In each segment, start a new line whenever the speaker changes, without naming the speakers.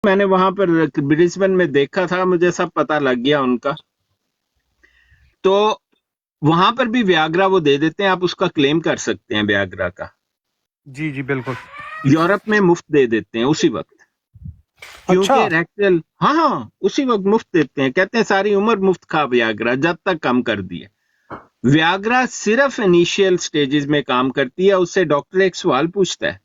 میں نے وہاں پر برسبن میں دیکھا تھا، مجھے سب پتہ لگ گیا ان کا. تو وہاں پر بھی ویاگرا وہ دے دیتے ہیں، آپ اس کا کلیم کر سکتے ہیں ویاگرا کا.
جی جی بالکل.
یورپ میں مفت دے دیتے ہیں اسی وقت،
اچھا.
کیونکہ ریکٹل ہاں اسی وقت مفت دیتے ہیں. کہتے ہیں ساری عمر مفت کھا ویاگرا جب تک کم کر دیا. ویاگرا صرف انیشیل سٹیجز میں کام کرتی ہے. اس سے ڈاکٹر ایک سوال پوچھتا ہے،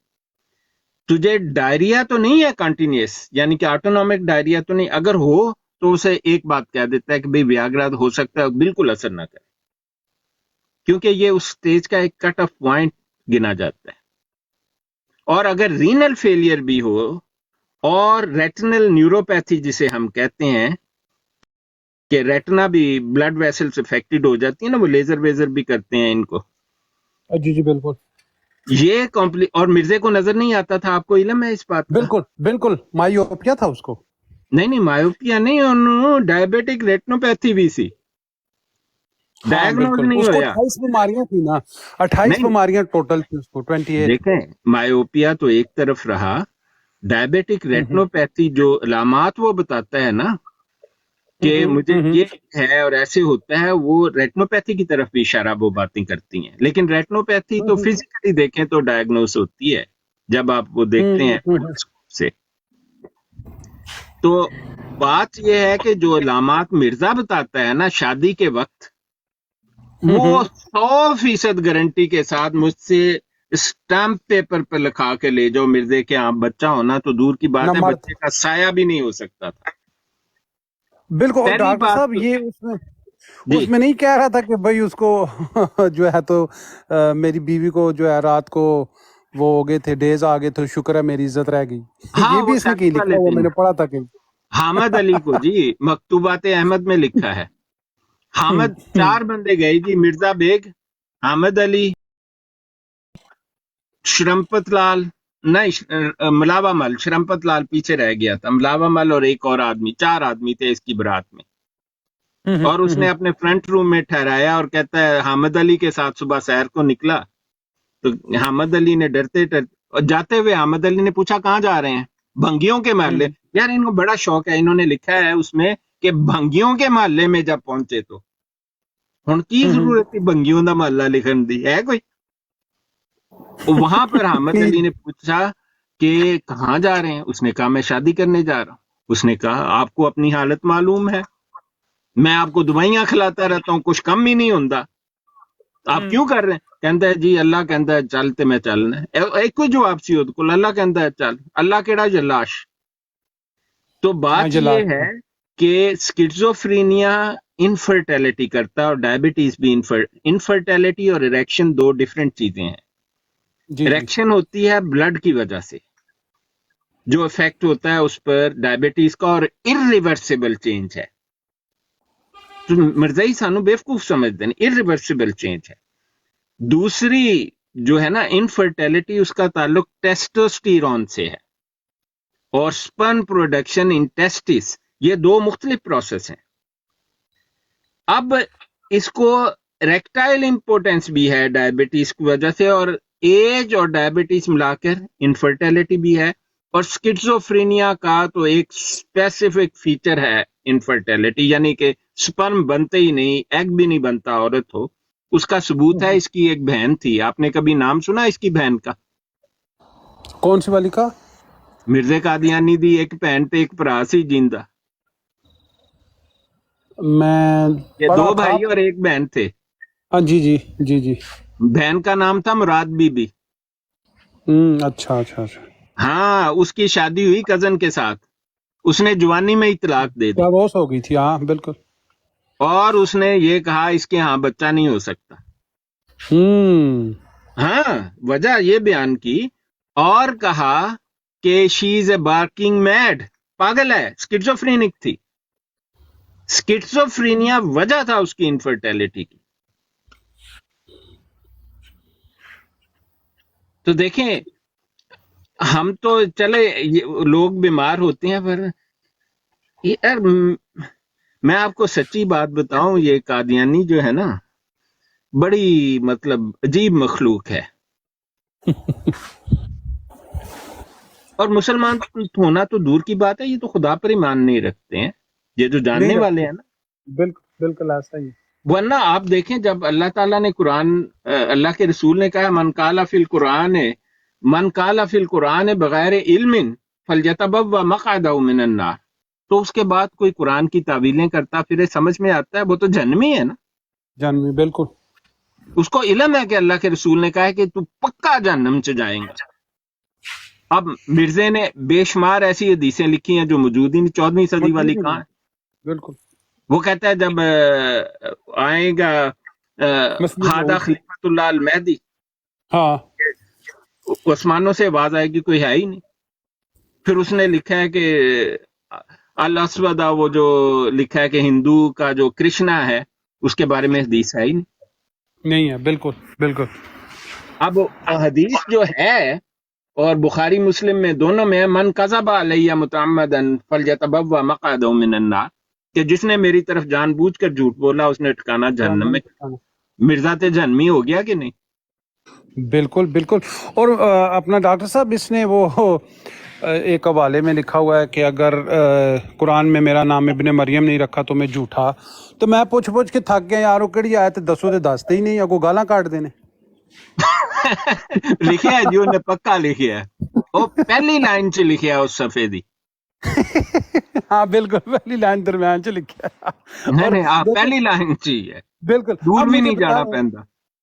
تجھے ڈائریا تو نہیں ہے کنٹینیوس، یعنی کہ آٹونومک ڈائریا تو نہیں؟ اگر ہو تو اسے ایک بات کہہ دیتا ہے کہ بھئی ویاگرا ہو سکتا ہے بالکل اثر نہ کرے، کیونکہ یہ اس سٹیج کا ایک کٹ آف پوائنٹ گنا جاتا ہے. اور اگر رینل فیلئر بھی ہو اور ریٹنل نیوروپیتھی جسے ہم کہتے ہیں کہ ریٹنا بھی بلڈ ویسلز افیکٹڈ ہو جاتی ہے نا، وہ لیزر ویزر بھی کرتے ہیں ان کو،
جی جی بالکل
یہ اور مرزے کو نظر نہیں آتا تھا، آپ کو علم ہے اس بات کا؟
بالکل بالکل. مائیوپیا تھا اس کو.
نہیں مایوپیا نہیں، انہوں ڈائبیٹک ریٹنوپیتھی بھی سی،
ہاں
ڈائگنوز
بالکل.
نہیں
اس کو
ہویا.
28 بیماریاں تھی نا، 28
نہیں
بیماریاں ٹوٹل تھی اس کو. 28.
دیکھیں، مایوپیا تو ایک طرف رہا، ڈائبیٹک ریٹنوپیتھی جو علامات وہ بتاتا ہے نا کہ مجھے یہ ہے اور ایسے ہوتا ہے، وہ ریٹنوپیتھی کی طرف بھی اشارہ وہ باتیں کرتی ہیں. لیکن ریٹنوپیتھی تو فزیکلی دیکھیں تو ڈائگنوز ہوتی ہے جب آپ وہ دیکھتے ہیں مائکروسکوپ سے. تو بات یہ ہے کہ جو علامات مرزا بتاتا ہے نا شادی کے وقت، وہ 100% گارنٹی کے ساتھ مجھ سے اسٹمپ پیپر پہ لکھا کے لے جاؤ مرزے کے آپ بچہ ہونا تو دور کی
نہ
بات ہے،
مرد.
بچے کا سایہ بھی نہیں ہو سکتا تھا.
بالکل. اور
پہلی
ڈاکٹر
بات
صاحب
تو
یہ
جی
اس میں نہیں کہہ رہا تھا کہ بھائی اس کو جو ہے تو میری بیوی کو جو ہے رات کو وہ ہو گئے تھے، ڈیز آ گئے تھے، شکر ہے میری عزت رہ گئی.
ہاں
یہ
وہ
بھی اس میں
شادی
کہیں لکھا
والے
ہوا
دن
میں نے پڑھا تھا کہیں.
حامد علی کو جی مکتوبات احمد میں لکھا ہے. حامد 4 بندے گئے جی، مرزا بیگ، حامد علی، شرمپت لال، نہیں ملاوہ مل، شرمپت لال پیچھے رہ گیا تھا، ملاوہ مل اور ایک اور آدمی، 4 آدمی تھے اس کی برات میں. اور اس نے اپنے فرنٹ روم میں ٹھہرایا اور کہتا ہے حامد علی کے ساتھ صبح سیر کو نکلا تو حامد علی نے ڈرتے جاتے ہوئے حامد علی نے پوچھا کہاں جا رہے ہیں؟ بھنگیوں کے محلے. یار ان کو بڑا شوق ہے، انہوں نے لکھا ہے اس میں کہ بھنگیوں کے محلے میں جب پہنچے تو ہن کی ضرورت تھی بھنگیوں دا محلہ لکھن دی، ہے کوئی؟ وہاں پر حامد علی نے پوچھا کہ کہاں جا رہے ہیں؟ اس نے کہا میں شادی کرنے جا رہا ہوں. اس نے کہا آپ کو اپنی حالت معلوم ہے، میں آپ کو دوائیاں کھلاتا رہتا ہوں، کچھ کم ہی نہیں ہوتا، آپ کیوں کر رہے ہیں؟ کہتا ہے جی اللہ کہتا ہے چل تے میں چلنا ہے. ایک کوئی جواب سی ہو تو اللہ کہتا ہے چل، اللہ کیڑا جلاش. تو بات یہ ہے کہ سکیزوفرینیا انفرٹیلٹی کرتا ہے اور ڈائبٹیز بھی. انفرٹیلٹی اور اریکشن 2 ڈیفرنٹ چیزیں ہیں. اریکشن ہوتی ہے بلڈ کی وجہ سے، جو افیکٹ ہوتا ہے اس پر ڈائبٹیز کا، اور irreversible چینج ہے. تو مرزائی سانو بیوقوف سمجھتے ہیں، irreversible چینج ہے. دوسری جو ہے نا انفرٹیلٹی، اس کا تعلق ٹیسٹوسٹیرون سے ہے اور سپرم پروڈکشن ان ٹیسٹس، یہ 2 مختلف پروسیس ہیں. اب اس کو ریکٹائل امپوٹنس بھی ہے ڈائبٹیز کی وجہ سے، اور ایج اور ڈائبٹیز ملا کر انفرٹیلٹی بھی ہے. اور سکیزوفرینیا کا تو ایک اسپیسیفک فیچر ہے انفرٹیلٹی، یعنی کہ سپرم بنتے ہی نہیں، ایگ بھی نہیں بنتا عورت ہو. اس کا ثبوت ہے، اس کی ایک بہن تھی، آپ نے کبھی نام سنا اس کی بہن کا؟
کون سی والی کا؟
مرزے قادیانی دی ایک بہن تے ایک بھرا سی جیندا،
میں
یہ 2
پڑھا تھا.
بھائی اور ایک بہن تھے.
ہاں جی جی جی جی.
بہن کا نام تھا مراد بی بی.
اچھا اچھا اچھا.
ہاں اس کی شادی ہوئی کزن کے ساتھ، اس نے جوانی میں ہی طلاق دے دی
ڈائیورس ہو گئی تھی. ہاں بالکل.
اور اس نے یہ کہا اس کے ہاں بچہ نہیں ہو سکتا. ہاں وجہ یہ بیان کی اور کہا کہ شی از اے بارکنگ میڈ، پاگل ہے، سکیزوفرینک تھی. سکیزوفرینیا وجہ تھا اس کی انفرٹیلٹی کی. تو دیکھیں ہم تو چلے لوگ بیمار ہوتے ہیں، پر یار میں آپ کو سچی بات بتاؤں، یہ قادیانی جو ہے نا بڑی مطلب عجیب مخلوق ہے. اور مسلمان ہونا تو دور کی بات ہے، یہ تو خدا پر ایمان نہیں رکھتے ہیں، یہ جو جاننے
نہیں
والے
رکھتے،
ہیں نا.
بالکل بالکل ایسا ہی ہے۔
ورنہ آپ دیکھیں جب اللہ تعالیٰ نے قرآن، اللہ کے رسول نے کہا من قال فی القرآن بغیر علم فلیتبوأ مقعدہ من النار، تو اس کے بعد کوئی قرآن کی تعویلیں کرتا پھر سمجھ میں آتا ہے وہ تو جہنمی ہے نا.
جانوی بالکل۔
اس کو علم ہے کہ اللہ کے رسول نے کہا ہے کہ تو پکا جہنم سے جائیں گا. اب مرزے نے بے شمار ایسی حدیثیں لکھی ہیں جو موجود ہی نہیں، 14ویں صدی
موجود
والی
ہی
کہاں
نہیں،
ہے.
بالکل۔
وہ کہتا ہے جب آئے گا
مسیح
ہادہ
موعود،
خلیفۃ اللہ المہدی،
ہاں
آسمانوں سے آواز آئے گی، کوئی ہے ہی نہیں. پھر اس نے لکھا ہے کہ الاسودا، وہ جو لکھا ہے کہ ہندو کا جو کرشنا ہے اس کے بارے میں حدیث ہے ہی نہیں.
نہیں ہے، بالکل بالکل۔
اب حدیث جو ہے اور بخاری مسلم میں دونوں میں من کذب علیہ متعمدا فلیتبوأ مقعدہ من النار، کہ جس نے میری طرف جان بوجھ کر جھوٹ بولا اس نے ٹھکانا جہنم میں. مرزا تے جہنمی ہو گیا کہ نہیں؟
بالکل بالکل۔ اور اپنا ڈاکٹر صاحب اس نے وہ ایک حوالے میں لکھا ہوا ہے کہ اگر قرآن میں میرا نام ابن مریم نہیں رکھا تو میں جھوٹا، تو میں پوچھ کے تھک گیا یار، وہ کہڑی آیت دسو تے دستے ہی نہیں، اگو گالاں کاٹ دینے۔
لکھیا ہے جو نے پکا لکھیا ہے، وہ پہلی لائن سے لکھیا اس صفحے دی.
ہاں بالکل، پہلی لائن درمیان چ لکھا ہے۔
نہیں
اور
نہیں،
دیکھیں،
پہلی لائن چاہیے،
بالکل۔
دور
اب
بھی
مجھے
نہیں جانا
بتائیں،
پہنتا.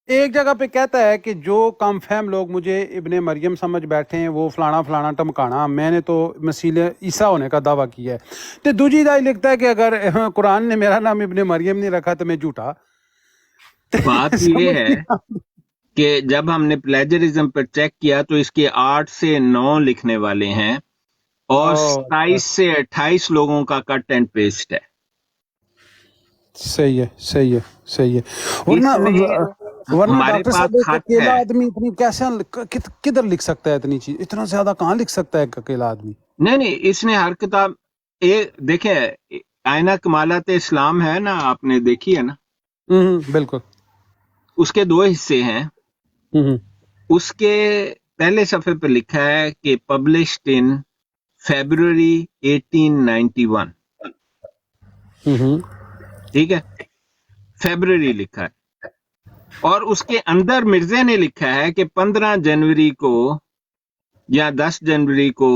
ایک جگہ پہ کہتا ہے کہ جو کم فہم لوگ مجھے ابن مریم سمجھ بیٹھے ہیں وہ فلانا فلانا ٹمکانا، میں نے تو مسیح عیسیٰ ہونے کا دعویٰ کیا ہے۔ تو دوجی دائی لکھتا ہے کہ اگر قرآن نے میرا نام ابن مریم نہیں رکھا تو میں جھوٹا۔
بات یہ
سمجھ
ہے
نہیں
کہ جب ہم نے پلیجرزم پر چیک کیا تو اس کے 8 سے 9 لکھنے والے ہیں اور
اچھا،
27 سے 28 لوگوں کا کٹ اینڈ پیسٹ ہے.
صحیح ہے صحیح ہے صحیح ہے۔
اس نے
ورنہ
ہمارے
ڈاکٹر صاحب
پاس
ایک
خط
اکیلا
ہے.
آدمی اتنی کیسے کدھر لکھ سکتا ہے اتنی چیز، اتنا زیادہ کہاں لکھ سکتا ہے ایک اکیلا آدمی؟
نہیں نہیں، اس نے ہر کتاب دیکھیں، آئینہ کمالات اسلام ہے نا، آپ نے دیکھی ہے نا،
بالکل۔
اس کے 2 حصے ہیں. اس کے پہلے صفحے پہ لکھا ہے کہ پبلشڈ ان فیبروری 1891. ٹھیک ہے، فیبروری لکھا ہے. اور اس کے اندر مرزے نے لکھا ہے کہ 15 جنوری کو یا 10 جنوری کو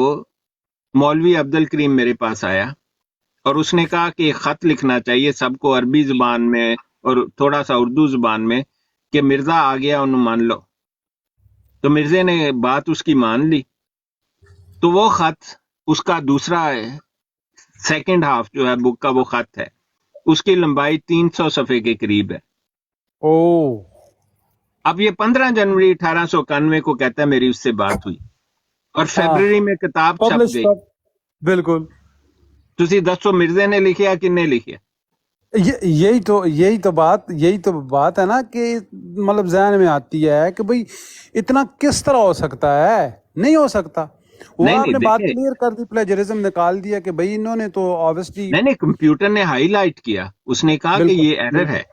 مولوی عبد الکریم میرے پاس آیا اور اس نے کہا کہ ایک خط لکھنا چاہیے سب کو عربی زبان میں اور تھوڑا سا اردو زبان میں کہ مرزا آ گیا انہوں مان لو. تو مرزے نے بات اس کی مان لی. تو وہ خط، اس کا دوسرا سیکنڈ ہاف جو ہے بک کا وہ خط ہے، اس کی لمبائی 300 صفحے کے قریب ہے.
او
اب یہ 15 جنوری 1891 کو کہتا ہے میری اس سے بات ہوئی اور فیبرری میں کتاب چھپ
پبلش
گئی.
کر، بالکل۔
تسی دسو مرزے نے لکھیا کہ نہیں لکھیا؟
یہی تو بات ہے نا کہ مطلب ذہن میں آتی ہے کہ بھئی اتنا کس طرح ہو سکتا ہے؟ نہیں ہو سکتا۔ وہ
نہیں
آپ
نہیں
نے بات
دیکھیں،
کلیئر کر دی، پلیجرزم نکال دیا کہ بھئی انہوں نے تو آبویسلی،
نہیں نہیں، کمپیوٹر نے ہائی لائٹ کیا، اس نے کہا کہ
بالکل
یہ ایرر
بالکل
ہے.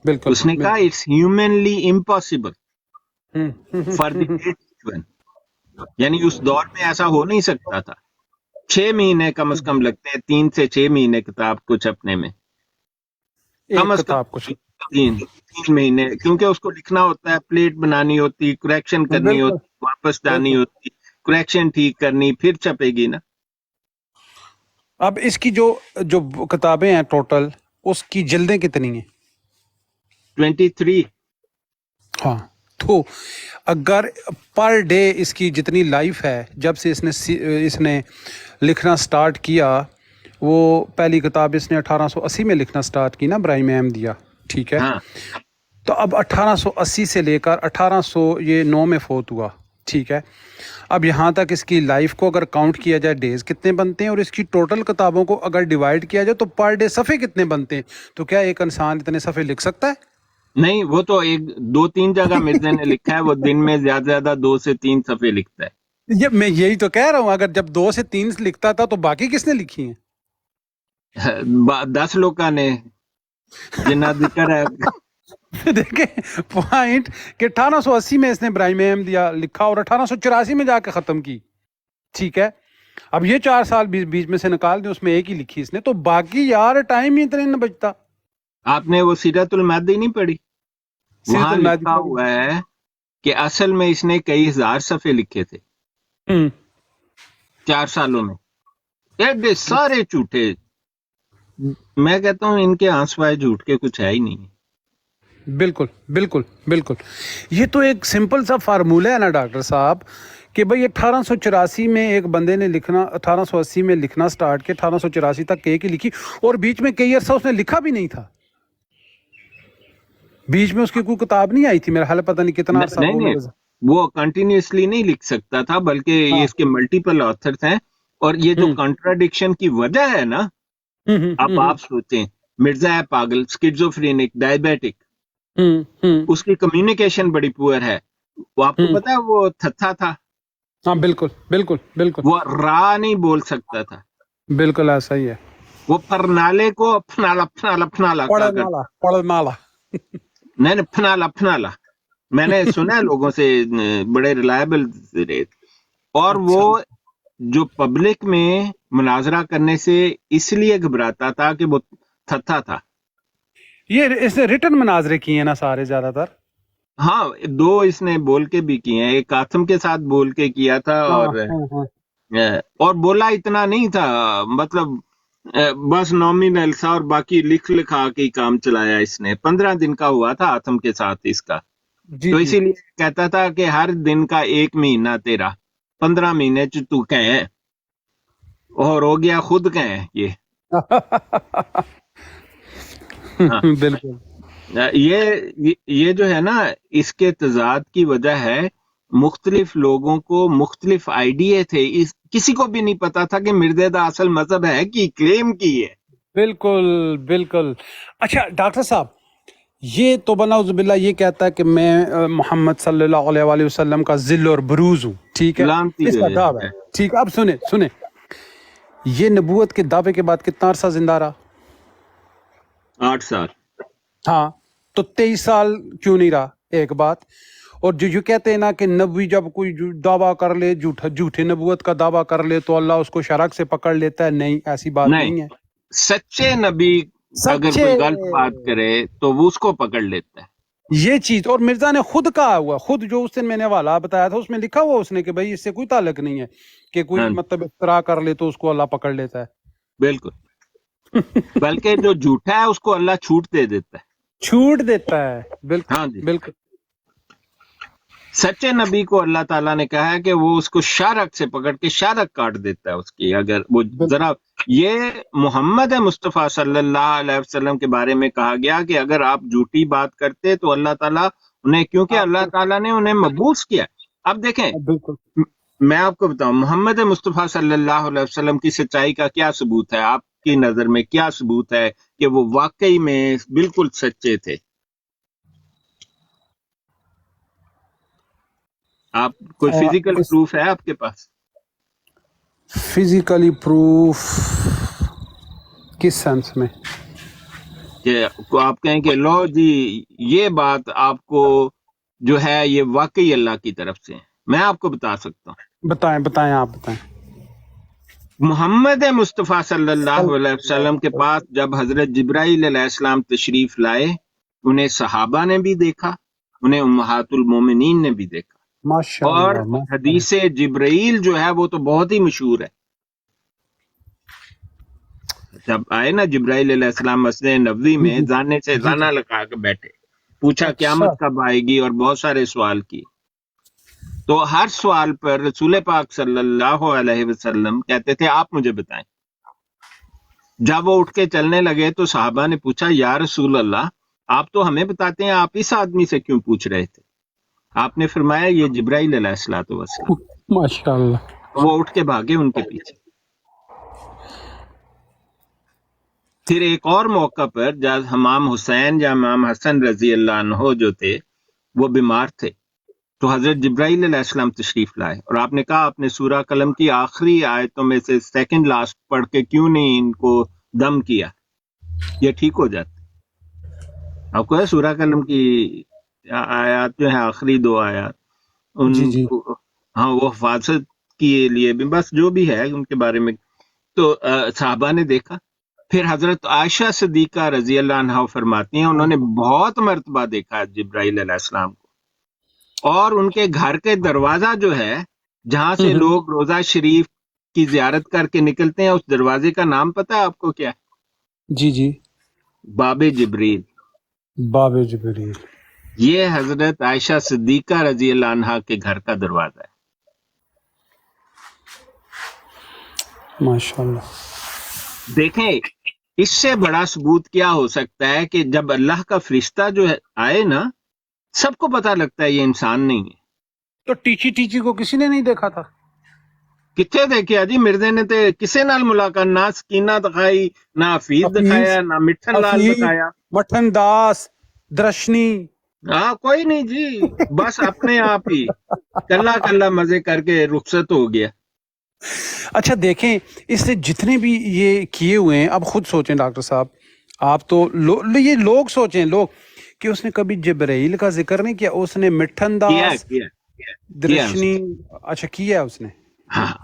بالکل
اس نے کہا
بالکل۔
It's humanly impossible for the
ہوں۔
ون، یعنی اس دور میں ایسا ہو نہیں سکتا تھا. 6 مہینے کم از کم لگتے ہیں، 3 سے 6 مہینے کتاب کو چھپنے میں، کم
ایک
از کم
کتاب کچھ،
3 مہینے، کیونکہ اس کو لکھنا ہوتا ہے، پلیٹ بنانی ہوتی، کریکشن کرنی
بالکل
ہوتی، واپس جانی
بالکل۔
ہوتی، کریکشن ٹھیک کرنی، پھر چھپے گی نا.
اب اس کی جو کتابیں ہیں ٹوٹل، اس کی جلدیں کتنی ہیں؟
23.
ہاں، تو اگر پر ڈے اس کی جتنی لائف ہے، جب سے اس نے لکھنا سٹارٹ کیا، وہ پہلی کتاب اس نے 1880 میں لکھنا سٹارٹ کی نا، ابراہیم احمدیہ، ٹھیک ہے؟
ہاں
تو اب 1880 سے لے کر 1809 میں فوت ہوا، ٹھیک ہے؟ اب یہاں تک اس کی لائف کو اگر کاؤنٹ کیا جائے ڈیز کتنے بنتے ہیں، اور اس کی ٹوٹل کتابوں کو اگر ڈیوائڈ کیا جائے تو پر ڈے صفحے کتنے بنتے ہیں؟ تو کیا ایک انسان اتنے صفحے لکھ سکتا ہے؟
نہیں، وہ تو 2-3 جگہ مرزا نے لکھا ہے وہ دن میں زیادہ سے زیادہ 2 سے 3 صفحے لکھتا ہے.
میں یہی تو کہہ رہا ہوں، اگر جب 2 سے 3 لکھتا تھا تو باقی کس نے لکھی ہیں؟
10 لوگوں نے جنہ ذکر ہے.
دیکھیں پوائنٹ کہ 1880 میں اس نے ابراہیم احمدیہ لکھا اور 1884 میں جا کے ختم کی. ٹھیک ہے. اب یہ 4 سال بیچ میں سے نکال دیں, اس میں ایک ہی لکھی اس نے, تو باقی یار ٹائم ہی اتنے نہ بچتا.
آپ نے وہ سیرت المہدی نہیں پڑھی؟
سیرت
وہاں
المہدی
لکھا ہوا ہے کہ اصل میں اس نے کئی ہزار صفحے لکھے تھے 4 سالوں میں. ایڈے سارے جھوٹے. میں کہتا ہوں ان کے آنسوائے جھوٹ کے کچھ ہے ہی نہیں.
بالکل بالکل بالکل. یہ تو ایک سمپل سا فارمولہ ہے نا ڈاکٹر صاحب, کہ بھئی 1884 میں ایک بندے نے لکھنا, 1880 میں لکھنا سٹارٹ کیا, 1884 تک ایک ہی لکھی, اور بیچ میں کئی عرصہ اس نے لکھا بھی نہیں تھا. بیچ میں اس کی کوئی کتاب نہیں آئی تھی میرا حال, پتہ نہیں کتنا عرصہ
نہیں
وہ
نہیں, وہ کنٹینیوسلی نہیں لکھ سکتا تھا, بلکہ یہ اس کے ملٹیپل آتھرز ہیں. اور یہ جو کنٹراڈکشن کی وجہ ہے نا, اب آپ سوچیں, مرزا ہے پاگل, سکیزوفرینک, ڈائبیٹک, اس کی کمیونیکیشن بڑی پور ہے. وہ آپ کو پتا ہے وہ تھتھا تھا.
ہاں بالکل بالکل بالکل
وہ را نہیں بول سکتا تھا.
بالکل ایسا ہی ہے.
وہ پرنالے کو پھنالا پھنالا پھنالا کہا کرتا.
پڑھنالا.
نہیں پھنالا پھنالا, میں نے سنا ہے لوگوں سے, بڑے ریلائبل رہے. اور وہ جو پبلک میں مناظرہ کرنے سے اس لیے گھبراتا تھا کہ وہ تھتھا تھا.
یہ اس نے ریٹن مناظرے کیے ہیں نا سارے زیادہ تر.
ہاں 2 اس نے بول کے بھی کیے ہیں, ایک آتم کے ساتھ بول کے کیا تھا, اور بولا اتنا نہیں تھا, مطلب بس نومینل سا, اور باقی لکھ لکھا کے کام چلایا اس نے. 15 دن کا ہوا تھا آتم کے ساتھ اس کا, تو اسی لیے کہتا تھا کہ ہر دن کا 1 مہینہ تیرا, 15 مہینے تو کہیں, اور ہو گیا خود کہیں یہ.
بالکل.
یہ جو ہے نا, اس کے تضاد کی وجہ ہے مختلف لوگوں کو مختلف آئیڈیے تھے. کسی کو بھی نہیں پتا تھا کہ مرزے دا اصل مذہب ہے کی کلیم کی ہے.
بالکل بالکل. اچھا ڈاکٹر صاحب, یہ تو بناؤذ باللہ یہ کہتا ہے کہ میں محمد صلی اللہ علیہ وآلہ وسلم کا ذل اور بروز ہوں, ٹھیک ہے, اس کا دعویٰ ہے, ٹھیک. اب سنیں, یہ نبوت کے دعوے کے بعد کتنا عرصہ زندہ رہا؟
8 سال.
ہاں, تو 23 سال کیوں نہیں رہا؟ ایک بات. اور جو کہتے ہیں نا کہ نبی جب کوئی دعویٰ کر لے, جھوٹے نبوت کا دعویٰ کر لے تو اللہ اس کو شرک سے پکڑ لیتا ہے, نہیں ایسی بات نہیں ہے.
سچے نبی اگر کوئی غلط بات کرے تو وہ اس کو پکڑ لیتا ہے.
یہ چیز, اور مرزا نے خود کہا ہوا, خود جو اس دن میں نے والا بتایا تھا اس میں لکھا ہوا اس نے کہ بھائی اس سے کوئی تعلق نہیں ہے کہ کوئی مطلب اختراع کر لے تو اس کو اللہ پکڑ لیتا ہے.
بالکل, بلکہ جو جھوٹا ہے اس کو اللہ چھوٹ دے دیتا ہے,
چھوٹ دیتا ہے. بالکل.
ہاں جی,
بالکل.
سچے نبی کو اللہ تعالیٰ نے کہا ہے کہ وہ اس کو شارک سے پکڑ کے شارک کاٹ دیتا ہے اس کی. اگر وہ ذرا, یہ محمد مصطفیٰ صلی اللہ علیہ وسلم کے بارے میں کہا گیا کہ اگر آپ جھوٹی بات کرتے تو اللہ تعالیٰ انہیں, کیونکہ اللہ تعالیٰ نے انہیں مبعوث کیا. اب دیکھیں, میں آپ کو بتاؤں, محمد مصطفیٰ صلی اللہ علیہ وسلم کی سچائی کا کیا ثبوت ہے آپ کی نظر میں؟ کیا ثبوت ہے کہ وہ واقعی میں بالکل سچے تھے؟ آپ کوئی فزیکل پروف ہے آپ کے پاس؟
فزیکلی پروف کس سینس میں؟
کہ آپ کہیں کہ لو جی یہ بات آپ کو جو ہے یہ واقعی اللہ کی طرف سے ہے. میں آپ کو بتا سکتا ہوں.
بتائیں آپ بتائیں.
محمد مصطفیٰ صلی اللہ علیہ وسلم کے پاس جب حضرت جبرائیل علیہ السلام تشریف لائے, انہیں صحابہ نے بھی دیکھا, انہیں امہات المومنین نے بھی دیکھا. اور حدیث جبرائیل جو ہے وہ تو بہت ہی مشہور ہے. جب آئے نا جبرائیل علیہ السلام مسجد نبوی میں, زانے سے زانہ لگا کے بیٹھے, پوچھا قیامت کب آئے گی, اور بہت سارے سوال کیے. تو ہر سوال پر رسول پاک صلی اللہ علیہ وسلم کہتے تھے آپ مجھے بتائیں. جب وہ اٹھ کے چلنے لگے تو صحابہ نے پوچھا یا رسول اللہ آپ تو ہمیں بتاتے ہیں, آپ اس آدمی سے کیوں پوچھ رہے تھے؟ آپ نے فرمایا یہ جبرائیل علیہ السلام.
ماشاءاللہ.
وہ اٹھ کے بھاگے ان کے پیچھے. پھر ایک اور موقع پر جب امام حسین یا امام حسن رضی اللہ عنہ جو تھے وہ بیمار تھے, تو حضرت جبرائیل علیہ السلام تشریف لائے, اور آپ نے کہا آپ نے سورہ قلم کی آخری آیتوں میں سے سیکنڈ لاسٹ پڑھ کے کیوں نہیں ان کو دم کیا, یہ ٹھیک ہو جاتے. آپ کو ہے سورہ قلم کی آیات جو ہے آخری 2 آیات, ان کو ہاں وہ حفاظت کے لیے بھی، بس جو بھی ہے ان کے بارے میں. تو صحابہ نے دیکھا. پھر حضرت عائشہ صدیقہ رضی اللہ عنہا فرماتی ہیں انہوں نے بہت مرتبہ دیکھا جبرائیل علیہ السلام کو. اور ان کے گھر کے دروازہ جو ہے جہاں سے لوگ روزہ شریف کی زیارت کر کے نکلتے ہیں، اس دروازے کا نام پتہ ہے آپ کو کیا ہے؟
جی جی،
باب جبریل.
باب جبریل.
یہ حضرت عائشہ صدیقہ رضی اللہ عنہا کے گھر کا دروازہ ہے.
ماشاءاللہ.
دیکھیں اس سے بڑا ثبوت کیا ہو سکتا ہے کہ جب اللہ کا فرشتہ جو ہے آئے نا، سب کو پتہ لگتا ہے یہ انسان نہیں ہے.
تو ٹیچی کو کسی نے نہیں دیکھا تھا؟
کتنے دیکھا جی؟ مرزے نے تے کسے نال ملاقات نہ سکینہ دکھائی، نہ حفیظ دکھایا، نہ مٹھن لال
حفیظ،
دکھایا.
مٹھن داس، درشنی.
ہاں کوئی نہیں جی، بس اپنے آپ ہی کلا کلا مزے کر کے رخصت ہو گیا.
اچھا دیکھیں، اس سے جتنے بھی یہ کیے ہوئے ہیں، اب خود سوچیں ڈاکٹر صاحب، آپ تو یہ لوگ سوچیں، لوگ کہ اس نے کبھی جبرائیل کا ذکر نہیں کیا، اس نے مٹھن داس،
کیا
درشنی، اچھا کیا ہے اس نے.
ہاں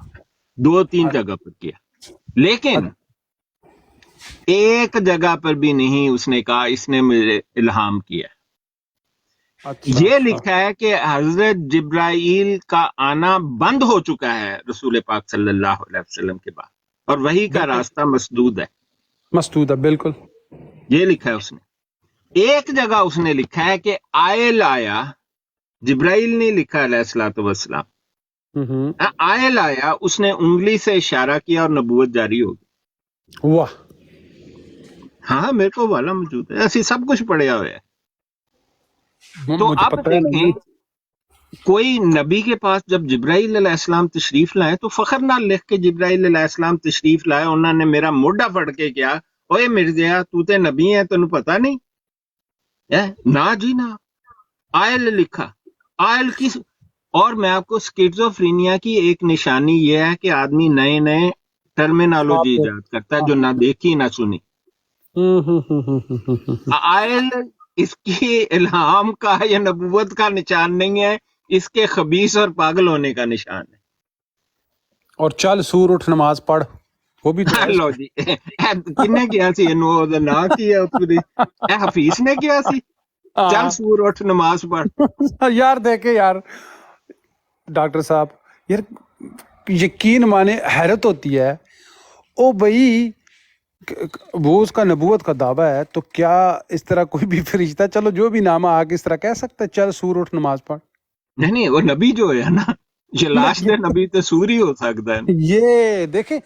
2-3 جگہ پر کیا، لیکن ایک جگہ پر بھی نہیں اس نے کہا اس نے مجھے الہام کیا. یہ لکھا ہے کہ حضرت جبرائیل کا آنا بند ہو چکا ہے رسول پاک صلی اللہ علیہ وسلم کے بعد، اور وہی کا راستہ مسدود ہے.
مسدود ہے، بالکل.
یہ لکھا ہے اس نے. ایک جگہ اس نے لکھا ہے کہ آئل آیا، جبرائیل نے لکھا علیہ الصلوۃ والسلام، آئل آیا، اس نے انگلی سے اشارہ کیا اور نبوت جاری ہو گئی.
واہ.
ہاں میرے کو والا موجود ہے، ایسی سب کچھ پڑھیا ہوا ہے. تو
مجھے
اب
پتہ ہے
دیکھیں کوئی نبی کے پاس جب جبرائیل علیہ السلام تشریف لائے تو فخر نہ لکھ کے جبرائیل علیہ السلام تشریف لائے، انہوں نے میرا موڈا پھڑ کے کیا، اوے مرزیا تو تے نبی ہے تینوں پتہ نہیں ہے؟ نہ جی نہ، آئل لکھا. آئل کی، اور میں آپ کو سکیزوفرینیا کی ایک نشانی یہ ہے کہ آدمی نئے نئے ٹرمینالوجی ایجاد کرتا ہے جو نہ دیکھی نہ سنی. آئل اس کی الہام کا یا نبوت کا نشان نہیں ہے، اس کے خبیث اور پاگل ہونے کا نشان ہے.
اور چل سور اٹھ نماز پڑھ، وہ بھی تو ہے.
لو جی کنے کیا سی انو نہ کیا اے حفیظ نے کیا سی چل سور اٹھ نماز پڑھ.
یار دیکھے یار ڈاکٹر صاحب، یار یقین مانے حیرت ہوتی ہے. او بھائی وہ اس کا نبوت کا دعویٰ ہے، تو کیا اس طرح کوئی بھی فرشتہ، چلو جو بھی نامہ آ کے اس طرح کہہ سکتا ہے چل سور اٹھ نماز پڑھ؟
نہیں وہ نبی جو ہے نا، یہ لاش دے نبی تو سور ہی ہو سکتا ہے.
یہ دیکھیں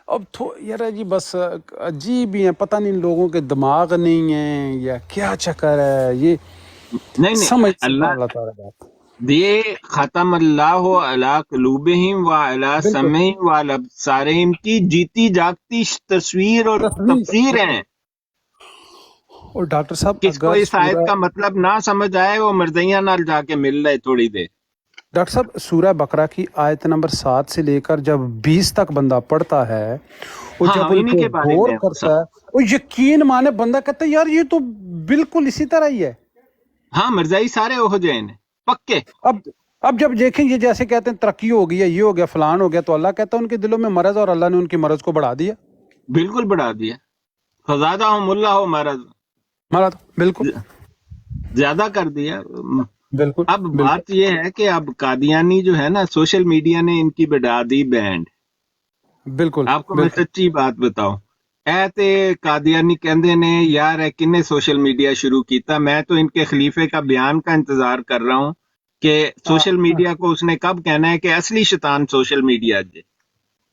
اب یار جی بس عجیب ہی ہیں، پتہ نہیں لوگوں کے دماغ نہیں ہیں یا کیا چکر ہے، یہ
نہیں
سمجھ
اللہ
تعالیٰ بات.
یہ ختم اللہ علی قلوبہم وعلی سمعہم وعلی ابصارہم کی جیتی جاگتی تصویر اور تفسیر ہیں.
اور ڈاکٹر صاحب
کس کو اس آیت کا مطلب نہ سمجھ آئے وہ مرزیاں نال جا کے مل رہے تھوڑی دیر.
ڈاکٹر صاحب سورہ بقرہ کی آیت نمبر 7 سے لے کر جب 20 تک بندہ پڑھتا ہے، وہ جب ان کو غور کرتا ہے، وہ یقین مانے بندہ کہتا ہے یار یہ تو بالکل اسی طرح ہی ہے.
ہاں مرزائی سارے ہو جائیں پکے.
اب جب دیکھیں یہ جیسے کہتے ہیں ترقی ہو گئی ہے، یہ ہو گیا فلان ہو گیا، تو اللہ کہتا ہے ان کے دلوں میں مرض، اور اللہ نے ان کی مرض کو بڑھا دیا.
بالکل بڑھا دیا. فزادہم اللہ مرض،
بالکل
زیادہ کر دیا.
بالکل.
اب بات یہ ہے کہ اب قادیانی جو ہے نا، سوشل میڈیا نے ان کی بڑھا دی بینڈ.
بالکل
آپ کو میں سچی بات بتاؤں، اے تے قادیانی کہندے نے یار اے کنے سوشل میڈیا شروع کیتا. میں تو ان کے خلیفے کا بیان کا انتظار کر رہا ہوں کہ سوشل میڈیا کو اس نے کب کہنا ہے کہ اصلی شیطان سوشل میڈیا ہے.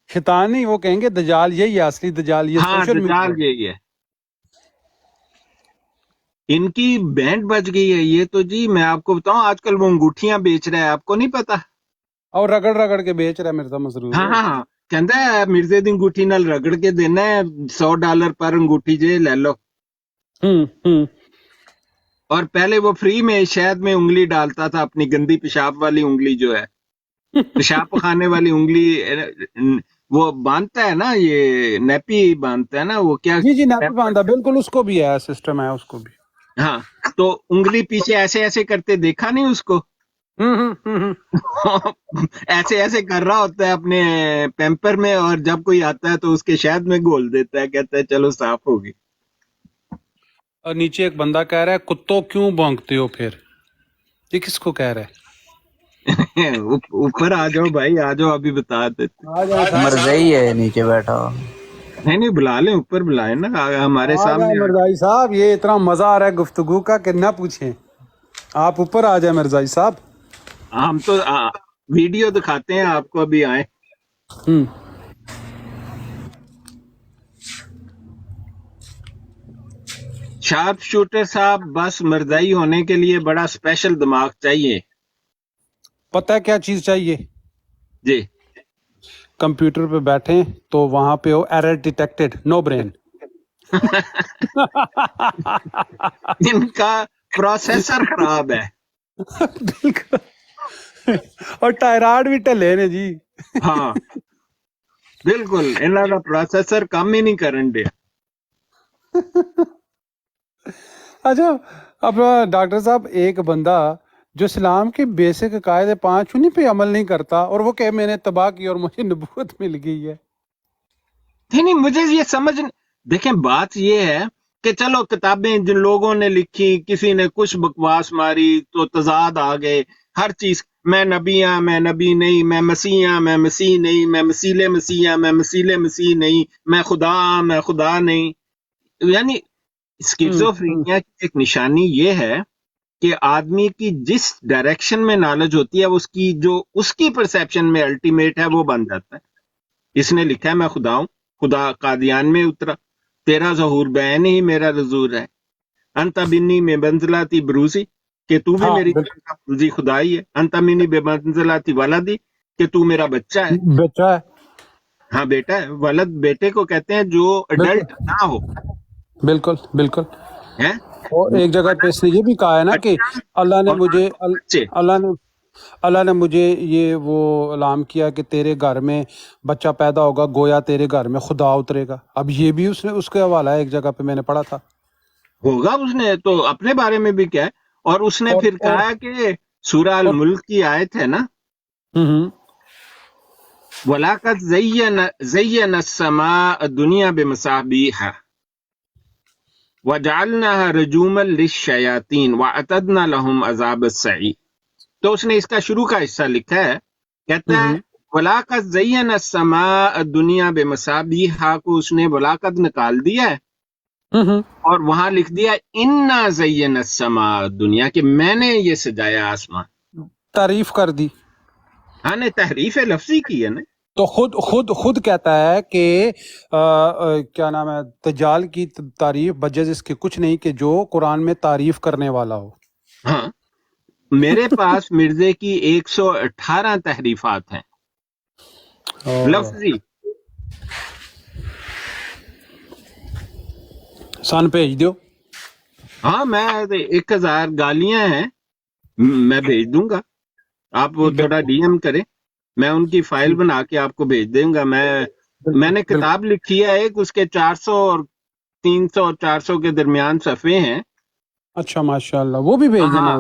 شیطان نہیں، وہ کہیں گے دجال یہی ہے، اصلی دجال یہ سوشل میڈیا.
ہاں دجال یہی ہے. ان کی بینڈ بج گئی ہے. یہ تو جی میں آپ کو بتاؤں آج کل وہ انگوٹھیاں بیچ رہا ہے، آپ کو نہیں پتا؟
اور رگڑ رگڑ کے بیچ رہا ہے مرزا مسرور.
ہاں کہندا ہے مرزے دی انگوٹھی نال رگڑ کے دینا ہے، $100 پر انگوٹھی جے لے لو. اور پہلے وہ فری میں شہد میں انگلی ڈالتا تھا، اپنی گندی پیشاب والی انگلی جو ہے، پیشاب پخانے والی انگلی، وہ باندھتا ہے نا، یہ نیپی باندھتا ہے نا، وہ کیا
جی نیپی باندھا، بالکل اس کو بھی ہے سسٹم ہے اس کو بھی.
ہاں تو انگلی پیچھے ایسے ایسے کرتے دیکھا نہیں اس کو؟ ऐसे ऐसे कर रहा होता है अपने पैम्पर में, और जब कोई आता है तो उसके शहद में घोल देता है, कहता है चलो साफ होगी।
और नीचे एक बंदा कह रहा है कुत्तों क्यों भौंकते हो फिर, ये किसको कह रहा है?
ऊपर आ जाओ भाई, आ जाओ, अभी बता देते।
आ जाए साहब,
मरज़ई है नीचे बैठा हुआ।
नहीं नहीं, बुला लें, ऊपर बुलाए ना, हमारे
आ जाए
सामने।
मिर्जाई साहब, ये इतना मजा आ रहा है गुफ्तगू का कि ना पूछें। आप ऊपर आ जाए मिर्जाई साहब।
हम तो वीडियो दिखाते हैं आपको, अभी आए।
हम्म,
शार्प शूटर साहब, बस मर्दाई होने के लिए बड़ा स्पेशल दिमाग चाहिए
पता है क्या चीज चाहिए?
जी।
कंप्यूटर पे बैठे तो वहां पे हो एरर डिटेक्टेड, नो ब्रेन।
इनका प्रोसेसर खराब है।
बिल्कुल। और टायराइड भी ढले ने जी।
हाँ बिल्कुल, इन्हों का प्रोसेसर काम ही नहीं करन दिया।
अच्छा, अब डॉक्टर साहब, एक बंदा जो इस्लाम के बेसिक कायदे 5 उन्हीं पे अमल नहीं करता और वो कहे मैंने तबाह की और मुझे नबूवत मिल गई है।
नहीं नहीं, मुझे ये समझ देखें, बात ये है कि चलो किताबें जिन लोगों ने लिखी, किसी ने कुछ बकवास मारी तो तजाद आ गए, हर चीज, मैं नबी हाँ, मैं नबी नहीं, मैं मसीह हाँ, मैं मसीह नहीं, मैं मसीले मसीह हाँ, मैं मसीले मसीह नहीं, मैं खुदा हाँ, मैं खुदा नहीं। यानी स्किज़ोफ्रेनिया की एक निशानी ये है कि आदमी की जिस डायरेक्शन में नॉलेज होती है, उसकी जो उसकी परसेप्शन में अल्टीमेट है वो बन जाता है। इसने लिखा है मैं खुदा हूं, खुदा कादियान में उतरा, तेरा ज़हूर बैन ही मेरा रजूर है, अंता बिन्नी में बंजलाती बरूसी, कि तू भी
हाँ
मेरी जी खुदाई है, अंता मिनी बेमंजलाती वलदी, कि तू मेरा बच्चा है।
बेटा है।
हाँ बेटा है, वलद बेटे को कहते हैं जो अडल्ट
बिल्कुल
ना हो,
बिल्कुल बिल्कुल।
है।
और एक जगह पे इसने ये भी कहा है ना कि अल्लाह ने
और
मुझे
बच्चे,
अल्लाह ने मुझे ये वो ऐलान किया कि तेरे घर में बच्चा पैदा होगा, गोया तेरे घर में खुदा उतरेगा। अब ये भी उसने उसके हवाला है, एक जगह पे मैंने पढ़ा था।
होगा, उसने तो अपने बारे में भी क्या है। और उसने
और
फिर
और
कहा कि सूरह अल
और
मुल्क की आयत है ना,
हम्म,
वलाकत ज़य्यन अस्समा दुनिया बिमसाबीहा वजअलनाहा रजूमन लिश्शयातीन वअतदना लहुम अज़ाब अस्सईर। तो उसने इसका शुरू का हिस्सा लिखा है, कहता है वलाकत ज़य्यन अस्समा दुनिया बिमसाबीहा को उसने वलाकत निकाल दिया है और वहां लिख दिया इन्ना ज़य्यन अस्समा दुनिया, कि मैंने ये सजाया आसमान।
तारीफ कर दी।
हाँ ने तहरीफ लफ्जी की है ना।
तो खुद कहता है कि क्या नाम है, दज्जाल की तारीफ बजज इसके कुछ नहीं कि जो कुरान में तारीफ करने वाला हो।
हाँ, मेरे पास मिर्जे की 118 तहरीफात हैं लफ्जी।
सन भेज दो।
हाँ, मैं 1000 गालियां हैं, मैं भेज दूंगा। आप वो थोड़ा डीएम करें, मैं उनकी फाइल बना के आपको भेज दूंगा। मैंने किताब लिखी है एक, उसके 400 और 300 और 400 के दरमियान सफ़े हैं।
अच्छा माशाल्लाह, वो भी भेज देना।
हाँ,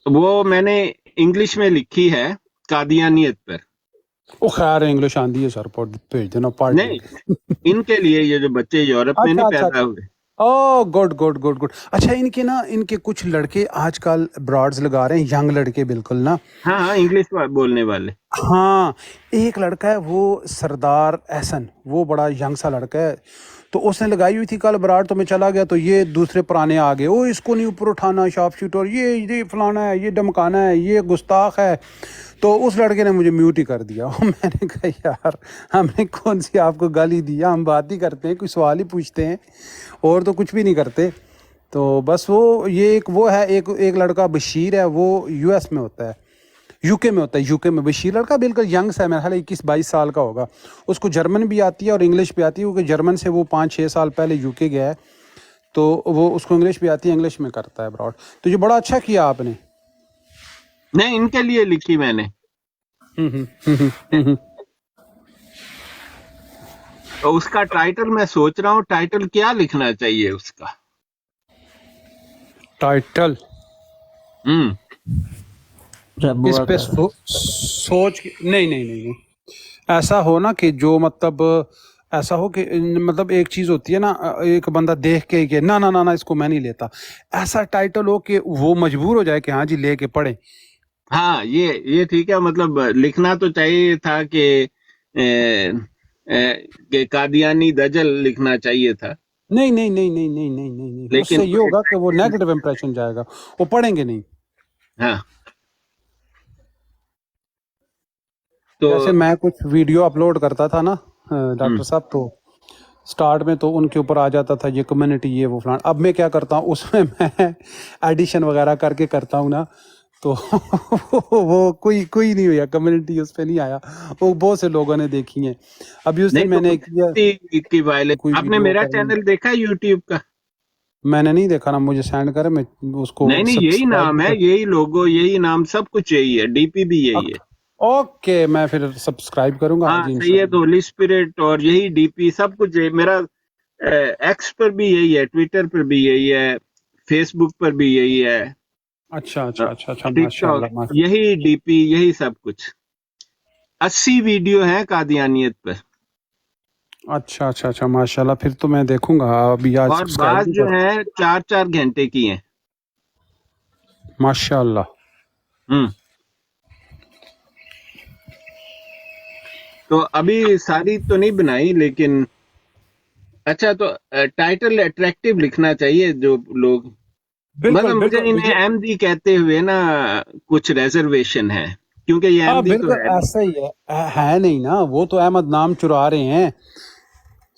वो मैंने इंग्लिश में लिखी है कादियानियत पर।
वो खैर इंग्लिश आंदी है सर, भेज देना पढ़
नहीं, इनके लिए, ये जो बच्चे यूरोप में नहीं
अच्छा
पैदा हुए।
Oh good good good good. अच्छा, इनके कुछ लड़के आजकल ब्रॉड्स लगा रहे हैं, यंग लड़के बिल्कुल ना।
हाँ हाँ, इंग्लिश बोलने वाले।
हाँ, एक लड़का है वो सरदार एहसन, वो बड़ा यंग सा लड़का है, तो उसने लगाई हुई थी कल बराड़, तो मैं चला गया तो ये दूसरे पुराने आ गए, ओ इसको नहीं ऊपर उठाना, शार्प शूटर, ये फलाना है, ये धमकाना है, ये गुस्ताख है। तो उस लड़के ने मुझे म्यूट ही कर दिया। मैंने कहा यार, हमने कौन सी आपको गाली दिया, हम बात ही करते हैं, कोई सवाल ही पूछते हैं और तो कुछ भी नहीं करते। तो बस वो ये वो है, एक लड़का बशीर है, वो यूएस में होता है, यूके में होता है, यूके में। बशीर लड़का बिल्कुल यंग सा है, मेरा ख्याल 21-22 साल का होगा। उसको जर्मन भी आती है और इंग्लिश भी आती है, क्योंकि जर्मन से वो 5-6 साल पहले यूके गया है, तो वो उसको इंग्लिश भी आती है, इंग्लिश में करता है ब्रॉड। तो ये बड़ा अच्छा किया आपने।
नहीं, इनके लिए लिखी मैंने। तो उसका टाइटल मैं सोच रहा हूँ, टाइटल क्या लिखना चाहिए उसका।
टाइटल इस पे सोच नहीं नहीं नहीं नहीं ऐसा हो ना कि जो मतलब ऐसा हो कि मतलब एक चीज होती है ना, एक बंदा देख के कि ना ना ना ना इसको मैं नहीं लेता, ऐसा टाइटल हो कि वो मजबूर हो जाए कि हाँ जी लेके पढ़े।
हाँ, ये ठीक है। मतलब लिखना तो चाहिए था कि कादियानी दजल लिखना चाहिए था,
नहीं नहीं नहीं नहीं नहीं नहीं नहीं नहीं,
लेकिन
उससे ये
कोई
होगा कि वो
टाइटल।
नेगेटिव इंप्रेशन जाएगा, वो पढ़ेंगे नहीं।
हाँ, तो
जैसे मैं कुछ वीडियो अपलोड करता था ना
हम्म,
डॉक्टर साहब, तो स्टार्ट में तो उनके ऊपर आ जाता था ये कम्युनिटी ये वो फलाना। अब मैं क्या करता हूँ उसमें मैं एडिशन वगैरह करके करता हूँ ना, तो वो कोई कोई नहीं हुआ, कम्युनिटी उस पर नहीं आया, वो बहुत से लोगों ने देखी है। अभी उस
नहीं
दिन
तो
मैंने किया
की वायलेंस।
कोई
आपने
वीडियो
मेरा
कर,
चैनल देखा यूट्यूब का?
मैंने नहीं देखा ना, मुझे सेंड करे, मैं उसको
नहीं नहीं, यही
सब्सक्राइब
नाम
भी
है,
कर।
यही लोगो, यही नाम, सब कुछ यही है, डीपी भी यही है।
ओके मैं फिर सब्सक्राइब करूंगा हाँ
हाँ,
जी
सैयद
इंशाल्लाह।
होली स्पिरिट और यही डीपी सब कुछ है मेरा। एक्स पर भी यही है, ट्विटर पर भी यही है, फेसबुक पर भी यही है,
अच्छा अच्छा अच्छा अच्छा,
टिकटॉक,
माशाल्लाह
यही डीपी, यही सब कुछ। 80 वीडियो हैं कादियानियत पर,
अच्छा अच्छा अच्छा माशाल्लाह, फिर तो मैं देखूंगा, अभी आज
और
सब्सक्राइब
बाज
भी
जो
कर।
है 4-4 घंटे की हैं।
माशाल्लाह।
हम्म। तो अभी सारी तो नहीं बनाई, लेकिन अच्छा, तो टाइटल अट्रैक्टिव लिखना चाहिए जो लोग।
बिल्कुल
मतलब मुझे
बिल्कुल
इन्हें एमडी कहते हुए ना कुछ रिजर्वेशन है, क्योंकि ये
हाँ
एमडी तो
बिल्कुल
है नहीं।
ऐसा ही है, है नहीं ना, वो तो अहमद नाम चुरा रहे हैं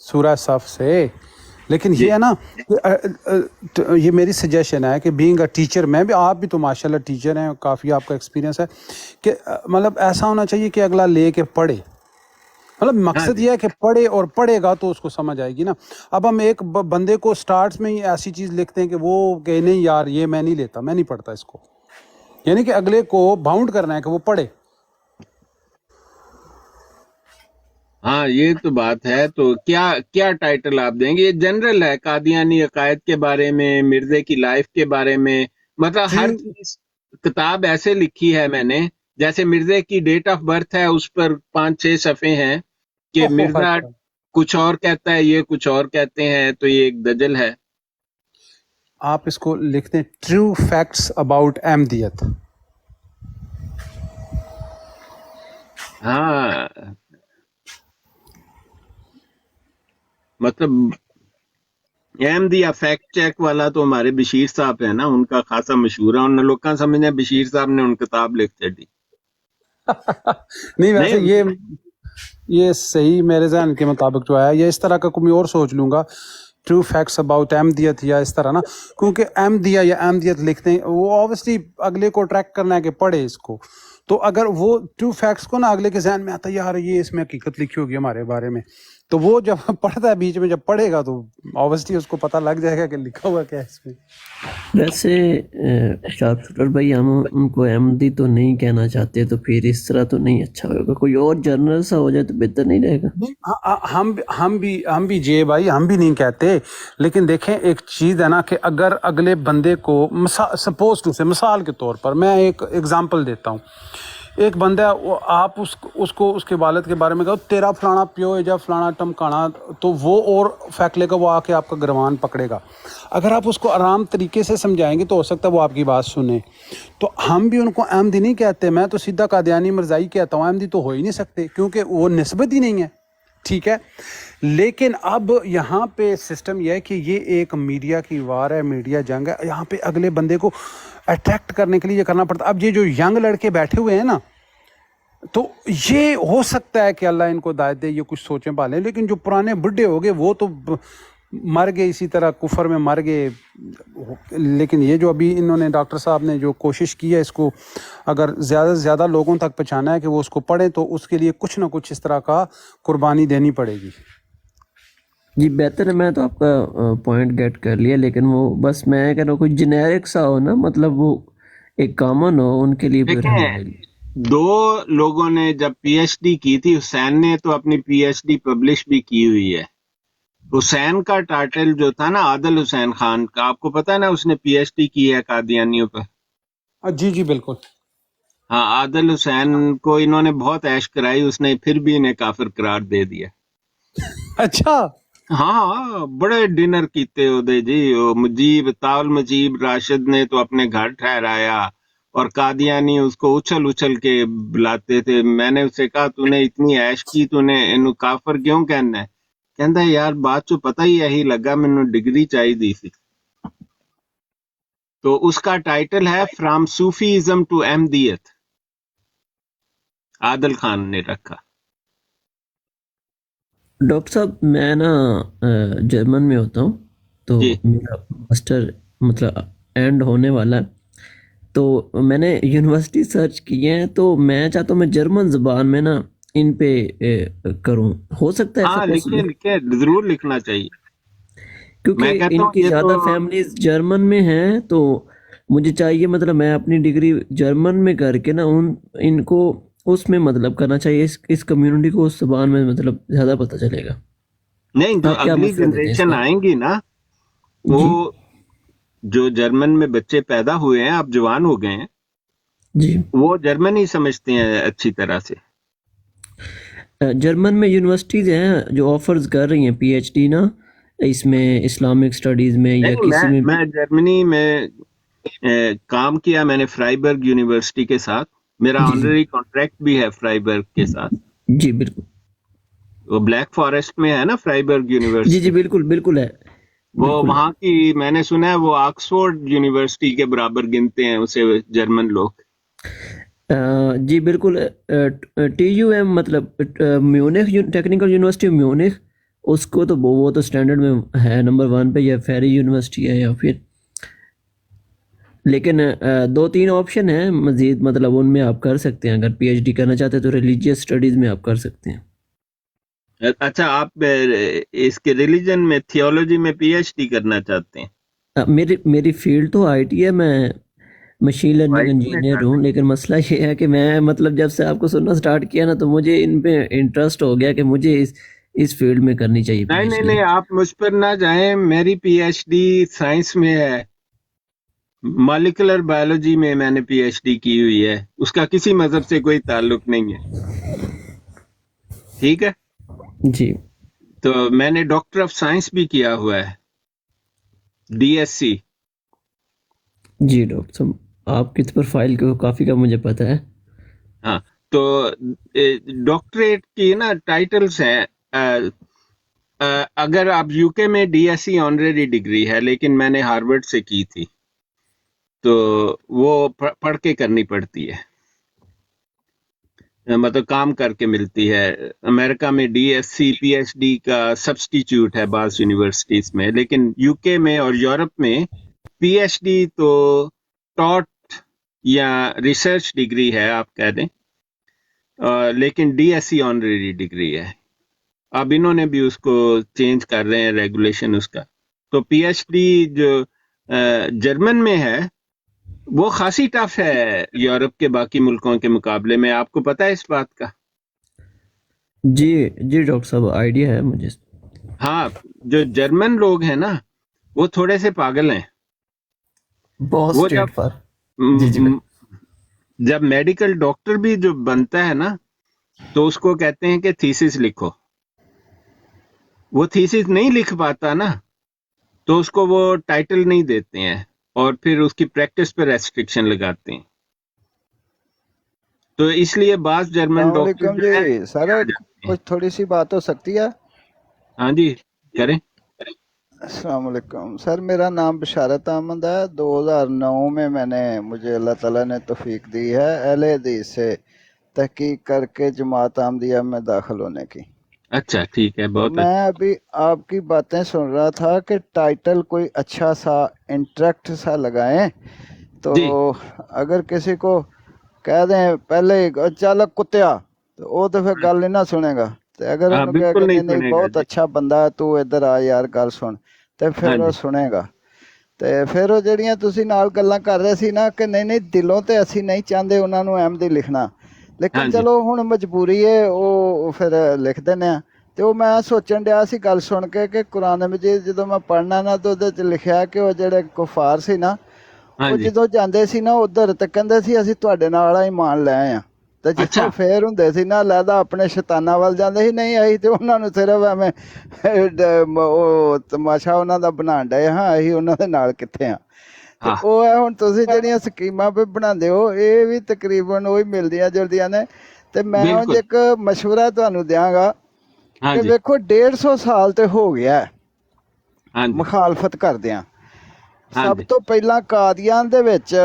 सूरह सफ से। लेकिन ये
जी।
है ना कि, ये मेरी सजेशन है कि बीइंग अ टीचर, मैं भी, आप भी तो माशाल्लाह टीचर हैं, काफ़ी आपका एक्सपीरियंस है, कि मतलब ऐसा होना चाहिए कि अगला ले के पढ़े, मतलब
हाँ
मकसद
जी।
ये है कि पढ़े, और पढ़ेगा तो उसको समझ आएगी ना। अब हम एक बंदे को स्टार्ट में ही ऐसी चीज़ लिखते हैं कि वो कहे नहीं यार ये मैं नहीं लेता, मैं नहीं पढ़ता इसको, यानी कि अगले को बाउंड करना है कि वो पढ़े।
हाँ, ये तो बात है। तो क्या क्या टाइटल आप देंगे? ये जनरल है, कादियानी अकायद के बारे में, मिर्जे की लाइफ के बारे में, मतलब हर
ट्रू
चीज। किताब ऐसे लिखी है मैंने, जैसे मिर्जे की डेट ऑफ बर्थ है, उस पर 5-6 सफ़े हैं कि मिर्जा
अच्छा,
कुछ और कहता है, ये कुछ और कहते हैं, तो ये एक दजल है।
आप इसको लिखते हैं ट्रू फैक्ट्स अबाउट अहमदियत।
हाँ, मतलब अहमदिया फैक्ट चेक वाला तो हमारे बशीर साहब है ना, उनका खासा मशहूर है। उन लोग समझने बशीर साहब ने उन किताब लिख दी।
नहीं वैसे
नहीं।
ये सही मेरे जहन के मुताबिक जो है, ये इस तरह का कोई और सोच लूंगा, ट्रू फैक्ट्स अबाउट अहमदियत या इस तरह ना, क्योंकि अहमदिया या अहमदियत लिखते हैं वो ऑब्वियसली अगले को ट्रैक करना है कि पढ़े इसको। तो अगर वो ट्रू फैक्ट्स को ना अगले के जहन में आता है यार ये इसमें हकीकत लिखी होगी हमारे बारे में, तो वो जब पढ़ता है बीच में जब पढ़ेगा तो ऑब्वियसली उसको पता लग जाएगा कि लिखा हुआ क्या है इसमें।
वैसे शार्प शूटर भाई, हम उनको अहमदी तो नहीं कहना चाहते, तो फिर इस तरह तो नहीं अच्छा होगा, कोई और जनरल सा हो जाए तो बेहतर नहीं रहेगा?
नहीं हम भी जे भाई हम भी नहीं कहते, लेकिन देखें एक चीज़ है ना कि अगर अगले बंदे को सपोज टू से मिसाल के तौर पर मैं एक एग्जांपल देता हूँ, एक बंदा है, आप उसको उसके वालिद के बारे में कहो तेरा फलाना प्यो है या फलाना टमकाना, तो वो और फेंक लेगा, वो आके आपका गिरवान पकड़ेगा। अगर आप उसको आराम तरीके से समझाएंगे तो हो सकता है वो आपकी बात सुने। तो हम भी उनको अहमदी नहीं कहते, मैं तो सीधा कादियानी मिर्ज़ाई कहता हूँ, अहमदी तो हो ही नहीं सकते क्योंकि वो निस्बत ही नहीं है, ठीक है। लेकिन अब यहाँ पे सिस्टम यह है कि ये एक मीडिया की वार है, मीडिया जंग है, यहाँ पे अगले बंदे को अट्रैक्ट करने के लिए ये करना पड़ता है। अब ये जो यंग लड़के बैठे हुए हैं ना, तो ये हो सकता है कि अल्लाह इनको हिदायत दे, ये कुछ सोचें पालें, लेकिन जो पुराने बुढ़े हो गए वो तो मर गए इसी तरह कुफर में मर गए। लेकिन ये जो अभी इन्होंने डॉक्टर साहब ने जो कोशिश की है, इसको अगर ज़्यादा से ज़्यादा लोगों तक पहुँचाना है कि वो उसको पढ़ें, तो उसके लिए कुछ ना कुछ इस तरह का कुर्बानी देनी पड़ेगी।
जी बेहतर है, मैं तो आपका पॉइंट गेट कर लिया, लेकिन वो बस मैं कह रहा हूँ कोई जेनेरिक सा हो ना, मतलब वो एक कॉमन हो उनके लिए भी रहने
देखें,
लगे।
2 लोगों ने जब पीएचडी की थी, हुसैन ने तो अपनी पीएचडी पब्लिश भी की हुई है। हुसैन का टाइटल जो था ना, आदिल हुसैन खान का, आपको पता है ना, उसने पीएचडी की है कादियानियों पर।
जी जी बिल्कुल।
हाँ, आदिल हुसैन को इन्होंने बहुत ऐश कराई, उसने फिर भी इन्हें काफिर करार दे दिया।
अच्छा
हाँ, बड़े डिनर कीते ओदे जी। वो मुजीब तावल मुजीब राशिद ने तो अपने घर ठहराया, और कादियानी उसको उछल उछल के बुलाते थे। मैंने उससे कहा तूने इतनी ऐश की, तूने इन्हू काफिर क्यों कहना है? कहता है यार बात चो पता ही यही लगा, मैनू डिग्री चाहिए सी। तो उसका टाइटल है फ्रॉम सूफीइज्म टू अहमदियत, आदिल खान ने रखा।
डॉक्टर साहब मैं ना जर्मन में होता हूँ, तो
जी
मेरा मास्टर मतलब एंड होने वाला है, तो मैंने यूनिवर्सिटी सर्च की है, तो मैं चाहता हूँ मैं जर्मन ज़बान में ना इन पे करूँ, हो सकता है ऐसा
हाँ, लिखे
पॉसिबल?
लिखे जरूर लिखना चाहिए।
क्योंकि
मैं कहता हूँ
इनकी
ये तो
ज़्यादा फैमिलीज जर्मन में हैं, तो मुझे चाहिए मतलब मैं अपनी डिग्री जर्मन में करके ना उन इनको उसमें मतलब करना चाहिए, इस कम्युनिटी को उस ज़बान में मतलब ज़्यादा पता चलेगा।
नहीं, जो
आप क्या
अगली
मशवरा देते हैं
जनरेशन
इसका?
आएंगी ना, वो
जी
जो जर्मन में बच्चे पैदा हुए हैं, अब जवान हो गए हैं,
जी।
वो जर्मन ही समझते हैं अच्छी तरह से।
जर्मन में यूनिवर्सिटीज़ हैं जो ऑफर्स कर रही हैं पीएचडी ना इसमें इस्लामिक स्टडीज़ में या
नहीं,
किसी में भी।
मैं जर्मनी में काम किया मैंने फ्राइबर्ग यूनिवर्सिटी के साथ। मेरा
जी जी
ऑनररी कॉन्ट्रैक्ट भी है फ्राइबर्ग के साथ।
जी बिल्कुल।
वो ब्लैक फॉरेस्ट में है ना फ्राइबर्ग
जी जी
यूनिवर्सिटी।
बिल्कुल बिल्कुल है।
वो
बिल्कुल
वहाँ की, मैंने सुना है वो ऑक्सफोर्ड यूनिवर्सिटी के बराबर गिनते हैं उसे जर्मन लोग।
जी बिल्कुल। TUM मतलब Munich technical university of Munich, उसको तो वो तो स्टैंडर्ड में है नंबर 1 पे, या फेरी यूनिवर्सिटी है या फिर, लेकिन 2-3 ऑप्शन है मजीद, मतलब उनमें आप कर सकते हैं। अगर पीएचडी करना चाहते हैं तो रिलीजियस स्टडीज़ में आप कर सकते हैं।
अच्छा, आप इसके रिलीजन में थियोलॉजी में पीएचडी करना चाहते हैं?
मेरी मेरी फील्ड तो आईटी है, मैं मशीन लर्निंग
आईटी में
इंजीनियर
कर
हूँ,
लें।
लेकिन मसला ये है कि मैं मतलब जब से आपको सुनना स्टार्ट किया ना, तो मुझे इन पे इंटरेस्ट हो गया कि मुझे इस फील्ड में करनी चाहिए
नहीं नहीं
पीएचडी।
नहीं, आप मुझ पर ना जाएं। मेरी पीएचडी साइंस में है, मॉलिक्यूलर बायोलॉजी में मैंने पीएचडी की हुई है। उसका किसी मजहब से कोई ताल्लुक नहीं है, ठीक है?
जी
तो मैंने डॉक्टर ऑफ साइंस भी किया हुआ है, डीएससी।
जी डॉक्टर साहब, आपकी प्रोफाइल को काफ़ी का मुझे पता है।
हाँ, तो डॉक्टरेट की ना टाइटल्स हैं। अगर आप यूके में डीएससी ऑनरेरी डिग्री है, लेकिन मैंने हार्वर्ड से की थी, तो वो पढ़ के करनी पड़ती है, मतलब काम करके मिलती है। अमेरिका में डीएससी पीएचडी का सब्स्टिट्यूट है बास यूनिवर्सिटीज में, लेकिन यूके में और यूरोप में पीएचडी तो टॉट या रिसर्च डिग्री है आप कह दें, लेकिन डीएससी ऑनरेरी डिग्री है। अब इन्होंने भी उसको चेंज कर रहे हैं रेगुलेशन उसका। तो पीएचडी जो जर्मन में है, वो खासी टफ है यूरोप के बाकी मुल्कों के मुकाबले में। आपको पता है इस बात का?
जी जी डॉक्टर साहब, आइडिया है मुझे।
हाँ, जो जर्मन लोग हैं ना, वो थोड़े से पागल हैं।
बहुत
वो
स्ट्रेट
जब
फॉर। जी जी
म, जब मेडिकल डॉक्टर भी जो बनता है ना, तो उसको कहते हैं कि थीसिस लिखो। वो थीसिस नहीं लिख पाता ना, तो उसको वो टाइटल नहीं देते हैं, और फिर उसकी प्रैक्टिस पर रेस्ट्रिक्शन लगाते हैं। तो इसलिए बास जर्मन डॉक्टर
अलैक्म
जो
जी।
है
सर
आ जाते हैं।
कुछ थोड़ी सी बात हो सकती है?
हाँ जी, करें।
अस्सलाम वालेकुम सर, मेरा नाम बशारत अहमद है। 2009 में मुझे अल्लाह ताला ने तौफीक दी है अहले हदीस से तहकीक करके जमात अहमदिया में दाखिल होने की।
अच्छा, ठीक है,
तो
बहुत
मैं
अच्छा।
अभी आपकी बातें सुन रहा था कि टाइटल कोई अच्छा सा इंटरेक्ट सा लगाएं, तो
जी,
अगर किसी को कह दें पहले ही चल कुत्तिया, तो वो तो फिर गल नहीं ना सुनेगा। तो अगर
हाँ,
उन्होंने कहा
बिल्कुल
कि
नहीं
नहीं नहीं
सुनेगा
बहुत
जी।
अच्छा बंदा है, तू इधर आ यार गल सुन, तो
हाँ
फिर वो
जी,
सुनेगा। ਤੇ ਫਿਰ ਉਹ ਜਿਹੜੀਆਂ ਤੁਸੀਂ ਨਾਲ ਗੱਲਾਂ ਕਰ ਰਹੇ ਸੀ ਨਾ ਕਿ ਨਹੀਂ ਨਹੀਂ ਦਿਲੋਂ ਤੇ ਅਸੀਂ ਨਹੀਂ ਚਾਹੁੰਦੇ ਉਹਨਾਂ ਨੂੰ ਅਹਿਮਦੀ ਲਿਖਣਾ,
हाँ
ਲੇਕਿਨ
जी।
ਚਲੋ ਹੁਣ ਮਜਬੂਰੀ ਹੈ, ਉਹ ਫਿਰ ਲਿਖ ਦਿੰਦੇ ਆ। ਤੇ ਉਹ ਮੈਂ ਸੋਚਣ ਡਿਆ ਸੀ ਗੱਲ ਸੁਣ ਕੇ ਕਿ ਕੁਰਾਨ ਮਜੀਦ ਜਦੋਂ ਮੈਂ ਪੜ੍ਹਨਾ ਨਾ, ਤਾਂ ਉਹਦੇ 'ਚ ਲਿਖਿਆ ਕਿ ਉਹ ਜਿਹੜੇ ਕੁਫਾਰ ਸੀ ਨਾ,
हाँ
ਉਹ
जी
ਜਦੋਂ ਜਾਂਦੇ ਸੀ ਨਾ ਉਧਰ ਤੇ ਕਹਿੰਦੇ ਸੀ ਅਸੀਂ ਤੁਹਾਡੇ ਨਾਲ ਆ ਇਮਾਨ ਲੈ ਆਏ ਆ। ਤੇ ਜਿੱਥੋਂ
ਅੱਛਾ।
ਫੇਰ ਹੁੰਦੇ ਸੀ ਨਾ ਲੈਦਾ ਆਪਣੇ ਸ਼ੈਤਾਨਾਂ ਵੱਲ ਜਾਂਦੇ ਸੀ, ਨਹੀਂ ਅਸੀਂ ਤੇ ਉਹਨਾਂ ਨੂੰ ਸਿਰਫ ਐਵੇਂ ਉਹ ਤਮਾਸ਼ਾ ਉਹਨਾਂ ਦਾ ਬਣਾਉਣ ਡਏ ਹਾਂ, ਅਸੀਂ ਉਹਨਾਂ ਦੇ ਨਾਲ ਕਿੱਥੇ ਆ। ਤੇ
हाँ
ਉਹ ਹੈ ਹੁਣ ਤੁਸੀਂ ਜਿਹੜੀਆਂ ਸਕੀਮਾਂ ਪੇ ਬਣਾਉਂਦੇ ਹੋ ਇਹ ਵੀ ਤਕਰੀਬਨ ਉਹੀ ਮਿਲਦੀਆਂ ਜੁਲਦੀਆਂ ਨੇ। ਤੇ ਮੈਂ ਉਂਝ
बिल्कुल
ਇੱਕ ਮਸ਼ਵਰਾ ਤੁਹਾਨੂੰ ਦਿਆਂਗਾ
हाँ
ਕਿ
जी
ਵੇਖੋ 150 ਸਾਲ ਤੇ ਹੋ ਗਿਆ ਹੈ
हाँ जी
ਮੁਖਾਲਫਤ ਕਰਦਿਆਂ।
हाँ
ਸਭ
जी
ਤੋਂ ਪਹਿਲਾਂ ਕਾਦੀਆਨ ਦੇ ਵਿੱਚ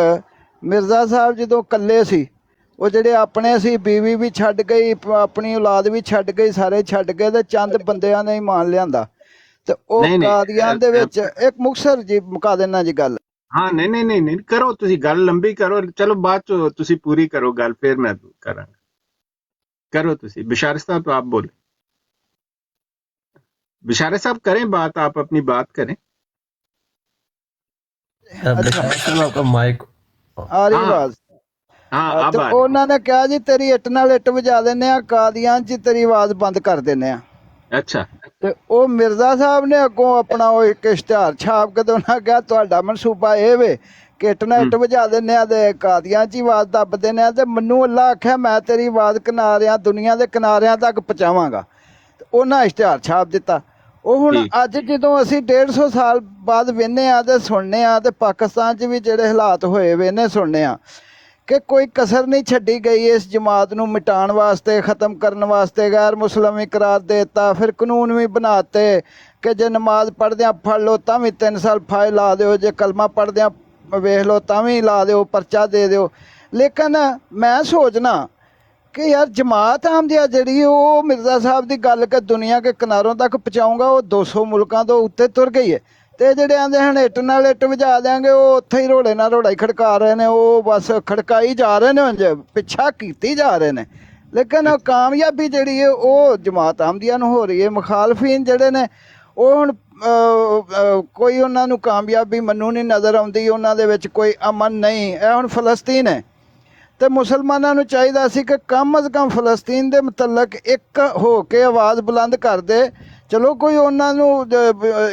ਮਿਰਜ਼ਾ ਸਾਹਿਬ ਜਦੋਂ ਇਕੱਲੇ ਸੀ, ਉਹ ਜਿਹੜੇ ਆਪਣੇ ਸੀ ਬੀਵੀ ਵੀ ਛੱਡ ਗਈ, ਆਪਣੀ ਔਲਾਦ ਵੀ ਛੱਡ ਗਈ, ਸਾਰੇ ਛੱਡ ਗਏ ਤੇ ਚੰਦ ਬੰਦਿਆਂ ਨੇ ਹੀ ਮਾਨ ਲਿਆਂਦਾ। ਤੇ ਉਹ
नहीं नहीं
ਕਾਦੀਆਨ ਦੇ ਵਿੱਚ ਇੱਕ ਮੁਕਤਸਰ ਜੀ ਮੁਕਾ ਦੇਣਾ ਜੀ ਗੱਲ।
हाँ नहीं नहीं नहीं नहीं करो तुसी गल लंबी करो, चलो बाद चो तुसी पूरी करो गल, फिर मैं करांगा। करो तुसी बिशारत साहब, तो आप बोले बिशारत साहब करें बात, आप अपनी बात करें।
बिशारत साहब आपका माइक
ਆ ਰਹੀ
हाँ
ਆਵਾਜ਼?
हाँ अब
ਤੇ
आ रही।
ਉਹਨਾਂ ਨੇ ਕਿਹਾ ਜੀ ਤੇਰੀ ਇੱਟ ਨਾਲ ਇੱਟ ਵਜਾ ਦਿੰਦੇ ਆ, ਕਾਦੀਆਨ 'ਚ ਤੇਰੀ ਆਵਾਜ਼ ਬੰਦ ਕਰ ਦਿੰਦੇ ਆ।
अच्छा
ਤੇ ਉਹ ਮਿਰਜ਼ਾ ਸਾਹਿਬ ਨੇ ਅੱਗੋਂ ਆਪਣਾ ਉਹ ਇੱਕ ਇਸ਼ਤਿਹਾਰ ਛਾਪ ਕੇ ਤੇ ਉਹਨਾਂ ਕਿਹਾ ਤੁਹਾਡਾ ਮਨਸੂਬਾ ਇਹ ਵੇ ਕਿ ਇੱਟ ਨਾਲ ਇੱਟ ਵਜਾ ਦਿੰਦੇ ਆ ਤੇ ਕਾਦੀਆਂ 'ਚ ਹੀ ਆਵਾਜ਼ ਦੱਬ ਦਿੰਦੇ ਆ, ਤੇ ਮੈਨੂੰ ਅੱਲਾ ਆਖਿਆ ਮੈਂ ਤੇਰੀ ਆਵਾਜ਼ ਕਿਨਾਰਿਆਂ ਦੁਨੀਆ ਦੇ ਕਿਨਾਰਿਆਂ ਤੱਕ ਪਹੁੰਚਾਵਾਂਗਾ। ਤੇ ਉਹਨਾਂ ਇਸ਼ਤਿਹਾਰ ਛਾਪ ਦਿੱਤਾ। ਉਹ ਹੁਣ
ਠੀਕ।
ਅੱਜ ਜਦੋਂ ਅਸੀਂ 150 ਸਾਲ ਬਾਅਦ ਵੇਖਦੇ ਆ ਤੇ ਸੁਣਨੇ ਆ, ਤੇ ਪਾਕਿਸਤਾਨ 'ਚ ਵੀ ਜਿਹੜੇ ਹਾਲਾਤ ਹੋਏ ਵੇ ਨੇ ਸੁਣਨੇ ਆ ਕਿ ਕੋਈ ਕਸਰ ਨਹੀਂ ਛੱਡੀ ਗਈ ਇਸ ਜਮਾਤ ਨੂੰ ਮਿਟਾਉਣ ਵਾਸਤੇ, ਖ਼ਤਮ ਕਰਨ ਵਾਸਤੇ। ਗੈਰ ਮੁਸਲਮ ਵੀ ਕਰਾਰ ਦੇ ਦਿੱਤਾ, ਫਿਰ ਕਾਨੂੰਨ ਵੀ ਬਣਾਤੇ ਕਿ ਜੇ ਨਮਾਜ਼ ਪੜ੍ਹਦਿਆਂ ਫੜ ਲਓ ਤਾਂ ਵੀ 3 ਸਾਲ ਫਾਇਲ ਲਾ ਦਿਓ, ਜੇ ਕਲਮਾ ਪੜ੍ਹਦਿਆਂ ਵੇਖ ਲਓ ਤਾਂ ਵੀ ਲਾ ਦਿਓ, ਪਰਚਾ ਦੇ ਦਿਓ। ਲੇਕਿਨ ਮੈਂ ਸੋਚਣਾ ਕਿ ਯਾਰ ਜਮਾਤ ਅਹਿਮਦੀਆ ਜਿਹੜੀ ਉਹ ਮਿਰਜ਼ਾ ਸਾਹਿਬ ਦੀ ਗੱਲ ਕਿ ਦੁਨੀਆ ਕੇ ਕਿਨਾਰੋਂ ਤੱਕ ਪਹੁੰਚਾਊਂਗਾ, ਉਹ 200 ਮੁਲਕਾਂ ਤੋਂ ਉੱਤੇ ਤੁਰ ਗਈ ਹੈ। ਤੇ ਜਿਹੜੇ ਆਂਦੇ ਹਨ ਇੱਟ ਨਾਲ ਇੱਟ ਵਜਾ ਦਿਆਂਗੇ, ਉਹ ਉੱਥੇ ਹੀ ਰੋੜੇ ਨਾਲ ਰੋੜਾ ਹੀ ਖੜਕਾ ਰਹੇ ਨੇ, ਉਹ ਬਸ ਖੜਕਾਈ ਜਾ ਰਹੇ ਨੇ, ਉਂਝ ਪਿੱਛਾ ਕੀਤੀ ਜਾ ਰਹੇ ਨੇ। ਲੇਕਿਨ ਉਹ ਕਾਮਯਾਬੀ ਜਿਹੜੀ ਹੈ ਉਹ ਜਮਾਤ ਅਹਿਮਦੀਆ ਨੂੰ ਹੋ ਰਹੀ ਹੈ। ਮੁਖਾਲਫੀਨ ਜਿਹੜੇ ਨੇ ਉਹ ਹੁਣ ਕੋਈ ਉਹਨਾਂ ਨੂੰ ਕਾਮਯਾਬੀ ਮੈਨੂੰ ਨਹੀਂ ਨਜ਼ਰ ਆਉਂਦੀ, ਉਹਨਾਂ ਦੇ ਵਿੱਚ ਕੋਈ ਅਮਨ ਨਹੀਂ। ਇਹ ਹੁਣ ਫਲਸਤੀਨ ਹੈ ਤੇ ਮੁਸਲਮਾਨਾਂ ਨੂੰ ਚਾਹੀਦਾ ਸੀ ਕਿ ਕਮ ਅਜ਼ ਕਮ ਫਲਸਤੀਨ ਦੇ ਮੁਤਲਕ ਇੱਕ ਹੋ ਕੇ ਆਵਾਜ਼ ਬੁਲੰਦ ਕਰਦੇ। ਚਲੋ ਕੋਈ ਉਹਨਾਂ ਨੂੰ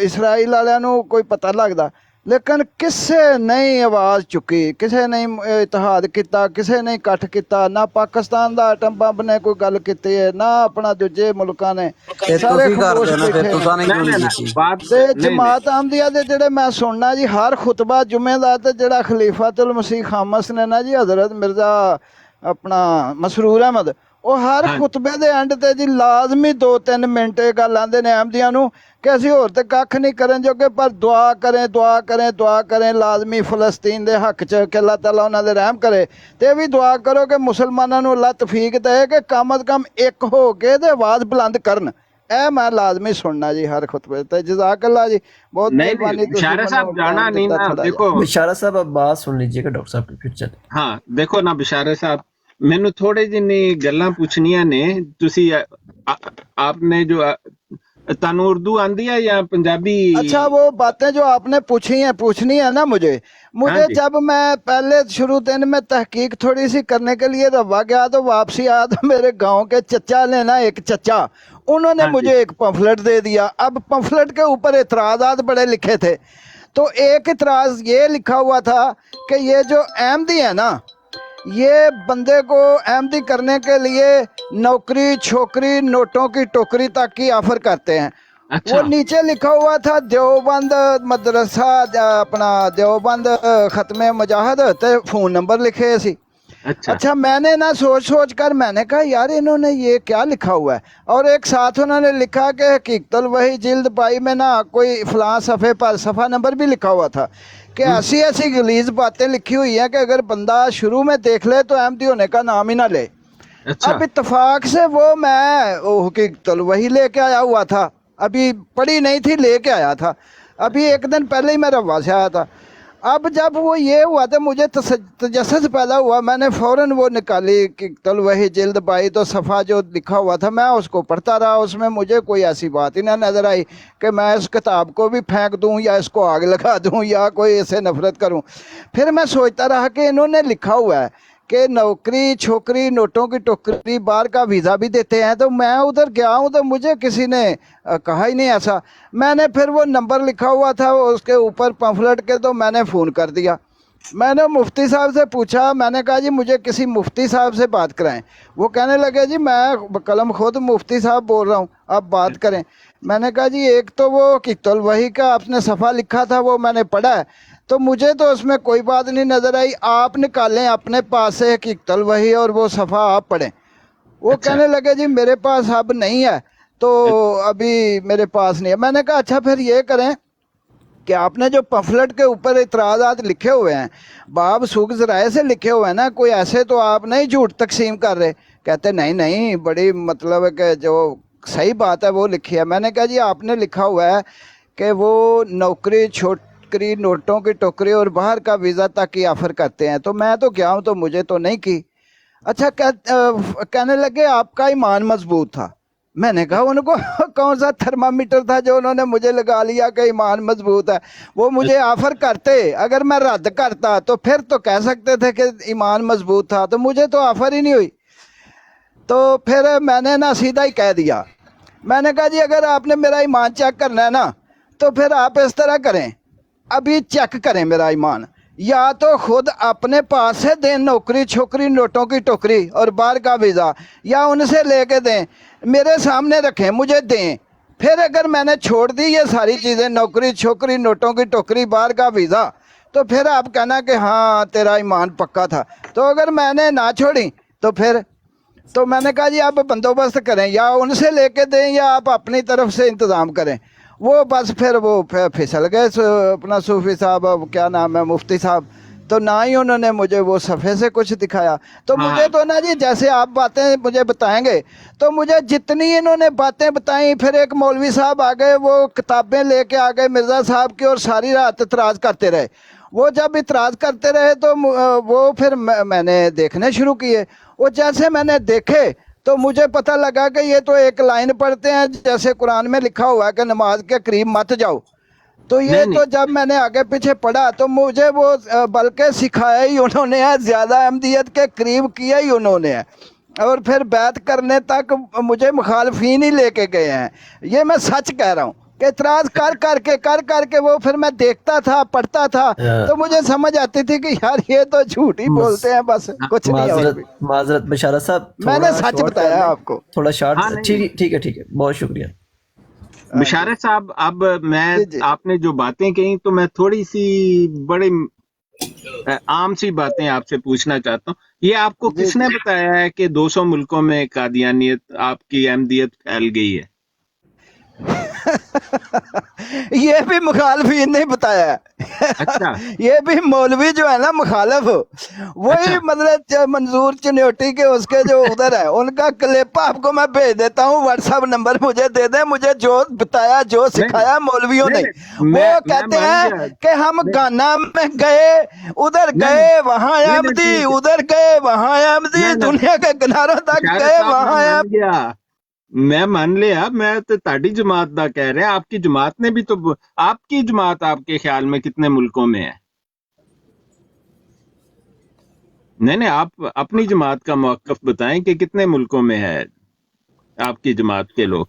ਇਸਰਾਈਲ ਵਾਲਿਆਂ ਨੂੰ ਕੋਈ ਪਤਾ ਲੱਗਦਾ, ਲੇਕਿਨ ਕਿਸੇ ਨਹੀਂ ਆਵਾਜ਼ ਚੁੱਕੀ, ਕਿਸੇ ਨੇ ਇਤਿਹਾਦ ਕੀਤਾ, ਕਿਸੇ ਨੇ ਇਕੱਠ ਕੀਤਾ। ਨਾ ਪਾਕਿਸਤਾਨ ਦਾ ਆਟਮ ਬੰਬ ਨੇ ਕੋਈ ਗੱਲ ਕੀਤੀ ਹੈ, ਨਾ ਆਪਣਾ ਦੂਜੇ ਮੁਲਕਾਂ ਨੇ। ਸਾਰੇ ਖਾਮੋਸ਼ ਬੈਠੇ ਨੇ।
नहीं नहीं नहीं बात
ਤੇ
नहीं नहीं
ਜਮਾਤ ਅਹਿਮਦੀਆ ਦੇ ਜਿਹੜੇ ਮੈਂ ਸੁਣਨਾ ਜੀ ਹਰ ਖੁਤਬਾ ਜੁਮੇ ਦਾ, ਤੇ ਜਿਹੜਾ ਖਲੀਫਾਤੁਲ ਮਸੀਹ ਖਾਮਸ ਨੇ ਨਾ ਜੀ ਹਜ਼ਰਤ ਮਿਰਜ਼ਾ ਆਪਣਾ ਮਸਰੂਰ ਅਹਿਮਦ, ਉਹ ਹਰ ਖੁਤਬੇ ਦੇ ਐਂਡ ਤੇ ਜੀ ਲਾਜ਼ਮੀ 2-3 ਮਿੰਟ ਇਹ ਗੱਲ ਆਂਦੇ ਨੇ ਅਹਿਮਦੀਆਂ ਨੂੰ ਕਿ ਅਸੀਂ ਹੋਰ ਤੇ ਕੱਖ ਨਹੀਂ ਕਰਨ ਜੋਗੇ, ਪਰ ਦੁਆ ਕरें ਦੁਆ ਕरें ਦੁਆ ਕरें ਲਾਜ਼ਮੀ ਫਲਸਤੀਨ ਦੇ ਹੱਕ 'ਚ ਕਿ ਅੱਲਾਹ ਤਾਲਾ ਉਹਨਾਂ ਦੇ ਰਹਿਮ ਕਰੇ। ਤੇ ਇਹ ਵੀ ਦੁਆ ਕਰੋ ਕਿ ਮੁਸਲਮਾਨਾਂ ਨੂੰ ਅੱਲਾਹ ਤੌਫੀਕ ਦੇ ਕਿ ਕਮ ਅਜ਼ ਕਮ ਇੱਕ ਹੋ ਕੇ ਤੇ ਆਵਾਜ਼ ਬੁਲੰਦ ਕਰਨ। ਇਹ ਮੈਂ ਲਾਜ਼ਮੀ ਸੁਣਨਾ ਜੀ ਹਰ ਖੁਤਬੇ ਤੇ। जज़ाक अल्लाह जी, बहुत
नहीं
मेहरबानी।
नहीं बिशारत साहब जाना नहीं ना, देखो
बिशारत साहब आप बात सुन लीजिएगा डॉक्टर साहब की, फिर चले।
हाँ देखो ना बिशारत साहब, ਮੈਨੂੰ ਥੋੜੇ ਜਿੰਨੀ ਗੱਲਾਂ ਪੁੱਛਣੀਆਂ ਨੇ। ਤੁਸੀਂ आपने जो ਤੁਹਾਨੂੰ ਉਰਦੂ ਆਂਦੀ ਹੈ ਜਾਂ ਪੰਜਾਬੀ?
अच्छा वो बातें जो आपने पूछनी है ना मुझे
हाँ जी।
जब मैं पहले शुरू दिन में तहकीक थोड़ी सी करने के लिए रवा गया, तो वापसी आया तो मेरे गांव के चचा ने ना, एक चचा, उन्होंने
हाँ जी।
मुझे एक पंफलेट दे दिया। अब पंफलेट के ऊपर एतराज़ात बड़े लिखे थे, तो एक एतराज़ ये लिखा हुआ था कि ये जो अहमदी है ना, ये बंदे को अहमदी करने के लिए नौकरी छोकरी नोटों की टोकरी तक की ऑफर करते हैं।
अच्छा।
वो नीचे लिखा हुआ था देवबंद मदरसा अपना देवबंद खत्मे मुजाहिद, ते फ़ोन नंबर लिखे सी। अच्छा मैंने ना सोच कर मैंने कहा यार इन्होंने ये क्या लिखा हुआ है। और एक साथ उन्होंने लिखा कि हकीकतुल वही जिल्द बाई में ना कोई फलां सफ़े पर सफ़ा नंबर भी लिखा हुआ था कि ऐसी ऐसी गलीज बातें लिखी हुई हैं कि अगर बंदा शुरू में देख ले तो अहमदी होने का नाम ही ना ले।
अच्छा।
अब इत्तेफाक से वो मैं हकीकतुल वही लेके आया हुआ था, अभी पढ़ी नहीं थी, लेके आया था अभी एक दिन पहले ही मैं रवा से आया था। अब जब वो ये हुआ तो मुझे तजस्सुस पैदा हुआ, मैंने फ़ौरन वो निकाली कि तल वही जिल्द बाई, तो सफ़ा जो लिखा हुआ था मैं उसको पढ़ता रहा। उसमें मुझे कोई ऐसी बात ही ना नज़र आई कि मैं इस किताब को भी फेंक दूं या इसको आग लगा दूं या कोई इससे नफ़रत करूं। फिर मैं सोचता रहा कि इन्होंने लिखा हुआ है कि नौकरी छोकरी नोटों की टोकरी, बाहर का वीज़ा भी देते हैं। तो मैं उधर गया हूँ तो मुझे किसी ने कहा ही नहीं ऐसा। मैंने फिर वो नंबर लिखा हुआ था उसके ऊपर पंफलेट के, तो मैंने फ़ोन कर दिया मैंने मुफ्ती साहब से पूछा, मैंने कहा जी मुझे किसी मुफ्ती साहब से बात कराएं। वो कहने लगे जी मैं कलम खुद मुफ्ती साहब बोल रहा हूँ, आप बात करें। मैंने कहा जी एक तो वो कितुल वही का आपने सफ़ा लिखा था वो मैंने पढ़ा है, तो मुझे तो उसमें कोई बात नहीं नज़र आई, आप निकालें अपने पास से कितुल वही और वो सफ़ा आप पढ़ें। वो
अच्छा।
कहने लगे जी मेरे पास अब नहीं है, तो अभी मेरे पास नहीं है। मैंने कहा अच्छा फिर ये करें कि आपने जो पम्फलेट के ऊपर इतराज़ात लिखे हुए हैं बाब सूख ज़राए से लिखे हुए हैं ना, कोई ऐसे तो आप नहीं झूठ तकसीम कर रहे? कहते नहीं नहीं, बड़ी मतलब है कि जो सही बात है वो लिखी है। मैंने कहा जी आपने लिखा हुआ है कि वो नौकरी छोकरी नोटों की टोकरी और बाहर का वीज़ा तक की ऑफ़र करते हैं, तो मैं तो क्या हूँ, तो मुझे तो नहीं की। अच्छा कहने लगे आपका ईमान मजबूत था। मैंने कहा उनको कौन सा थर्मामीटर था जो उन्होंने मुझे लगा लिया कि ईमान मजबूत है? वो मुझे ऑफर करते, अगर मैं रद्द करता तो फिर तो कह सकते थे कि ईमान मजबूत था, तो मुझे तो ऑफर ही नहीं हुई। तो फिर मैंने ना सीधा ही कह दिया, मैंने कहा जी अगर आपने मेरा ईमान चेक करना है ना तो फिर आप इस तरह करें, अभी चेक करें मेरा ईमान, या तो खुद अपने पास से दें नौकरी छोकरी नोटों की टोकरी और बाहर का वीज़ा, या उनसे लेके दें, मेरे सामने रखें मुझे दें। फिर अगर मैंने छोड़ दी ये सारी चीज़ें, नौकरी छोकरी नोटों की टोकरी बाहर का वीज़ा, तो फिर आप कहना कि हाँ तेरा ईमान पक्का था। तो अगर मैंने ना छोड़ी तो फिर, तो मैंने कहा जी आप बंदोबस्त करें, या उनसे लेके दें या आप अपनी तरफ से इंतज़ाम करें। वो बस फिर वो फिसल गए अपना सूफी साहब, अब क्या नाम है, मुफ्ती साहब। तो ना ही उन्होंने मुझे वो सफ़े से कुछ दिखाया। तो
हाँ।
मुझे तो ना जी जैसे आप बातें मुझे बताएंगे तो मुझे जितनी इन्होंने बातें बताई, फिर एक मौलवी साहब आ गए, वो किताबें लेके आ गए मिर्ज़ा साहब की और सारी रात इतराज़ करते रहे। वो जब इतराज़ करते रहे तो वो फिर मैंने देखने शुरू किए। वो जैसे मैंने देखे तो मुझे पता लगा कि ये तो एक लाइन पढ़ते हैं जैसे कुरान में लिखा हुआ है कि नमाज के करीब मत जाओ। तो ये
नहीं नहीं,
तो जब मैंने आगे पीछे पढ़ा तो मुझे वो बल्कि सिखाया ही उन्होंने है, ज़्यादा अहमदियत के करीब किया ही उन्होंने है। और फिर बैत करने तक मुझे मुखालफीन ही लेके गए हैं। ये मैं सच कह रहा हूँ कि इतराज़ कर करके वो फिर मैं देखता था पढ़ता था तो मुझे समझ आती थी कि यार ये तो झूठ ही बोलते हैं, बस कुछ नहीं है और भी।
माजरत माजरत बशारत साहब,
मैंने
थोड़ा
सच
शॉर्ट
बताया
कर लें,
आपको।
थोड़ा
हाँ
शॉर्ट।
नहीं,
ठीक है ठीक है, बहुत शुक्रिया।
हाँ जी
बिशारत साहब, अब मैं
जी जी।
आपने जो बातें कही तो मैं थोड़ी सी बड़ी आम सी बातें आपसे पूछना चाहता हूँ। ये आपको
जी
किसने
जी।
बताया है कि 200 मुल्कों में कादियानियत आपकी अहमदियत फैल गई है?
ये भी मुखालफिन ने बताया है।
अच्छा
ये भी मौलवी जो है ना मुखालफ, वही
अच्छा।
मतलब मंजूर चिन्योटी के उसके जो उधर है उनका क्लिप आपको मैं भेज देता हूँ, व्हाट्सएप नंबर मुझे दे दें, मुझे जो बताया जो
नहीं
सिखाया मौलवियों
नहीं
ने।
नहीं,
वो
मैं
कहते
मान
हैं
गया।
कि हम
नहीं
गाना में गए, उधर
नहीं नहीं
गए वहां
नहीं नहीं,
अहमदी,
ठीक है।
उधर गए वहां अहमदी,
नहीं नहीं,
दुनिया के किनारों तक
बिशारत
गए
साहब मैं
वहां
मान
अहमदी।
गया, मैं मान लिया। मैं तो ताड़ी जमात दा कह रहे हैं, आपकी जमात ने भी तो, आपकी जमात आपके ख्याल में कितने मुल्कों में है? नहीं नहीं, आप अपनी जमात का मौक़िफ़ बताएं कि कितने मुल्कों में है आपकी जमात के लोग।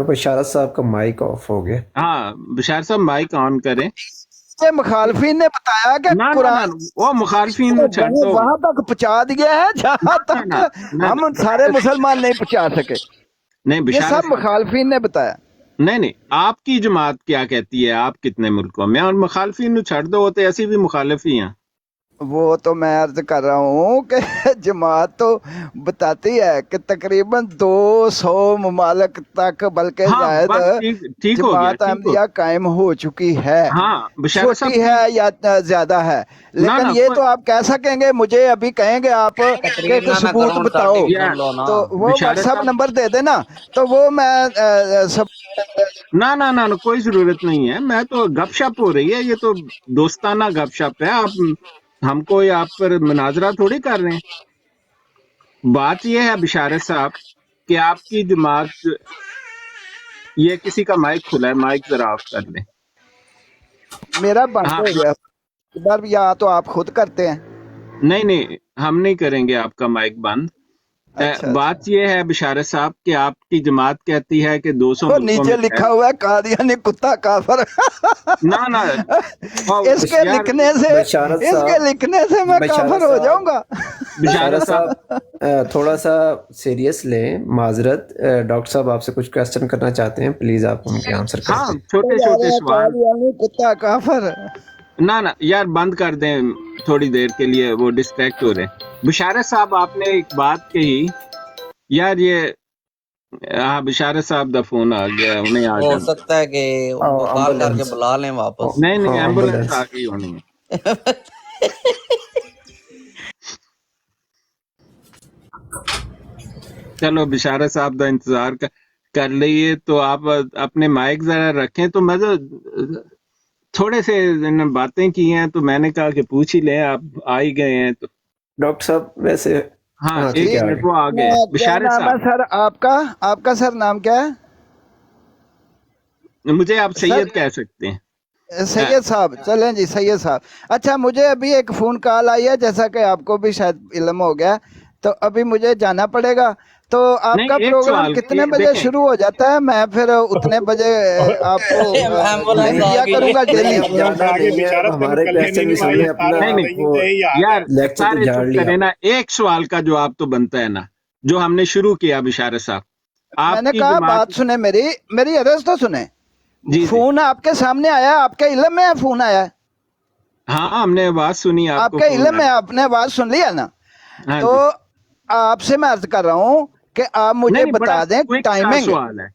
बशारत साहब का माइक ऑफ हो गया।
हाँ बिशार साहब माइक ऑन करें।
ये मुखालफिन ने बताया कि
ना ना ना,
कुरान
वो मुखालफिन नु छड़ दो।
वहां तक पहुंचा दिया है
ना
जहां
ना
तक
ना ना ना,
हम सारे
बिशारत
मुसलमान नहीं पहुंचा सके।
नहीं,
ये
बिशारत
सब
साहब
मुखालफिन ने बताया।
नहीं नहीं, आपकी जमात क्या कहती है, आप कितने मुल्कों में? और मुखालफिन नु छड़ दो, होते ऐसी भी मुखालिफ ही हैं।
वो तो मैं अर्ज कर रहा हूँ कि जमात तो बताती है कि तकरीबन 200 ममालिक तक बल्कि
हाँ
जायद
बस ठीक ठीक हो गया,
जमात
ठीक हो।
अहमदिया कायम हो चुकी है।
हाँ बिशारत
छोटी
साहब
है या ज्यादा है,
ना
लेकिन
ना
ये
कोई
तो आप कह सकेंगे, मुझे अभी कहेंगे आप कि एक
तकरीर ना
सबूत
करो,
बताओ,
टॉपिक
यार
सुन लो ना।
तो वो
बिशारत
व्हाट्सएप
साहब,
नंबर दे देना, तो वो मैं सब।
ना ना ना ना, कोई जरूरत नहीं है। मैं तो गपशप हो रही है, ये तो दोस्ताना गपशप है। आप हमको आप पर मुनाजरा थोड़ी कर रहे हैं। बात यह है बिशारत साहब कि आपकी जमात, ये किसी का माइक खुला है, माइक जरा ऑफ कर लें।
मेरा बंद
हाँ
हो गया इधर, या तो आप खुद करते हैं।
नहीं नहीं, हम नहीं करेंगे आपका माइक बंद।
अच्छा
बात
अच्छा
ये है बिशारत साहब कि आपकी जमात कहती है कि 200
वो
मुल्कों
नीचे
में
लिखा हुआ है कादियानी कुत्ता काफर
ना ना
इसके
यार
लिखने से
बशारत
इसके
साहब
लिखने से मैं
बशारत
काफर हो
साहब
जाऊंगा।
बिशारत
बशारत
साहब
साहब थोड़ा सा सीरियस लें माजरत डॉक्टर साहब आपसे कुछ क्वेश्चन करना चाहते हैं प्लीज आप उनके आंसर कर
हाँ
दें
छोटे
जा
छोटे
रहे हैं
सवाल
कादियानी कुत्ता काफर।
ना यार बंद कर दें थोड़ी देर के लिए, वो डिस्ट्रैक्ट हो रहे हैं। बिशारत साहब आपने एक बात कही यार, ये हाँ बिशारत साहब का फोन आ गया, उन्हें आ
हो
जाना।
सकता है कि उनको कॉल करके
एम्बुलेंस
बुला लें वापस।
नहीं
हाँ
एम्बुलेंस आ
एम्बुलेंस
गई होनी है। चलो बिशारत साहब का इंतजार कर लिए, तो आप अपने माइक जरा रखें। तो मैं तो थोड़े से बातें की हैं, तो मैंने कहा कि पूछ ही लें, आप आ ही गए हैं तो।
डॉक्टर साहब वैसे
हाँ
हाँ
एक
ठीक
जी
है
मिनट,
आगे
वो आ गए हैं
क्या
बिशारत
नाम है
साहब।
सर आपका? आपका सर नाम क्या है
मुझे आप
सर?
सैयद कह सकते हैं।
सैयद साहब, चलें जी सैयद साहब। अच्छा, मुझे अभी एक फ़ोन कॉल आई है, जैसा कि आपको भी शायद इल्म हो गया, तो अभी मुझे जाना पड़ेगा। तो आपका
नहीं एक
प्रोग्राम
सवाल
कितने बजे
देखें,
शुरू हो जाता है? मैं फिर उतने बजे आपको
एम्बुलेंस
नहीं
आ
दिया
गई
करूंगा
है।
नहीं
डेली।
अब जाना नहीं है अब हमारे क्वेश्चन भी सुनने अपना
नहीं नहीं
वो
यार
लेक्चर तो
सारे
झाड़
चुप
लिया
करें ना, एक सवाल का जवाब तो बनता है ना, जो हमने शुरू किया बिशारत साहब।
मैंने
आपकी
कहा
जमात,
बात सुने, मेरी अर्ज तो सुने।
जी जी
फ़ोन आपके सामने आया, आपके इल्म में है फ़ोन आया है?
हाँ हमने आवाज सुनी, आपको
आपके
फोन
इल्म में
आया।
आपने आवाज़ सुन लिया ना?
हाँ
तो
जी,
आपसे मैं अर्ज कर रहा हूँ कि आप मुझे
नहीं बड़ा
बता दें
क्विक सा
टाइमिंग।
सवाल है।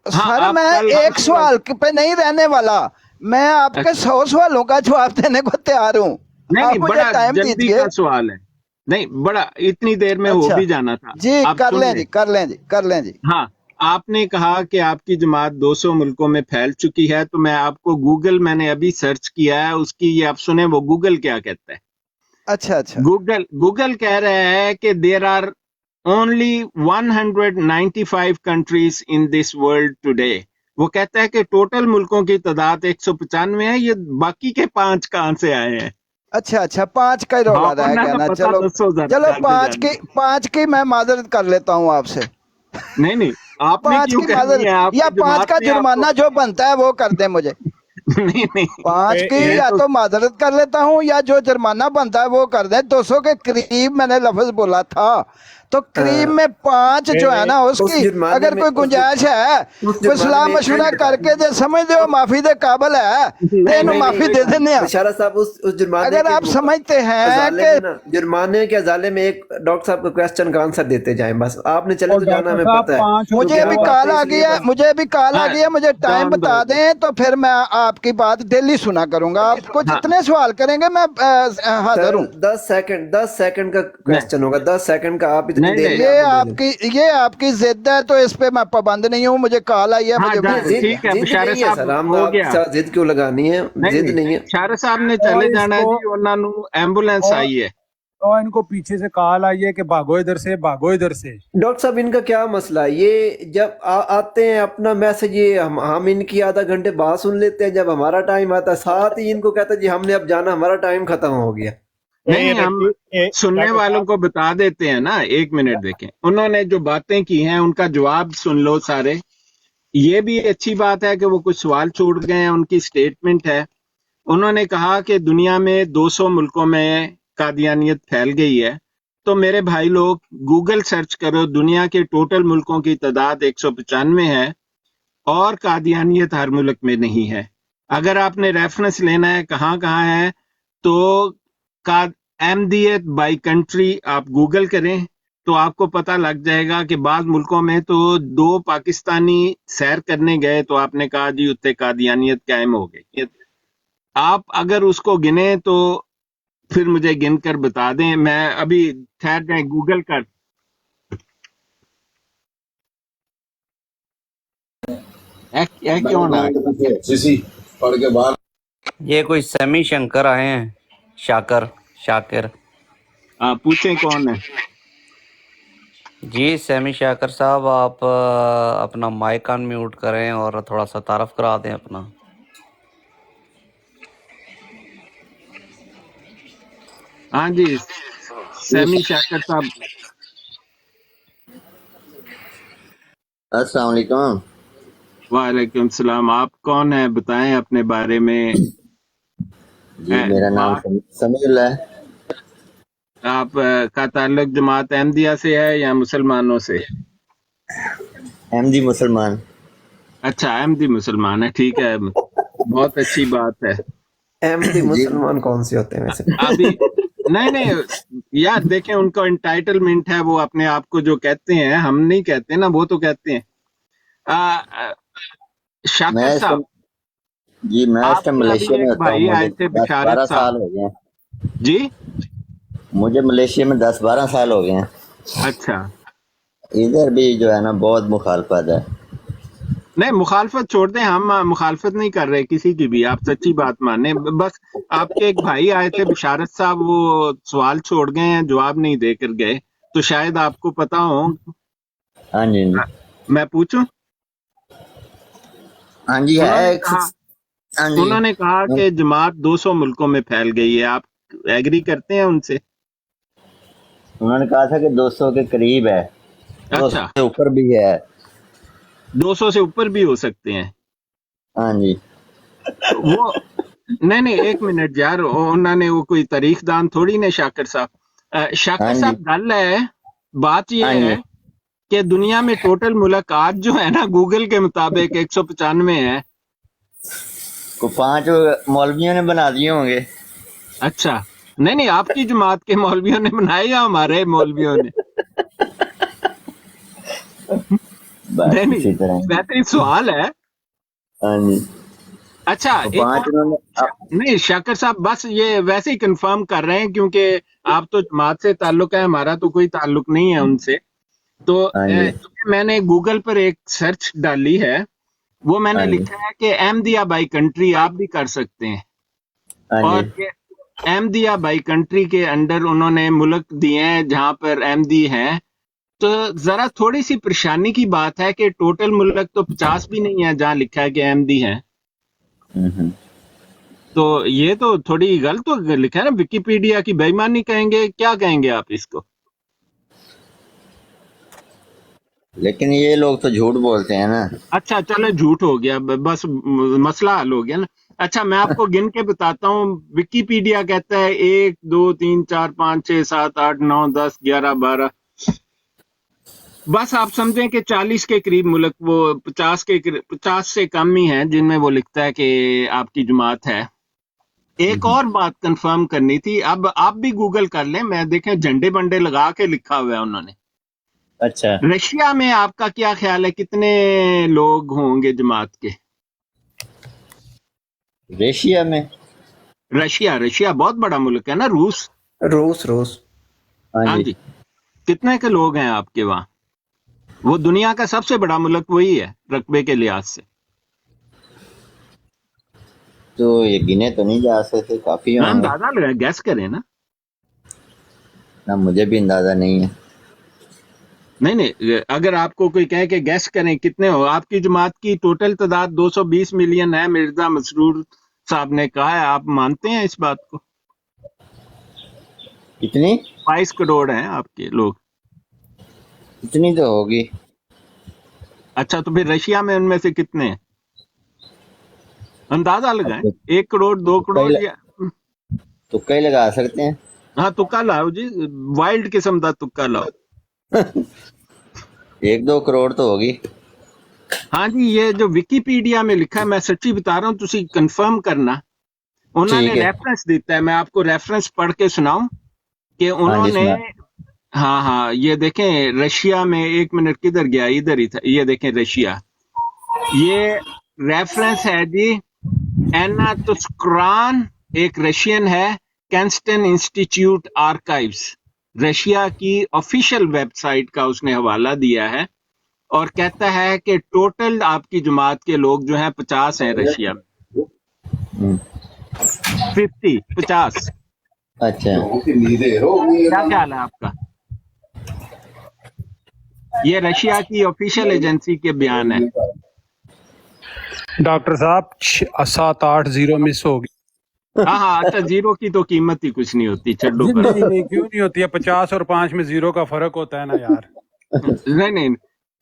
हाँ
सर
आप
मैं
कल
एक सवाल पे नहीं रहने वाला, मैं आपके 100 सवालों का जवाब देने को तैयार हूँ।
नहीं
आप मुझे
बड़ा
टाइम
जल्दी
दीजिए।
का सवाल है, नहीं बड़ा इतनी देर में हो
अच्छा
भी जाना था।
जी,
आप
कर
सुन
लें
लें।
जी, कर लें जी, कर लें जी।
हाँ आपने कहा कि आपकी जमात 200 मुल्कों में फैल चुकी है, तो मैं आपको गूगल, मैंने अभी सर्च किया है उसकी, ये आप सुने वो गूगल क्या कहता है।
अच्छा अच्छा
गूगल कह रहा है कि there are only 195 countries in this world today. वो कहता है कि टोटल मुल्कों की तादाद 195 है, ये बाकी के 5 कहां से आए हैं।
अच्छा अच्छा, 5 का ही
हाँ
रोला रह
वरना
गया
तो
ना।
पता
चलो
दसो जरा
चलो,
जल्दी जल्दी।
5 की मैं माजरत कर लेता हूँ आपसे।
नहीं आपने
5
क्यों
की
करनी है,
माजरत, या
आपकी
5
जमात
का
ने आपको
जुर्माना जो बनता है वो कर दे मुझे।
नहीं
5 की
मैं
या
तो
तो माजरत कर लेता हूँ, या जो जुर्माना बनता है वो कर दे। 200 के करीब मैंने लफ्ज बोला था, तो करीब में 5 जो है ना
उस
उसकी
जुर्माने
अगर
में
कोई गुंजाइश है,
उस
कोई
जुर्माने
सलाह
में एक
मशवरा
पॉइंट बता
करके जो समझ दो माफी दे काबिल है, तो
नहीं
इन्हें
नहीं
माफी दे देने।
बशारत साहब उस जुर्माने
अगर
के
आप समझते हैं
अजाले
कि
में ना जुर्माने के अजाले में एक डॉक्टर साहब को क्वेश्चन का आंसर देते जाएं बस आपने चले तो जाना हमें पता है तो
मुझे
क्या
अभी
बात
कॉल
है
आ
इसलिए
गया,
बस
मुझे अभी कॉल आ
हाँ
गया, मुझे टाइम
जान दो।
बता दें तो फिर मैं आपकी बात डेली सुना करूंगा। आपको
हाँ
जितने सवाल करेंगे मैं हाजिर
सर
हूँ।
10 सेकंड का
नहीं
क्वेश्चन होगा 10 सेकंड का आप इतनी
नहीं
देर
नहीं
में आपने बोले
ये आपकी जिद है, तो इस पे मैं पाबंद नहीं हूँ। मुझे कॉल आई है,
हाँ
मुझे
नहीं
बिल्कुल
जिद
किया।
ठीक है
जिद
बिशारे
नहीं है
साहब
सर हम
हो
आपके
गया।
साथ जिद क्यों लगानी है जिद नहीं है
बिशारे साहब ने चले जाना है जी, उन्होंने एम्बुलेंस आई है।
और इनको पीछे से कॉल आई है कि भागो इधर से, भागो इधर से।
डॉक्टर साहब इनका क्या मसला है ये जब आते हैं अपना मैसेज ये हम इनकी आधा घंटे बाद सुन लेते हैं जब हमारा टाइम आता है साथ ही इनको कहता है जी हमने अब जाना हमारा टाइम खत्म हो गया
नहीं हम सुनने वालों को बता देते हैं ना, एक मिनट देखें, उन्होंने जो बातें की हैं उनका जवाब सुन लो सारे। ये भी अच्छी बात है कि वो कुछ सवाल छोड़ गए हैं, उनकी स्टेटमेंट है। उन्होंने कहा कि दुनिया में 200 मुल्कों में कादियानियत फैल गई है। तो मेरे भाई लोग गूगल सर्च करो, दुनिया के टोटल मुल्कों की तादाद 195 है और कादियानियत हर मुल्क में नहीं है। अगर आपने रेफरेंस लेना है कहाँ कहाँ है, तो का अहमदियत बाई कंट्री आप गूगल करें तो आपको पता लग जाएगा कि बाद मुल्कों में तो 2 पाकिस्तानी सैर करने गए तो आपने कहा जी उत्ते कादियानियत कायम हो गई। आप अगर उसको गिने तो फिर मुझे गिनकर बता दें, मैं अभी ठहर जाए गूगल कर। क्यों ना
पढ़ के बाहर
ये कोई सेमी शंकर आए हैं, शाकिर
पूछें कौन है।
जी। सेमी शाकिर साहब, आप अपना माइक ऑन म्यूट करें और थोड़ा सा तारफ करा दें अपना।
हाँ जी सैमी शाकर साहब,
अस्सलाम वालेकुम।
वालेकुम सलाम। आप कौन है, बताएं अपने बारे में।
जी मेरा नाम
जमात
समीउल्लाह है।
आप का ताल्लुक जमात अहमदिया से है या मुसलमानों से?
अहमदी मुसलमान।
अच्छा, अहमदी मुसलमान है, ठीक है, बहुत अच्छी बात है।
अहमदी
जी
मुसलमान कौन से होते हैं वैसे?
अभी नहीं नहीं यार, देखें, उनका एंटाइटलमेंट है, वो अपने आप को जो कहते हैं, हम नहीं कहते ना, वो तो कहते हैं। शाकिर
मैं इस
साहब,
जी मैं इस टाइम
आपके अभी
मलेशिया में
एक
होता हूँ।
भाई
मुझे
आए थे, बिशारत
10-12
साहब।
साल हो गए हैं।
जी,
मुझे मलेशिया में 10-12 साल हो गए हैं।
अच्छा।
इधर भी जो है ना बहुत मुखालफत है।
नहीं, मुखालफत छोड़ दें, हम मुखालफत नहीं कर रहे किसी की भी, आप सच्ची बात माने। बस आपके एक भाई आए थे, बिशारत साहब, वो सवाल छोड़ गए हैं, जवाब नहीं देकर गए, तो शायद आपको पता हो।
हाँ जी
मैं पूछूं?
हाँ जी है
उन्होंने
एक
कहा
हाँ जी
उन्होंने कहा कि जमात 200 मुल्कों में फैल गई है। आप एग्री करते हैं उनसे?
उन्होंने कहा था कि 200 के करीब है, 200
अच्छा,
से ऊपर भी है।
200 से ऊपर भी हो सकते हैं
हाँ जी
वो। नहीं नहीं, एक मिनट यार, उन्होंने वो कोई तारीख दान थोड़ी ने शाकिर साहब। शाकिर
हाँ जी
साहब, गल है, बात ये
हाँ जी
है कि दुनिया में टोटल मुल्क आज जो है ना, गूगल के मुताबिक 195 है।
को 5 मौलवियों ने बना दिए होंगे।
अच्छा, नहीं नहीं, आपकी जमात के मौलवियों ने बनाए या हमारे मौलवियों ने?
बस
नहीं नहीं,
इसी तरह।
बेहतरीन सवाल है।
हाँ जी
अच्छा,
तो
एक
5
और
उन्होंने
नहीं शाकिर साहब, बस ये वैसे ही कंफर्म कर रहे हैं, क्योंकि आप तो जमात से ताल्लुक है, हमारा तो कोई ताल्लुक नहीं है उनसे। तो
हाँ जी
मैंने गूगल पर एक सर्च डाली है, वो मैंने
हाँ जी
लिखा है कि अहमदिया बाई कंट्री, आप भी कर सकते हैं।
हाँ जी
और ये अहमदिया बाई कंट्री के अंडर उन्होंने मुल्क दिए हैं जहां पर अहमदी हैं। तो जरा थोड़ी सी परेशानी की बात है कि टोटल मुल्क तो 50 भी नहीं है जहां लिखा है कि अहमदी हैं।
हम्म।
तो ये तो थोड़ी गलत तो लिखा है ना, विकिपीडिया की बेईमानी कहेंगे, क्या कहेंगे आप इसको?
लेकिन ये लोग तो झूठ बोलते हैं ना।
अच्छा, चलो, झूठ हो गया, बस मसला हल हो गया ना। अच्छा, मैं आपको गिन के बताता हूँ। विकिपीडिया कहता है 1 2 3 4 5 6 7 8 9 10 11 12, बस आप समझें कि 40 के करीब मुल्क, वो 50 से कम ही हैं जिनमें वो लिखता है कि आपकी जमात है। एक और बात कंफर्म करनी थी, अब आप भी गूगल कर लें, मैं देखें झंडे बंडे लगा के लिखा हुआ है उन्होंने।
अच्छा
रशिया में आपका क्या ख्याल है, कितने लोग होंगे जमात के?
रशिया में
रशिया बहुत बड़ा मुल्क है ना, रूस।
रूस
हाँ
हाँ
जी
जी, कितने के लोग हैं आपके वहां? वो दुनिया का सबसे बड़ा मुल्क वही है रकबे के लिहाज से।
तो ये गिने तो नहीं जा सकते, काफी
मैं
होंगे
अंदाजा लगा, गैस करें ना।
ना, मुझे भी अंदाजा नहीं है।
नहीं नहीं, अगर आपको कोई कहे कि गैस करें कितने हो, आपकी जमात की टोटल तादाद 220 मिलियन है, मिर्जा मसरूर साहब ने कहा है, आप मानते हैं इस बात को?
इतनी
22 करोड़ हैं आपके लोग।
इतनी तो होगी।
अच्छा, तो फिर रशिया में उनमें से कितने हैं, अंदाजा
अब
लगाएं। 1 करोड़, 2 करोड़, या
तुक्का ही लगा सकते हैं।
हाँ, तुक्का लाओ जी, वाइल्ड किस्म का तुक्का लाओ।
1-2 करोड़ तो होगी।
हाँ जी, ये जो विकिपीडिया में लिखा है, मैं सच्ची बता रहा हूँ, तुसी कंफर्म करना। उन्होंने
ठीक है
रेफरेंस देता है, मैं आपको रेफरेंस पढ़ के सुनाऊं कि
हाँ जी
उन्होंने।
सुना।
हाँ हाँ, ये देखें, रशिया में, एक मिनट, किधर गया, इधर ही था, ये देखें रशिया, ये रेफरेंस है जी। एना तुस्क्रान एक रशियन है, कैंस्टन इंस्टीट्यूट आर्काइव्स, रशिया की ऑफिशियल वेबसाइट का उसने हवाला दिया है, और कहता है कि टोटल आपकी जमात के लोग जो हैं 50 हैं रशिया में।
हम्म,
50।
अच्छा
क्या ख्याल है आपका? ये रशिया की ऑफिशियल एजेंसी के बयान है।
डॉक्टर साहब 7-8 मिस हो गई।
हाँ हाँ, अच्छा, जीरो की तो कीमत ही कुछ नहीं होती, छड्डो
नहीं
पर।
नहीं, क्यों नहीं होती है? 50 और 5 में 0 का फर्क होता है ना यार।
नहीं नहीं,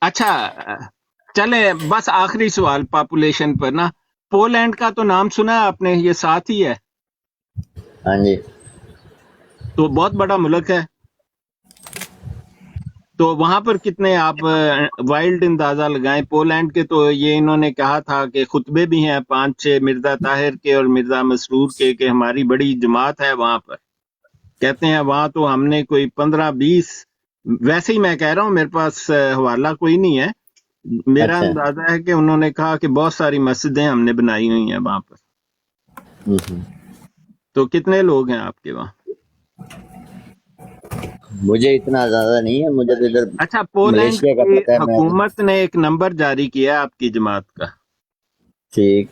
अच्छा, चले बस आखिरी सवाल पॉपुलेशन पर ना, पोलैंड का तो नाम सुना है आपने, ये साथ ही है,
हाँ जी।
तो बहुत बड़ा मुल्क है, तो वहां पर कितने आप वाइल्ड अंदाजा लगाएं। पोलैंड के तो ये इन्होंने कहा था कि खुतबे भी हैं 5-6 मिर्जा ताहिर के और मिर्जा मसरूर के कि हमारी बड़ी जमात है वहां पर। कहते हैं वहां तो हमने कोई 15-20, वैसे ही मैं कह रहा हूँ, मेरे पास हवाला कोई नहीं है, मेरा
अच्छा।
अंदाजा है कि उन्होंने कहा कि बहुत सारी मस्जिदें हमने बनाई हुई हैं वहां पर।
हम्म।
तो कितने लोग हैं आपके वहाँ?
मुझे इतना ज्यादा नहीं है, मुझे तो इधर
अच्छा, पोलैंड
मलेशिया का
की
पता है। मैं
हुकूमत ने एक नंबर जारी किया है आपकी जमात का,
ठीक।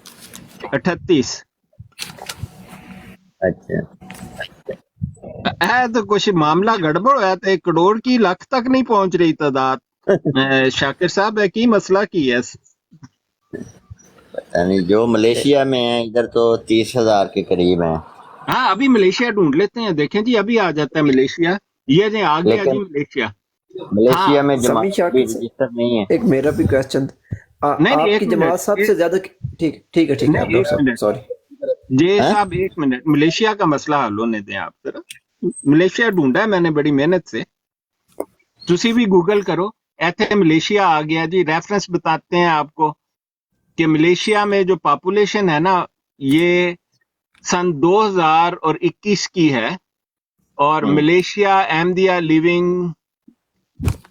38
अच्छा।
है। तो कुछ मामला गड़बड़ होया तो 1 करोड़ की लाख तक नहीं पहुंच रही तादाद। शाकिर साहब है की मसला की है?
पता नहीं, जो मलेशिया में है इधर तो 30,000 के करीब है।
हाँ, अभी मलेशिया ढूंढ लेते हैं, देखें जी अभी आ जाता है मलेशिया, ये जी आ गया जी
लेकिन
मलेशिया।
मलेशिया
हाँ,
में
समी
जमात
शाकिर
भी रजिस्टर नहीं है।
एक मेरा भी क्वेश्चन,
नहीं नहीं,
आपकी
1 मिनट,
जमात सबसे ज्यादा, ठीक ठीक है
नहीं
आप डॉक्टर
1
साहब,
मिनट
सॉरी।
जे
हैं?
साहब, 1 मिनट, मलेशिया का मसला हल होने दें आप जरा। मलेशिया ढूंढा है मैंने बड़ी मेहनत से, तुसी भी गूगल करो, ऐसे मलेशिया आ गया जी। रेफरेंस बताते हैं आपको कि मलेशिया में जो पॉपुलेशन है ना, ये सन 2021 की है, और मलेशिया अहमदिया लिविंग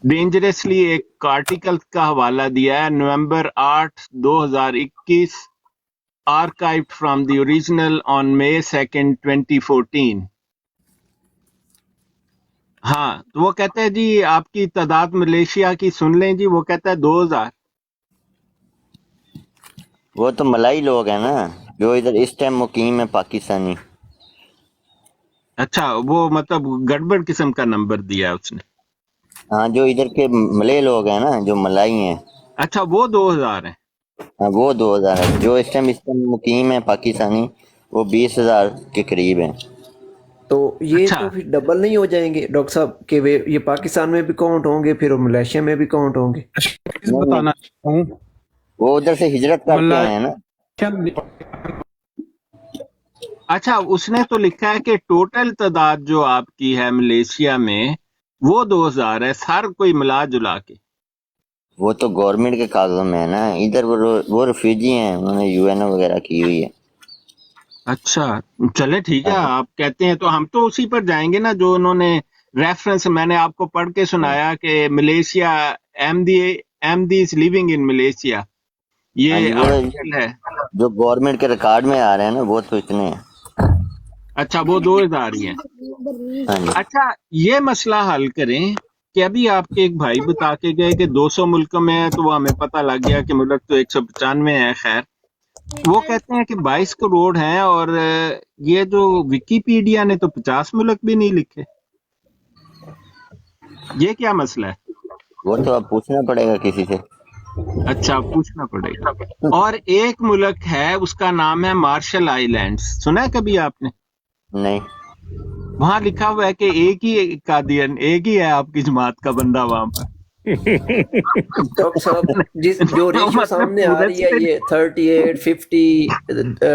डेंजरसली एक आर्टिकल का हवाला दिया है, नवंबर 8 2021, archived from the original on May 2, 2014। हाँ, तो वो कहते हैं जी आपकी तादाद मलेशिया की सुन लें जी, वो कहता है 2000।
वो तो मलाई लोग हैं ना, जो इधर इस टाइम मुकीम है, पाकिस्तानी।
अच्छा, वो मतलब गड़बड़ किस्म का नंबर दिया है उसने।
हाँ, जो इधर के मलय लोग हैं ना, जो मलाई हैं,
अच्छा, वो 2000 है।
हाँ, वो 2000 है। जो इस टाइम मुकीम है पाकिस्तानी, वो 20,000 के करीब है।
तो ये
अच्छा,
तो फिर डबल नहीं हो जाएंगे डॉक्टर साहब कि वे ये पाकिस्तान में भी काउंट होंगे, फिर वो मलेशिया में भी काउंट होंगे?
नहीं नहीं,
बताना चाहता हूँ,
वो उधर से हिजरत करके आए हैं ना।
अच्छा, उसने तो लिखा है कि टोटल तादाद जो आपकी है मलेशिया में वो 2000 है, हर कोई मिला जुला के।
वो तो गवर्नमेंट के कागजों में है ना, इधर वो रिफ्यूजी हैं, उन्होंने यूएनओ वगैरह की हुई है।
अच्छा, चले ठीक है,
हाँ।
आप कहते हैं तो हम तो उसी पर जाएंगे ना जो उन्होंने रेफरेंस मैंने आपको पढ़ के सुनाया कि Malaysia MD is living in Malaysia,
हाँ
ये
जी, वो
आर्टिकल है।
जो गवर्नमेंट के रिकॉर्ड में आ रहे हैं ना, वो तो इतने हैं।
अच्छा, वो 2000 ही है।
हाँ जी।
अच्छा, ये मसला हल करें कि अभी आपके एक भाई बता के गए कि 200 मुल्कों में है, तो वो हमें पता लग गया कि मुल्क तो 195 है। खैर, वो कहते हैं कि 22 करोड़ हैं, और ये जो विकिपीडिया ने तो 50 मुल्क भी नहीं लिखे, ये क्या मसला है?
वो तो अब पूछना पड़ेगा किसी से।
अच्छा, पूछना पड़ेगा। और एक मुल्क है, उसका नाम है मार्शल आइलैंड्स, सुना है कभी आपने?
नहीं।
वहां लिखा हुआ है कि एक ही कादियन, एक ही है आपकी जमात का बंदा वहां पर।
डॉक्टर साहब, जिस जो रेशियो
मतलब
सामने आ
पूरे
रही है, ये 38, 50,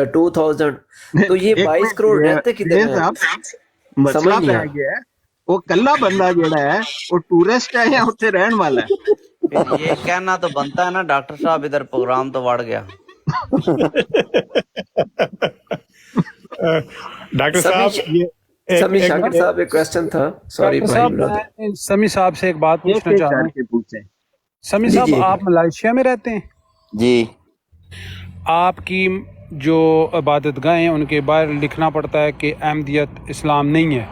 2000, तो ये
एक
22
मिनट,
करोड़ रहते किधर
ये
हैं?
साहब
समझ
मसला
नहीं
पै
आ
गया है, वो कल्ला बंदा जेड़ा है वो टूरिस्ट है या उत्थे रहन वाला है?
फिर ये कहना तो बनता है ना डॉक्टर साहब, इधर प्रोग्राम तो बढ़ गया।
डॉक्टर साहब, ये
समी शाकिर साहब, एक क्वेश्चन था, सॉरी
डॉक्टर
भाई
साहब,
ब्रदर।
मैं समी साहब से एक बात
एक
पूछना
एक
चाह रहा हूँ।
करके पूछे।
समी
जी
साहब,
जी,
आप मलेशिया में रहते हैं,
जी।
आपकी जो इबादतगाहें हैं उनके बाहर लिखना पड़ता है कि अहमदियत इस्लाम नहीं है?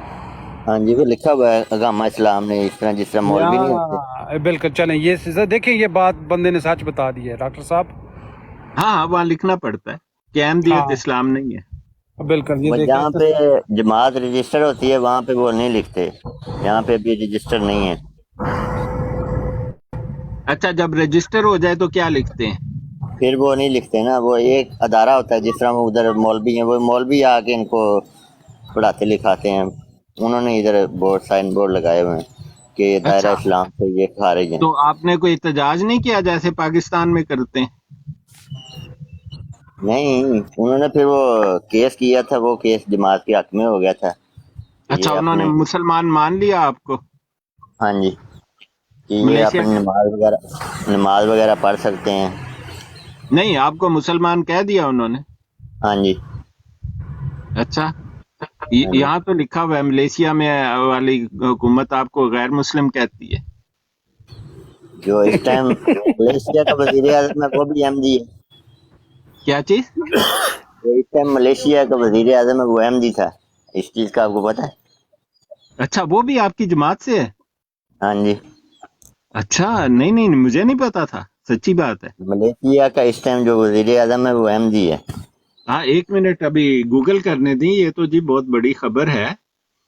हाँ जी, वो लिखा हुआ है अगामा इस्लाम ने, इस तरह जिस तरह मौलवी नहीं होते।
बिल्कुल, चलें, ये देखें, ये बात बंदे ने सच बता दी है डॉक्टर साहब।
हाँ हाँ, वहाँ लिखना पड़ता है कि अहमदियत
हाँ,
इस्लाम नहीं है।
बिल्कुल, ये
वो
देखें
जहाँ
तो
पे जमात रजिस्टर होती है वहाँ पे वो नहीं लिखते, यहाँ पे अभी रजिस्टर नहीं है।
अच्छा, जब रजिस्टर हो जाए तो क्या लिखते हैं?
फिर वो नहीं लिखते ना, वो एक अदारा होता है, जिस तरह वो उधर मौलवी हैं, वो मौलवी आके इनको पढ़ाते लिखाते हैं। उन्होंने इधर बोर्ड, साइन बोर्ड लगाए हुए हैं کہ یہ دائرہ
अच्छा,
اسلام سے یہ خارج ہیں.
तो आपने कोई एहतजाज नहीं किया जैसे पाकिस्तान में करते हैं?
نہیں, انہوں نے پھر وہ کیس کیا تھا، وہ کیس جماعت کے حق میں ہو گیا تھا.
अच्छा,
یہ
उन्होंने
اپنے
मुसलमान मान लिया आपको
ہاں جی کہ یہ
मलेशिया
اپنی
के?
نماز وغیرہ پڑھ سکتے ہیں.
नहीं, आपको मुसलमान कह दिया उन्होंने?
ہاں جی
अच्छा,
ہاں جی.
यहाँ تو लिखा हुआ है मलेशिया में वाली हुकूमत आपको गैर मुस्लिम कहती है.
جو اس ٹائم ملیشیا کا وزیر اعظم ہے وہ بھی احمدی ہے.
क्या चीज؟
جو اس ٹائم ملیشیا کا وزیر اعظم ہے وہ احمدی تھا. اس چیز کا آپ کو پتہ ہے؟
अच्छा, वो भी आपकी जमात से है?
ہاں جی.
अच्छा, नहीं नहीं, मुझे नहीं पता था, सच्ची बात है.
ملیشیا کا اس ٹائم جو وزیر اعظم ہے وہ احمدی ہے.
हाँ, एक मिनट अभी गूगल करने दी, ये तो जी बहुत बड़ी खबर है.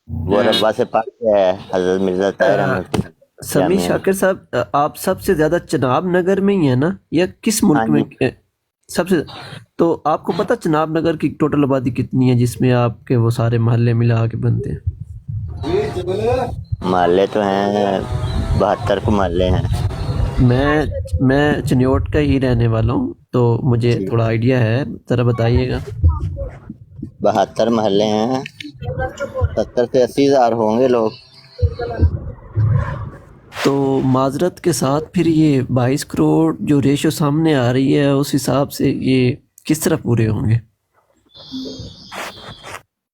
وہ ربا سے پاک ہے حضرت مرزا طاہر احمد
سمیع
جامعہ.
شاکر صاحب، آپ سب سے زیادہ چناب نگر میں ہی ہیں نا، یا کس
ہاں
ملک میں
جی.
سب سے؟ تو آپ کو پتہ چناب نگر کی ٹوٹل آبادی کتنی ہے جس میں آپ کے وہ سارے محلے ملا کے بنتے ہیں؟
محلے تو ہیں 72 کو محلے ہیں.
میں چنیوٹ کا ہی رہنے والا ہوں، تو مجھے تھوڑا آئیڈیا ہے، ذرا بتائیے گا.
72 محلے ہیں، 70 سے 80 ہزار ہوں گے لوگ.
تو معذرت کے ساتھ پھر یہ 22 کروڑ جو ریشو سامنے آ رہی ہے اس حساب سے یہ کس طرح پورے ہوں گے؟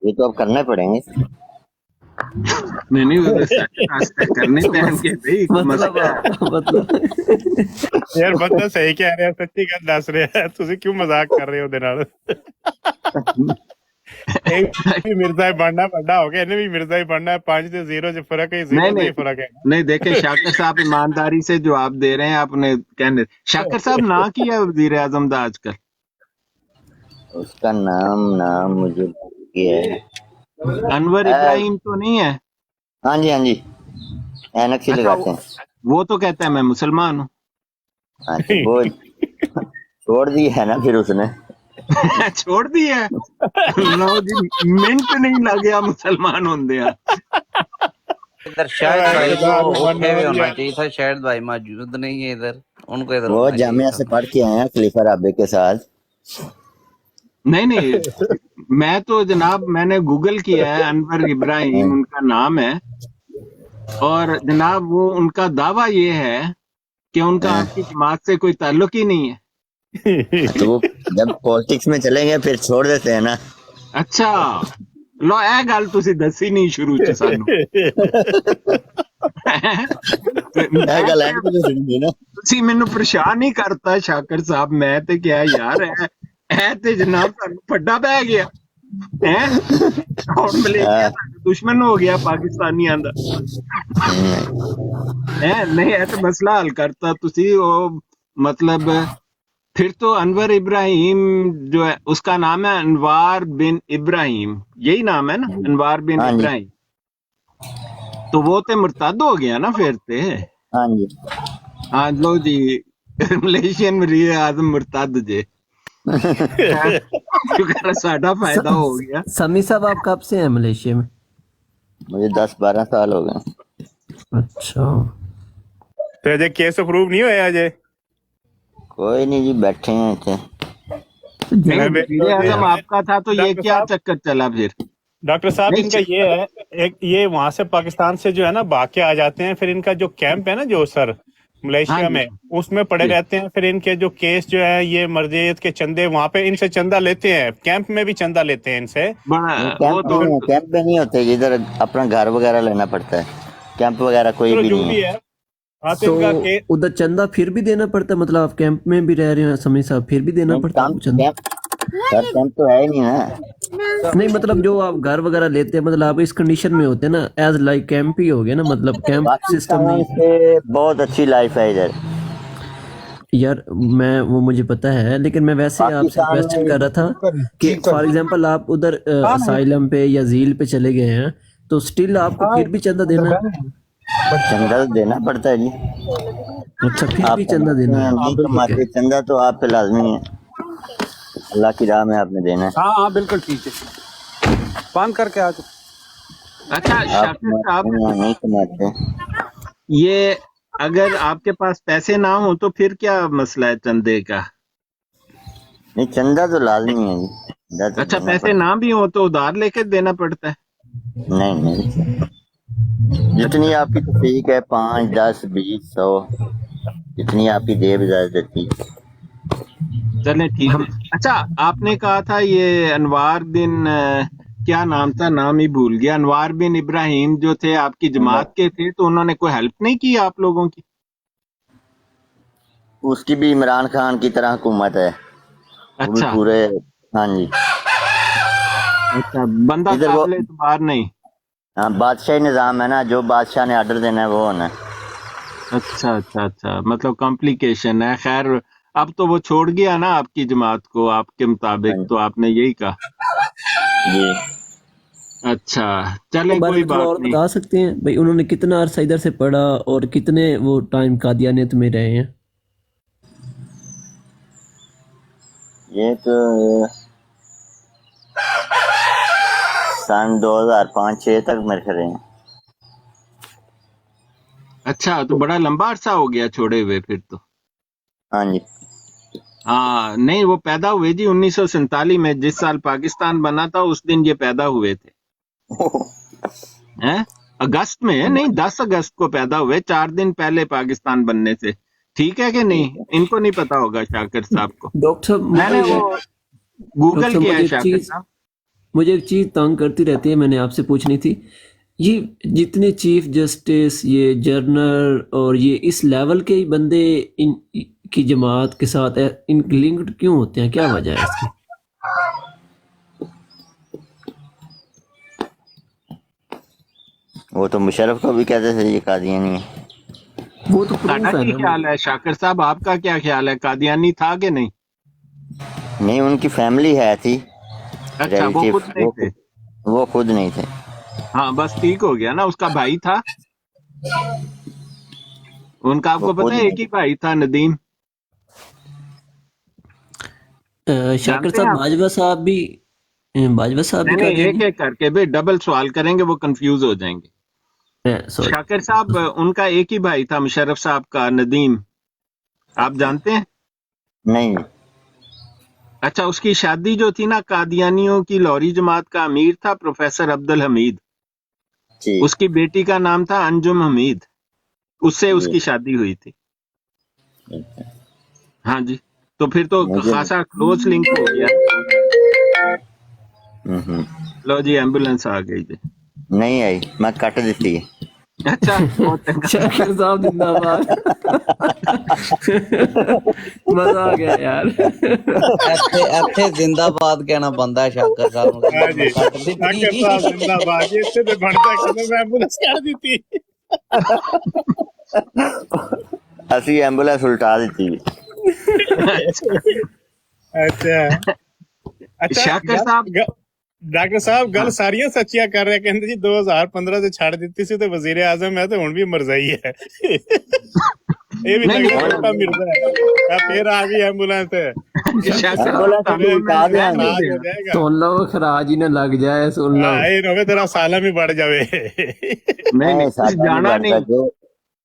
یہ تو اب کرنے پڑیں گے.
نہیں نہیں، وہ تو کرنے پہن کے بھائی
مطلب مطلب
ਯਾਰ ਬੰਦਾ ਸਹੀ ਕਹਿ ਰਿਹਾ, ਸੱਚੀ ਗੱਲ ਦੱਸ ਰਿਹਾ, ਤੁਸੀਂ ਕਿਉਂ ਮਜ਼ਾਕ ਕਰ ਰਹੇ ਹੋ ਉਹਦੇ ਨਾਲ? ਇਹ ਵੀ ਮਿਰਜ਼ਾ ਹੀ ਬਣਨਾ ਵੱਡਾ ਹੋ ਗਿਆ, ਇਹਨੇ ਵੀ ਮਿਰਜ਼ਾ ਹੀ ਬਣਨਾ ਹੈ. 5 ਤੇ 0 ਚ ਫਰਕ ਹੈ, 0 ਦਾ ਹੀ ਫਰਕ ہے.
نہیں دیکھیں، شاکر صاحب ایمانداری سے جواب دے رہے ہیں. آپ نے کہنے شاکر صاحب نہ کیا وزیر اعظم دا آج کل؟
اس کا نام مجھے یہ ہے
انور ابراہیم تو نہیں ہے؟
ہاں جی ہاں جی، اینک سے
اچھا،
لگاتے ہیں.
وہ تو کہتا ہے میں مسلمان ہوں.
ہاں جی، وہ چھوڑ دی ہے نا پھر اس نے.
چھوڑ دی ہے؟ لو جی، منٹ نہیں لگیا مسلمان ہوندے ہیں.
ادھر شاہد بھائی کو اٹھے ہوئے ہونا چاہیے تھا، شاہد بھائی موجود نہیں ہے ادھر، ان کو ادھر
وہ
ہونا چاہیے
جامعہ
تھا.
سے پڑھ کے آئے ہیں خلیفہ رابع کے ساتھ.
نہیں نہیں، میں تو جناب میں نے گوگل کیا ہے، انور ابراہیم ان کا نام ہے، اور جناب وہ ان کا دعویٰ یہ ہے کہ ان کا آپ کی جماعت سے کوئی تعلق ہی نہیں ہے.
تو وہ جب پالیٹکس میں چلیں گے پھر چھوڑ دیتے ہیں نا.
اچھا، لو اے گل تسی دسی نہیں شروع چ سانو. تسی مینوں پریشان ہی کرتا شاکر صاحب. میں تے کیا یار اے تے جناب سانوں پھڈا پہ گیا. ہن ملیشیا دشمن ہو گیا پاکستانیاں دا. نہیں ہے تو مسئلہ حل کرتا تسی. او مطلب پھر تو انور ابراہیم جو ہے اس کا نام ہے انوار بن ابراہیم، یہی نام ہے نا، انوار بن ابراہیم. تو وہ تے مرتد ہو گیا نا پھر تے.
ہاں جی
ہاں لو جی، ملیشین وزیر اعظم مرتد جے. شکر ساڈا فائدہ ہو گیا.
سمیع صاحب آپ کب سے ہیں ملیشیا میں؟
مجھے 10-12 سال ہو گئے.
اچھا،
ਤੇ ਅਜੇ ਕੇਸ ਅਪਰੂਵ ਨਹੀਂ ਹੋਇਆ ਅਜੇ?
کوئی نہیں جی، بیٹھے ہیں اتنے.
نہیں، وزیر اعظم آپ کا تھا تو یہ کیا چکر چلا پھر؟
ڈاکٹر صاحب ان کا یہ ہے، ایک یہ وہاں سے پاکستان سے جو ہے نا بھاگ کے آ جاتے ہیں، پھر ان کا جو کیمپ ہے نا جو سر ملیشیا میں، اس میں پڑے رہتے ہیں. پھر ان کے جو کیس جو ہے یہ مرضیت کے چندے وہاں پہ ان سے چندہ لیتے ہیں، کیمپ میں بھی چندہ لیتے ہیں ان سے.
کیمپ میں نہیں ہوتے، ادھر اپنا گھر وغیرہ لینا پڑتا ہے. کیمپ وغیرہ کوئی بھی نہیں ہے.
تو ادھر چندہ پھر بھی دینا پڑتا ہے؟ مطلب آپ کیمپ میں بھی رہ رہے ہیں سمیع صاحب، پھر بھی دینا پڑتا ہے چندہ؟
کیمپ تو ہے ہی نہیں نا.
نہیں مطلب جو آپ گھر وغیرہ لیتے ہیں، مطلب آپ اس کنڈیشن میں ہوتے ہیں نا، ایز لائک کیمپ ہی ہو گیا نا، مطلب کیمپ سسٹم نہیں
سے بہت اچھی لائف ہے ادھر.
یار میں وہ مجھے پتا ہے، لیکن میں ویسے آپ سے کویسچن کر رہا تھا کہ فار ایگزامپل آپ ادھر اسائلم پہ یا زیل پہ چلے گئے ہیں تو سٹل آپ کو پھر بھی چندہ دینا ہے؟
چندہ دینا پڑتا ہے جی.
اچھا، پھر بھی چندہ دینا ہے.
چندہ تو آپ پہ لازمی ہے، اللہ کی راہ میں آپ نے دینا ہے.
ہاں ہاں بالکل ٹھیک ہے، بند کر کے آ جاؤ.
اچھا
آپ
شاکر صاحب،
نہیں کماتے.
یہ اگر آپ کے پاس پیسے نہ ہوں تو پھر کیا مسئلہ ہے چندے کا؟
نہیں چندہ تو لازمی ہے جی، چندہ تو
اچھا
دینا
پیسے
پڑتا
نہ بھی ہوں تو ادھار لے کے دینا پڑتا ہے؟
ہے۔ نہیں نہیں، جتنی آپ کی توفیق ہے، 5 10 20 100، جتنی آپ کی جیب اجازت دیتی ہے۔
چلیں ٹھیک ہے۔ اچھا آپ نے کہا تھا یہ انوار بن کیا نام تھا، نام ہی بھول گیا، انوار بن ابراہیم جو تھے آپ کی جماعت کے تھے، تو انہوں نے کوئی ہیلپ نہیں کی آپ لوگوں کی؟
اس کی بھی عمران خان کی طرح حکومت ہے، وہ بھی
اچھا
پورے، ہاں جی،
اچھا، بندہ
ادھر وہ،
قابل اعتبار نہیں؟
ہاں بادشاہی نظام ہے نا، جو بادشاہ نے آرڈر دینا ہے وہ ہونا ہے۔
اچھا اچھا اچھا، مطلب کمپلیکیشن ہے۔ خیر اب تو وہ چھوڑ گیا نا آپ کی جماعت کو آپ کے
ہاں
مطابق، تو آپ نے یہی کہا؟
جی،
اچھا
کے
چلیں
بارے
کوئی
میں تھوڑا اور
بات نہیں۔
بتا سکتے ہیں بھائی، انہوں نے کتنا عرصہ ادھر سے پڑھا اور کتنے وہ ٹائم قادیانیت میں رہے ہیں؟
یہ تو سن 2005-6 تک میرے خیال ہے۔
اچھا تو بڑا لمبا عرصہ ہو گیا چھوڑے ہوئے پھر تو۔
ہاں جی،
ہاں نہیں، وہ پیدا ہوئے جی 1947 میں، جس سال پاکستان بنا تھا اس دن یہ پیدا ہوئے تھے۔ ہیں؟ اگست میں ہے، نہیں 10 اگست کو پیدا ہوئے، 4 دن پہلے پاکستان بننے سے۔ ٹھیک ہے کہ نہیں؟ ان کو نہیں پتا ہوگا شاکر صاحب کو۔
ڈاکٹر صاحب
میں نے وہ
ڈاکٹر
گوگل
صاحب
کیا ہے شاکر صاحب۔
مجھے ایک چیز تنگ کرتی رہتی ہے، میں نے آپ سے پوچھنی تھی، یہ جتنے چیف جسٹس، یہ جرنل اور یہ اس لیول کے ہی بندے ان کی جماعت کے ساتھ ان لنکڈ کیوں ہوتے ہیں؟ کیا وجہ ہے اس کی؟
وہ تو مشرف کو بھی کہتے تھے یہ قادیانی ہے۔
وہ تو
تھوڑا
پروف ہے
کی
نا۔
خیال ہے شاکر صاحب، آپ کا کیا خیال ہے، قادیانی تھا کہ نہیں؟
نہیں، ان کی فیملی ہے تھی،
اچھا وہ
ریلیٹیو،
خود نہیں تھے؟
وہ خود نہیں تھے۔
ہاں بس ٹھیک ہو گیا نا، اس کا بھائی تھا ان کا، آپ
وہ
کو پتا
خود
ہے ایک ہی بھائی تھا، ندیم،
شاکر
جانتے ہیں
صاحب
آپ؟
باجوہ صاحب بھی
نہیں نہیں، ایک
قادیانی؟
ایک کر کے بھی ڈبل سوال کریں گے، وہ کنفیوز ہو جائیں گے۔
سوری۔
شاکر صاحب ان کا ایک ہی بھائی تھا مشرف صاحب کا، ندیم، آپ جانتے ہیں؟
نہیں،
اچھا اس کی شادی جو تھی نا، قادیانیوں کی لوری جماعت کا امیر تھا پروفیسر عبد الحمید،
جی
اس کی بیٹی کا نام تھا انجم حمید، اس سے اس
جی،
کی شادی ہوئی تھی۔ ہاں جی، تو پھر تو
مجھے
خاصا کلوز لنک ہو گیا۔ لو جی ایمبولینس آ گئی جی۔
نہیں آئی، میں کٹ دیتی ہے۔
اچھا بہت چنگا۔
شاکر صاحب زندہ باد۔ مزہ آ گیا یار۔
ایتھے زندہ باد کہنا بندہ ہے شاکر صاحب نوں،
ہاں
میں
جی،
کٹ
شاکر
دتی۔
صاحب زندہ باد جی، اتنے تو بنتا ہے کہ میں ایمبولینس کر دیتی۔
اسی ایمبولینس الٹا دیتی ہے۔
اچھا اچھا،
شاکر صاحب
ڈاکٹر صاحب
ہاں
گل ساریاں سچیاں کر رہے، کہندے جی 2015 سے چھڑ دیتی سی تے وزیر اعظم ہے تے ہن بھی مرزائی ہے۔ یہ بھی
نہیں
لگتا
نہیں،
چھوٹا مرزا ہے، پھر آ گئی ایمبولینس۔
شاکر صاحب
ایمبولینس ابھی
تعلق میں
الٹا دیا گے۔
نہیں
خراج ہو
دینا۔
جائے گا۔
سن لو خراج ہی نہ لگ جائے، سن لو۔
ہاں یہ نوے تیرا سالہ بھی بڑھ جاوے۔
نہیں نہیں، کچھ
سادہ نہیں
جانا
بڑھتا،
نہیں۔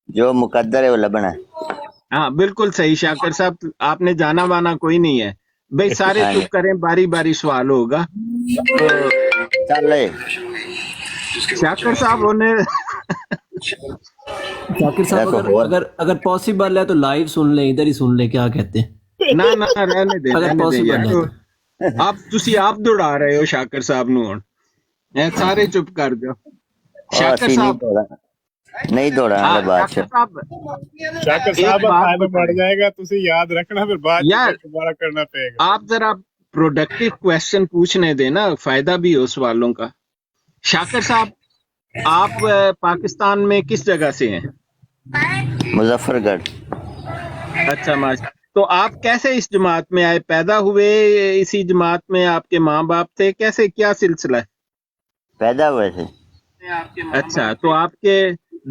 جو مقدر ہے وہ لبنا ہے۔
ہاں بالکل صحیح شاکر صاحب، آپ نے جانا وانا کوئی نہیں ہے بھائی، سارے
ہاں جی،
چپ کریں، باری باری سوال ہوگا تو۔
چل لے۔
شاکر صاحب انہیں
شاکر صاحب
دیکھو اور
اگر پاسبل ہے تو لائیو سن لیں، ادھر ہی سن لیں، کیا کہتے ہیں؟
نہ نہ، رہنے
اگر
دیں
پاسبل ہے
یار،
تو۔
آپ دوڑا رہے ہو شاکر صاحب نو ہن، سارے چپ کر جاؤ۔ شاکر
اسی نہیں
صاحب
دوڑا، نہیں دوڑا
ہاں
ہمارے
شاکر
بادشاہ۔
صاحب
شاکر
ایک
صاحب
بات
فائدہ بڑھ
بتائیں
جائے گا، تسی یاد رکھنا، پھر بعد
یار،
دوبارہ کرنا پڑے گا۔
آپ ذرا پروڈکٹیو کویسچن پوچھنے دیں نا، فائدہ بھی ہو سوالوں کا۔ شاکر صاحب آپ پاکستان میں کس جگہ سے ہیں؟
مظفر گڑھ۔
اچھا ماشاء، تو آپ کیسے اس جماعت میں آئے، پیدا ہوئے اسی جماعت میں، آپ کے ماں باپ تھے، کیسے کیا سلسلہ ہے؟
پیدا ہوئے تھے۔
اچھا تو آپ کے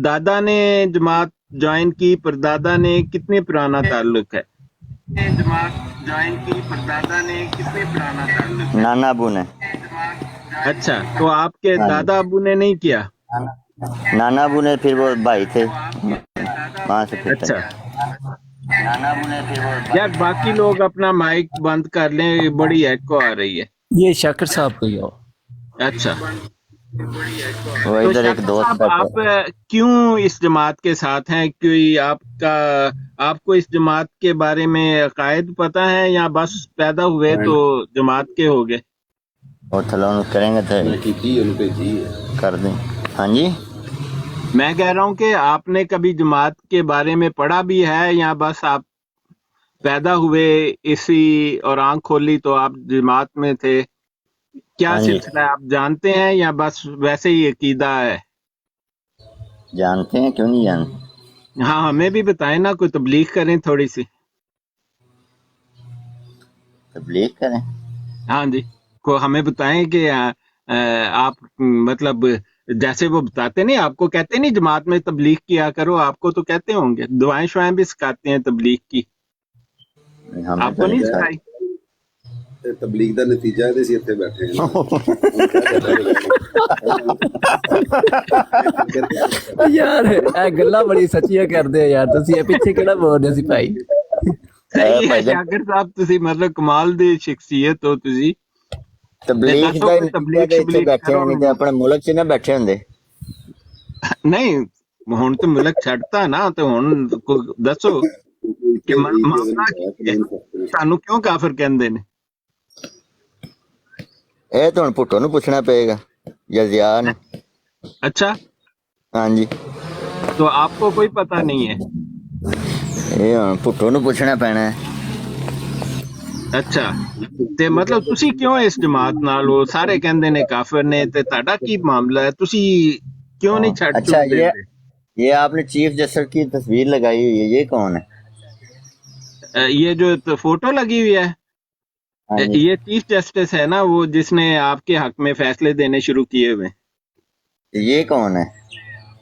دادا نے جماعت جوائن کی، پردادا نے، کتنے پرانا تعلق ہے؟ جماعت جوائن کی، پردادا نے کتنے پرانا تعلق ہے؟
نانا ابو نے۔
اچھا تو آپ کے
ہاں جی،
دادا ابو نے نہیں کیا؟
नाना अबू ने फिर वो भाई थे वहाँ से फिर
अच्छा
नाना अबू ने फिर वो
यार, बाकी लोग अपना माइक बंद कर लें, बड़ी एको आ रही है।
ये शाकिर साहब को ही हो।
अच्छा,
वो
तो
इधर एक
शाकिर
दोस्त
साहब,
है
आप क्यों इस जमात के साथ हैं? कोई आपको इस जमात के बारे में अकायद पता है, या बस पैदा हुए तो जमात के हो गए?
वो थलोन करेंगे तो कर दें। हाँ जी,
मैं कह रहा हूँ कि आपने कभी जमात के बारे में पढ़ा भी है, या बस आप पैदा हुए इसी और आंख खोली तो आप जमात में थे? क्या
हाँ जी,
सिलसिला है, आप जानते हैं या बस वैसे ही अकीदा है?
जानते हैं, क्यों नहीं जानते।
हाँ, हमें भी बताएं ना, कोई तबलीग करें थोड़ी सी।
तबलीग करें।
हाँ जी, को हमें बताएं कि आप मतलब जैसे वो बताते नहीं, आपको कहते नहीं जमात में तबलीग किया करो, आपको तो कहते होंगे, दुआएं शुआएं भी सिखाते हैं तबलीग की,
हमें
आपको
तो
नहीं
नहीं
सिखाई?
ਤਬਲੀਗ ਦਾ ਨਤੀਜਾ ਹੈ ਤੇ ਅਸੀਂ ਇੱਥੇ ਬੈਠੇ ਹਾਂ
ਯਾਰ ਇਹ ਗੱਲਾਂ ਬੜੀ ਸੱਚੀਆਂ ਕਰਦੇ ਆ ਯਾਰ, ਤੁਸੀਂ ਇਹ ਪਿੱਛੇ ਕਿਹੜਾ ਬੋਲਦੇ ਸੀ ਭਾਈ।
ਸਹੀ ਹੈ ਸ਼ਾਕਿਰ ਸਾਹਿਬ, ਤੁਸੀਂ ਮਤਲਬ ਕਮਾਲ ਦੀ ਸ਼ਖਸੀਅਤ ਹੋ ਤੁਸੀਂ।
ਤਬਲੀਗ
ਦੱਸੋ
ਦਾ
ਕੋਈ
ਨਤੀਜਾ
ਤਬਲੀਗ
ਤੇ ਇੱਥੇ
ਸ਼ਬਲੀਗ
ਬੈਠੇ
ਕਰੋ
ਨਹੀਂ ਤੇ ਆਪਣੇ ਮੁਲਕ 'ਚ ਨਾ ਬੈਠੇ ਹੁੰਦੇ।
ਨਹੀਂ, ਹੁਣ ਤੇ ਮੁਲਕ ਛੱਡਤਾ ਨਾ, ਤੇ ਹੁਣ ਦੱਸੋ ਕਿ ਮਾਮਲਾ ਕੀ ਹੈ, ਤੁਹਾਨੂੰ ਕਿਉਂ ਕਾਫਰ ਕਹਿੰਦੇ ਨੇ?
ਇਹ ਤਾਂ ਹੁਣ ਭੁੱਟੋ ਨੂੰ ਪੁੱਛਣਾ ਪਏਗਾ ਜਾਂ ਜ਼ਿਆ ਨੂੰ।
अच्छा,
हाँ जी,
तो आपको कोई पता नहीं है?
ਇਹ ਹੁਣ ਭੁੱਟੋ ਨੂੰ ਪੁੱਛਣਾ ਪੈਣਾ ਹੈ।
ਅੱਛਾ, ਤੇ ਮਤਲਬ ਤੁਸੀਂ ਕਿਉਂ ਇਸ ਜਮਾਤ ਨਾਲ ਹੋ? ਸਾਰੇ ਕਹਿੰਦੇ ਨੇ ਕਾਫਰ ਨੇ, ਤੇ ਤੁਹਾਡਾ ਕੀ ਮਾਮਲਾ ਹੈ? ਤੁਸੀਂ क्यों नहीं छड़
अच्छा,
छूट देते?
ये आपने चीफ जस्टिस की तस्वीर लगाई हुई है, ये कौन है?
ये जो तो फोटो लगी हुई है,
हाँ जी,
ये चीफ जस्टिस है ना, वो जिसने आपके हक में फैसले देने शुरू किए हुए।
ये कौन है?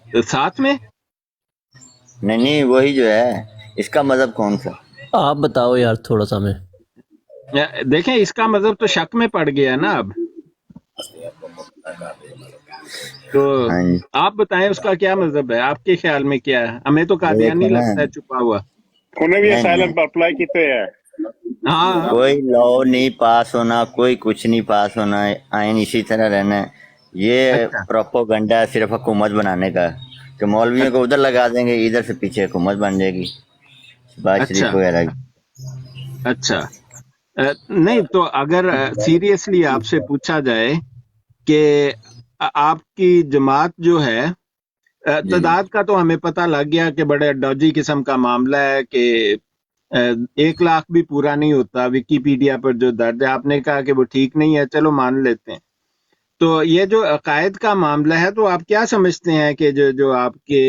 तो साथ में
नहीं नहीं, वही जो है, इसका मजहब कौन सा?
आप बताओ यार थोड़ा सा। मैं
देखें, इसका मजहब तो शक में पड़ गया ना अब। तो
हाँ जी,
आप बताएं उसका क्या मजहब है, आपके ख्याल में क्या है? हमें तो कादियानी
देखो ना,
लगता है छुपा हुआ।
उन्हें भी
नहीं
असाइलम
नहीं,
अप्लाई किए है।
हाँ,
कोई लॉ नहीं पास होना, कोई कुछ नहीं पास होना, आइन इसी तरह रहना है। ये
अच्छा
प्रोपोगंडा है सिर्फ हुकूमत बनाने का, कि मौलवियों को उधर लगा देंगे, इधर से पीछे हुकूमत बन जाएगी, शहबाज
अच्छा
शरीफ वगैरह की।
अच्छा। नहीं तो अगर सीरियसली आपसे पूछा जाए कि आपकी जमात जो है,
जी
तादाद का तो हमें पता लग गया कि बड़े डॉजी किस्म का मामला है, कि 1 लाख भी पूरा नहीं होता विकीपीडिया पर जो दर्ज है। आपने कहा कि वो ठीक नहीं है, चलो मान लेते हैं। तो ये जो अकायद का मामला है, तो आप क्या समझते हैं कि जो आपके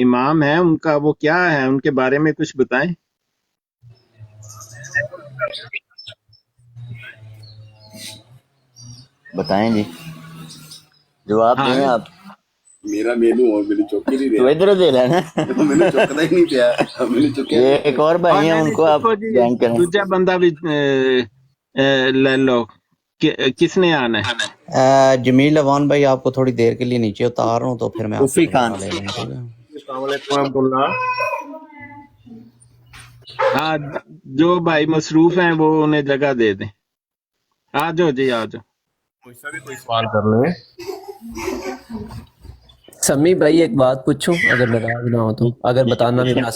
इमाम हैं उनका वो क्या है, उनके बारे में कुछ बताएं।
बताएं जी, जवाब
हाँ
दें आप।
ਮੇਰਾ ਮੈਨੂੰ ਹੋਰ ਮੈਨੂੰ ਚੁੱਕ ਹੀ ਨਹੀਂ
तो
ਰਿਹਾ
इधर दे लेना।
ਮੈਨੂੰ ਚੁੱਕਦਾ ਹੀ ਨਹੀਂ ਪਿਆ ਮੈਨੂੰ ਚੁੱਕਿਆ
ये एक और
और
भाई है,
नहीं
उनको आप
देखो जी,
ज्वाइन करें।
दूसरा बंदा भी ले लो, किसने आना है?
जमील अवान भाई, आपको थोड़ी देर के लिए नीचे उतार रहा हूँ, तो फिर मैं
उफी
आपसे
खान।
ले लूँगा, ठीक है।
हाँ, जो भाई मसरूफ हैं वो उन्हें जगह दे दें। आ जाओ जी, आ जाओ।
समी भाई एक बात पूछूं, अगर नाराज ना हो तो, अगर बताना भी ना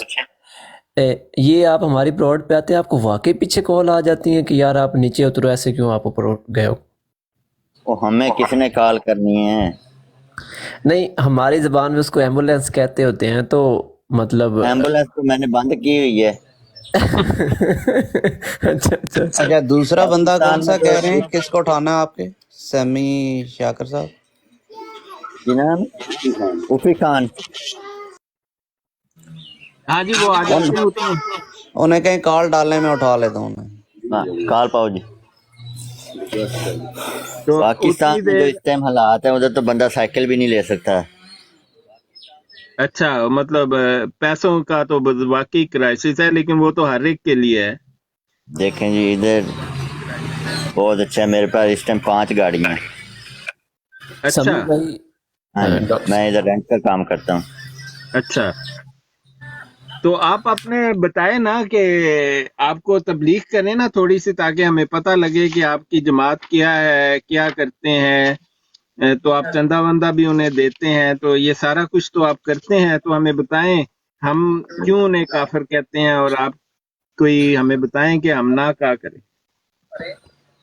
ये आप हमारी प्रोड पे आते हैं, आपको वाकई पीछे कॉल आ जाती है कि यार आप नीचे उतरो, ऐसे क्यों आप ऊपर गए हो?
वो हमें किसने कॉल करनी है?
नहीं, हमारी ज़बान में उसको एम्बुलेंस कहते होते हैं, तो मतलब
एम्बुलेंस तो मैंने बंद की हुई है।
अच्छा।
अच्छा, दूसरा बंदा कौन सा
पाकिस्तान
कह रहे हैं,
में
किसको उठाना है आपके? समी शाकर साहब।
जी नाम उफी खान।
हाँ जी, वो आ जाते हैं उतने।
उन्हें कहीं कॉल डालने में उठा लेता हूँ उन्हें।
हाँ, कॉल पाओ जी।
तो
पाकिस्तान
उतनी
में जो
देर,
इस टाइम हालात है, उधर तो बंदा साइकिल भी नहीं ले सकता।
अच्छा, मतलब पैसों का तो वाकई क्राइसिस है, लेकिन वो तो हर एक के लिए है।
देखें जी, इधर बहुत अच्छा है, मेरे पास इस टाइम 5 गाड़ियाँ हैं।
अच्छा,
समी भाई
हाँ जी, मैं इधर रेंट का काम करता हूँ।
अच्छा, तो आप अपने बताए ना कि आपको तबलीग करें ना थोड़ी सी, ताकि हमें पता लगे कि आपकी जमात क्या है, क्या करते हैं। तो आप चंदा वंदा भी उन्हें देते हैं, तो ये सारा कुछ तो आप करते हैं, तो हमें बताएं हम क्यों उन्हें काफिर कहते हैं, और आप कोई हमें बताएं कि हम ना क्या करें।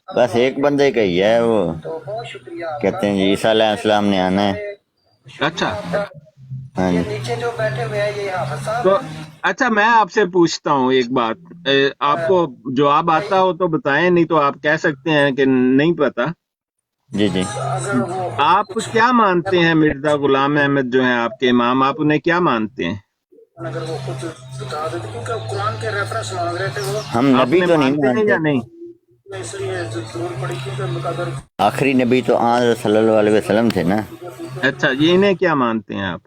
बस एक बंदे का ही है, वो कहते हैं जी ईसा अलैहिस्सलाम ने आना है।
अच्छा,
हाँ जी।
तो अच्छा, मैं आपसे पूछता हूँ एक बात, आपको जवाब आता हो तो बताएं, नहीं तो आप कह सकते हैं कि नहीं पता।
जी जी।
आप क्या मानते हैं मिर्जा गुलाम अहमद जो हैं आपके इमाम, आप उन्हें क्या मानते हैं?
हम नबी
आपने
तो नहीं
मानते हैं या
मानते,
नहीं?
आखिरी नबी तो आन सल्लल्लाहु अलैहि वसल्लम थे ना।
अच्छा, ये इन्हें क्या मानते हैं आप?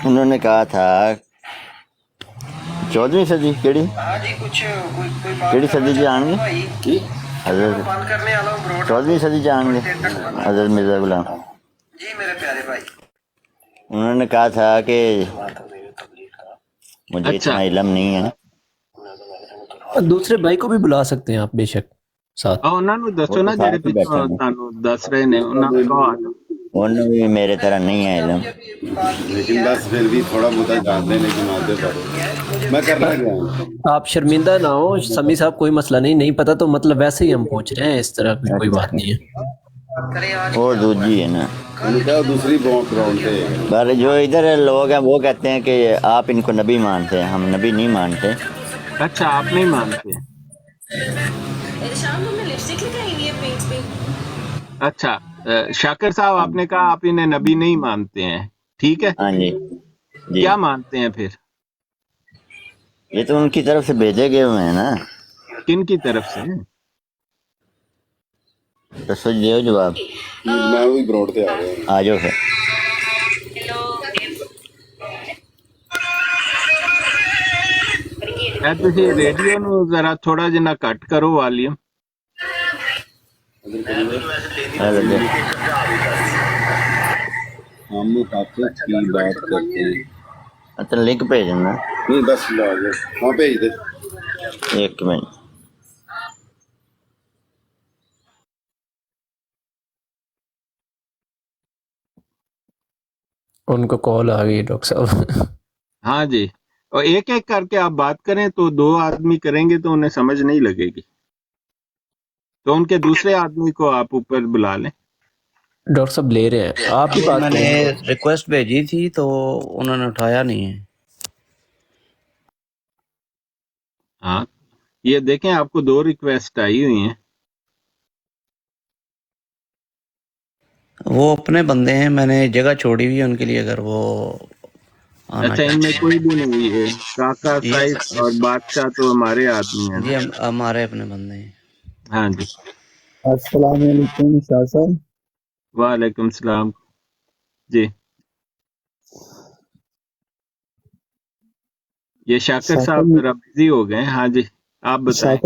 उन्होंने कहा था 14वीं सदी केड़ी सदी च आएंगे हजरत, 14वीं सदी च आएंगे हजरत मिर्जा गुलाम। उन्होंने कहा था कि मुझे
अच्छा,
इतना इल्म नहीं है।
दूसरे भाई को भी बुला सकते हैं आप बेशक साथ।
और उन्होंने
वो
दसो
तो
ना जेडे
साथ ही बैठे हैं,
ਤੁਹਾਨੂੰ ਦੱਸ ਰਹੇ ਨੇ ਉਹਨਾਂ ਨੂੰ ਕਹੋ ਆ ਜਾਓ।
उन्होंने भी मेरे तरह नहीं है इल्म।
लेकिन बस फिर भी थोड़ा बहुत जानते हैं, लेकिन आते पर मैं करना क्या हूँ।
आप शर्मिंदा ना हो समी साहब, कोई मसला नहीं, नहीं पता तो मतलब वैसे ही हम पूछ रहे हैं, इस तरह की कोई बात नहीं है।
वो दूजी है ना,
मैंने कहा दूसरी ग्राउंड पे
पर जो इधर लोग हैं वो कहते हैं कि आप इनको नबी मानते हैं, हम नबी नहीं मानते।
अच्छा, आप नहीं मानते हैं? अच्छा, शाकिर साहब आपने कहा आप इन्हें नबी नहीं मानते हैं, ठीक है,
हाँ जी जी।
क्या मानते हैं फिर?
ये तो उनकी तरफ से भेजे गए हुए हैं ना।
किन की तरफ से?
तो सोच दो जवाब,
मैं वही ग्राउंड पे आ गया।
आ जाओ फिर।
ਤੁਸੀਂ ਰੇਡੀਓ ਨੂੰ ਜ਼ਰਾ ਥੋੜਾ ਜਿਹਾ ਘੱਟ ਕਰੋ ਵਾਲੀਅਮ।
हम मुखातिब की बात करते हैं।
अच्छा लिंक भेजना,
नहीं बस ला दो, हाँ भेज दे।
एक मिनट।
उनको कॉल आ गई डॉक्टर साहब।
हाँ जी, और एक एक करके आप बात करें, तो 2 आदमी करेंगे तो उन्हें समझ नहीं लगेगी, तो उनके दूसरे आदमी को आप ऊपर बुला लें।
डॉक्टर साहब ले रहे हैं, आप ही बात
मैंने
करें।
रिक्वेस्ट भेजी थी तो उन्होंने उठाया नहीं है।
हाँ, ये देखें आपको 2 रिक्वेस्ट आई हुई हैं।
वो अपने बंदे हैं, मैंने जगह छोड़ी हुई है उनके लिए, अगर वो आना
अच्छा, इनमें कोई भी नहीं है? काका
ये
साहिब और बादशाह तो हमारे आदमी हैं
जी
ना?
हमारे अपने बंदे हैं।
हाँ जी,
अस्सलाम वालेकुम शाह साहब।
वालेकुम सलाम जी। ये शाकिर
शाह
साहब
साहब
जरा बिजी हो गए। हाँ जी, आप बताएं।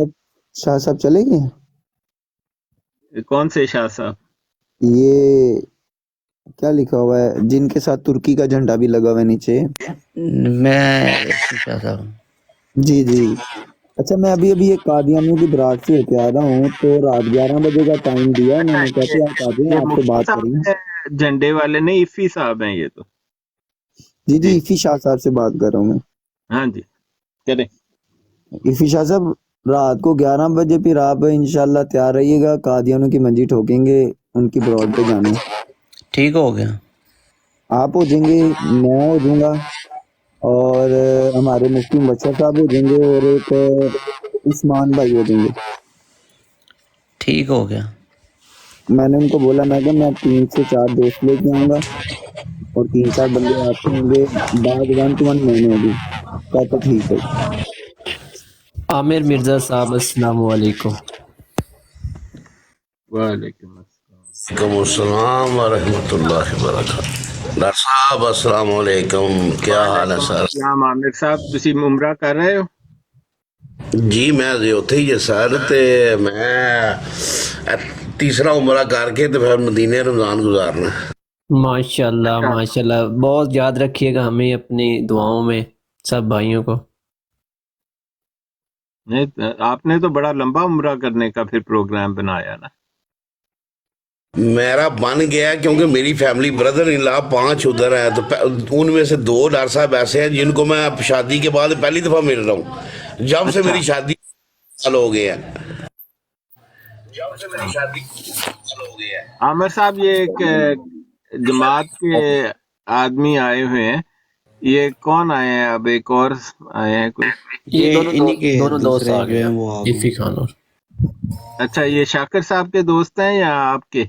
शाह साहब चले गए?
कौन से शाह साहब?
ये क्या लिखा हुआ है जिनके साथ तुर्की का झंडा भी लगा हुआ है नीचे?
मैं क्या साहब,
जी जी। अच्छा, मैं अभी अभी एक कादियानियों की बरात से होके आ रहा हूँ, तो रात 11 बजे का टाइम दिया उन्होंने, कहते हैं आप आ जाएं,
ये
आपसे
मुफ्ती
बात
साहब
करेंगे।
हैं, झंडे वाले नहीं, इफ़ी साहब हैं ये तो।
जी जी,
जी,
इफ़ी शाह साहब से बात कर रहा हूँ मैं।
हाँ जी, करें।
इफ़ी शाह साहब, रात को 11 बजे फिर आप इंशाल्लाह तैयार रहिएगा, कादियानियों की मंजी ठोकेंगे, उनकी बरात पे जाना है।
ठीक हो गया।
आप हो जाएंगे, मैं हो जाऊंगा, और हमारे मुफ्ती मुबशर साहब हो जाएंगे, और एक उस्मान भाई हो जाएंगे।
ठीक हो गया।
मैंने उनको बोला, मैं कहा मैं 3 से 4 दोस्त लेके आऊंगा और 3-4 बंदे आपके होंगे, बात 1 to 1 मैंने होगी। कहता ठीक है।
आमिर मिर्जा साहब अस्सलाम वालेकुम।
वालेकुम अस्सलाम।
अस्सलाम वरहमतुल्लाहि वबरकातुहू। डॉक्टर साहब अस्सलाम वालेकुम, क्या हाल है सर?
अस्सलाम आमिर साहब, तुसी उमरा कर रहे हो?
जी मैं उत्थे ही है सर, ते मैं तीसरा उम्रा करके तो फिर मदीने रमजान गुजारना।
माशाल्लाह माशाल्लाह, बहुत याद रखिएगा हमें अपनी दुआओं में, सब भाइयों को।
नहीं, आपने तो बड़ा लंबा उम्रा करने का फिर प्रोग्राम बनाया ना।
मेरा बन गया क्योंकि मेरी फैमिली ब्रदर इन लॉ 5 उधर है, तो उनमें से 2 डॉक्टर साहब ऐसे हैं जिनको मैं अब शादी के बाद पहली दफा मिल रहा हूँ। जब से मेरी शादी साल हो गए हैं,
आमिर साहब, ये एक जमात के आदमी आए हुए हैं, ये कौन आए हैं? अब एक और आए हैं कोई?
ये दोनों दोस्त आ गए हैं, वो इफी खान और
अच्छा, ये शाकिर साहब के दोस्त हैं या आपके?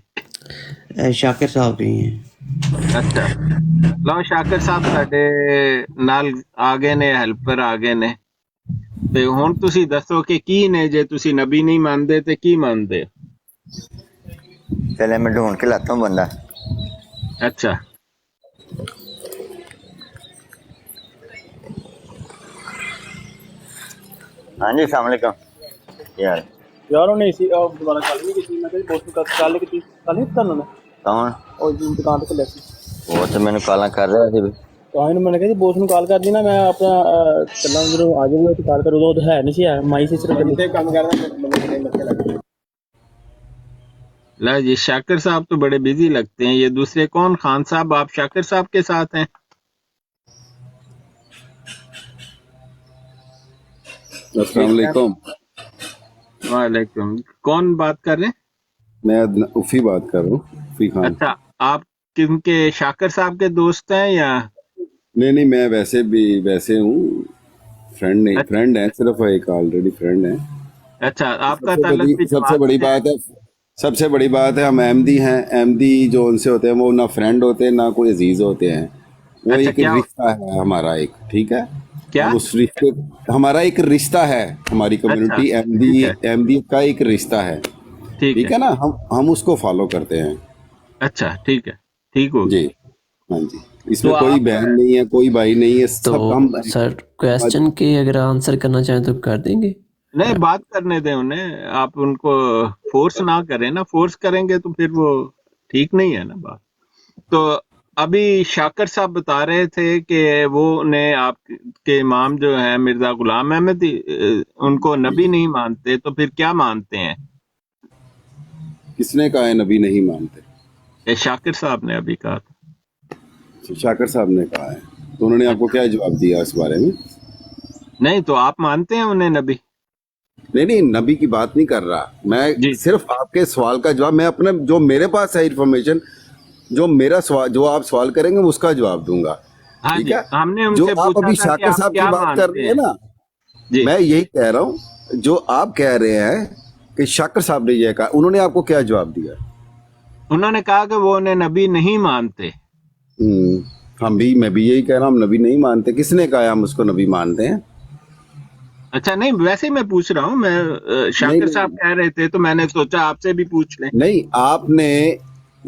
शाकिर साहब ही हैं।
अच्छा, लो शाकिर साहब ਸਾਡੇ ਨਾਲ ਆ ਗਏ ਨੇ, ਹੈਲਪਰ ਆ ਗਏ ਨੇ, ਤੇ ਹੁਣ ਤੁਸੀਂ ਦੱਸੋ ਕਿ ਕੀ ਨੇ, ਜੇ ਤੁਸੀਂ ਨਬੀ ਨਹੀਂ ਮੰਨਦੇ ਤੇ ਕੀ ਮੰਨਦੇ ਹੋ?
चले मैं ढूंढ के लाता हूँ बंदा।
अच्छा,
हाँ जी, अस्सलाम वालेकुम यार।
यार उन्हें इसी दोबारा कल नहीं की, मैं बहुत कल की कल नहीं करना मैं
कौन?
और दुकान पे लेके
वो तो मैंने काला कर रहा था।
तो आइन मैंने कहा जी बोस ਨੂੰ ਕਾਲ ਕਰਦੀ ਨਾ, ਮੈਂ ਆਪਣਾ ਚੱਲਾਂ ਜਦੋਂ ਆ ਜਾਊਗਾ ਤੇ ਕਾਲ ਕਰੋ। ਉਹ ਹੈ ਨਹੀਂ ਸੀ, ਹੈ ਮਾਈ ਸੀ ਸਿਰਫ ਤੇ ਕੰਮ ਕਰਦਾ ਬੰਦੇ ਕਿੰਨੇ ਲੱਗੇ ਲੱਗੇ।
ला जी, शाकिर साहब तो बड़े बिजी लगते हैं। ये दूसरे कौन? खान साहब, आप शाकिर साहब के साथ हैं?
अस्सलाम वालेकुम।
वालेकुम। कौन बात कर रहे हैं?
मैं उफी बात कर रहा हूँ, उफी खान।
अच्छा, आप किनके, शाकिर साहब के दोस्त हैं या?
नहीं, मैं वैसे हूँ, फ्रेंड नहीं, फ्रेंड है, सिर्फ एक ऑलरेडी फ्रेंड है।
अच्छा, आपका ताल्लुक भी
सबसे बड़ी बात है, सबसे बड़ी बात है, हम अहमदी हैं। अहमदी जो उनसे होते हैं वो ना फ्रेंड होते हैं ना कोई अजीज होते हैं। वो
अच्छा,
एक रिश्ता है हमारा, एक, ठीक है?
क्या?
उस रिश्ते, हमारा एक रिश्ता है, हमारी कम्युनिटी अहमदी का एक रिश्ता है, ठीक है ना? हम उसको फॉलो करते हैं।
अच्छा, ठीक है, ठीक हो
जी, हाँ जी। इसमें तो कोई बहन नहीं है, कोई भाई नहीं है, सब
तो
हम।
सर क्वेश्चन के अगर आंसर करना चाहें तो कर देंगे।
नहीं, बात करने दें उन्हें, आप उनको फोर्स ना करें ना। फोर्स करेंगे तो फिर वो ठीक नहीं है ना बात। तो अभी शाकिर साहब बता रहे थे कि वो ने आपके इमाम जो है मिर्जा गुलाम अहमद, उनको नबी नहीं मानते, तो फिर क्या मानते हैं?
किसने कहा है नबी नहीं मानते?
ये शाकिर साहब ने अभी कहा था।
शाकिर साहब ने कहा है, तो उन्होंने आपको क्या जवाब दिया इस बारे में?
नहीं, तो आप मानते हैं उन्हें नबी?
नहीं, नबी की बात नहीं कर रहा मैं, सिर्फ आपके सवाल का जवाब, मैं अपने जो मेरे पास है इन्फॉर्मेशन, जो मेरा सवाल, जो आप सवाल करेंगे उसका जवाब दूंगा।
हाँ
ठीक
जी,
है?
हमने
जो
उनसे
आप
पूछा
अभी
था कि
शाकिर
आप
साहब की
क्या
बात कर रहे हैं ना, मैं यही कह रहा हूँ, जो आप कह रहे हैं कि शाकिर साहब ने यह कहा, उन्होंने आपको क्या जवाब दिया?
उन्होंने कहा कि वो उन्हें नबी नहीं मानते।
मैं भी यही कह रहा हूँ, नबी नहीं मानते। किसने कहा हम उसको नबी मानते हैं?
अच्छा, नहीं, वैसे मैं पूछ रहा हूँ, मैं शाकिर साहब कह रहे थे तो मैंने सोचा आपसे भी पूछ लें।
नहीं, आपने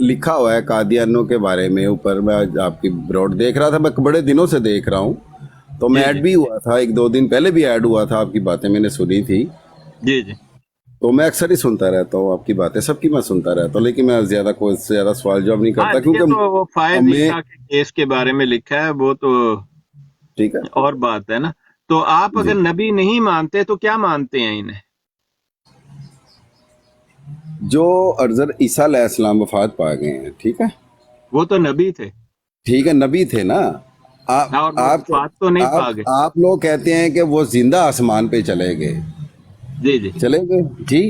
लिखा हुआ है कादियानों के बारे में ऊपर, मैं आपकी ब्रॉड देख रहा था, मैं बड़े दिनों से देख रहा हूँ, तो मैं ऐड भी हुआ था, 1-2 दिन पहले भी ऐड हुआ था, आपकी बातें मैंने सुनी थी।
जी,
तो मैं अक्सर ही सुनता रहता हूँ आपकी बातें, सबकी मैं सुनता रहता हूँ, लेकिन मैं ज्यादा सवाल जवाब नहीं करता, क्योंकि
तो वो फायद ईसा के केस के बारे में लिखा है, वो तो
ठीक है,
और बात है ना। तो आप अगर नबी नहीं मानते तो क्या मानते हैं इन्हें?
जो हज़रत ईसा अलैहिस्सलाम वफात पा गए हैं, ठीक है,
वो तो नबी थे।
ठीक है, नबी थे ना। आप
तो नहीं पा गए।
आप लोग कहते हैं कि वो जिंदा आसमान पे चले गए।
जी,
चले गए जी।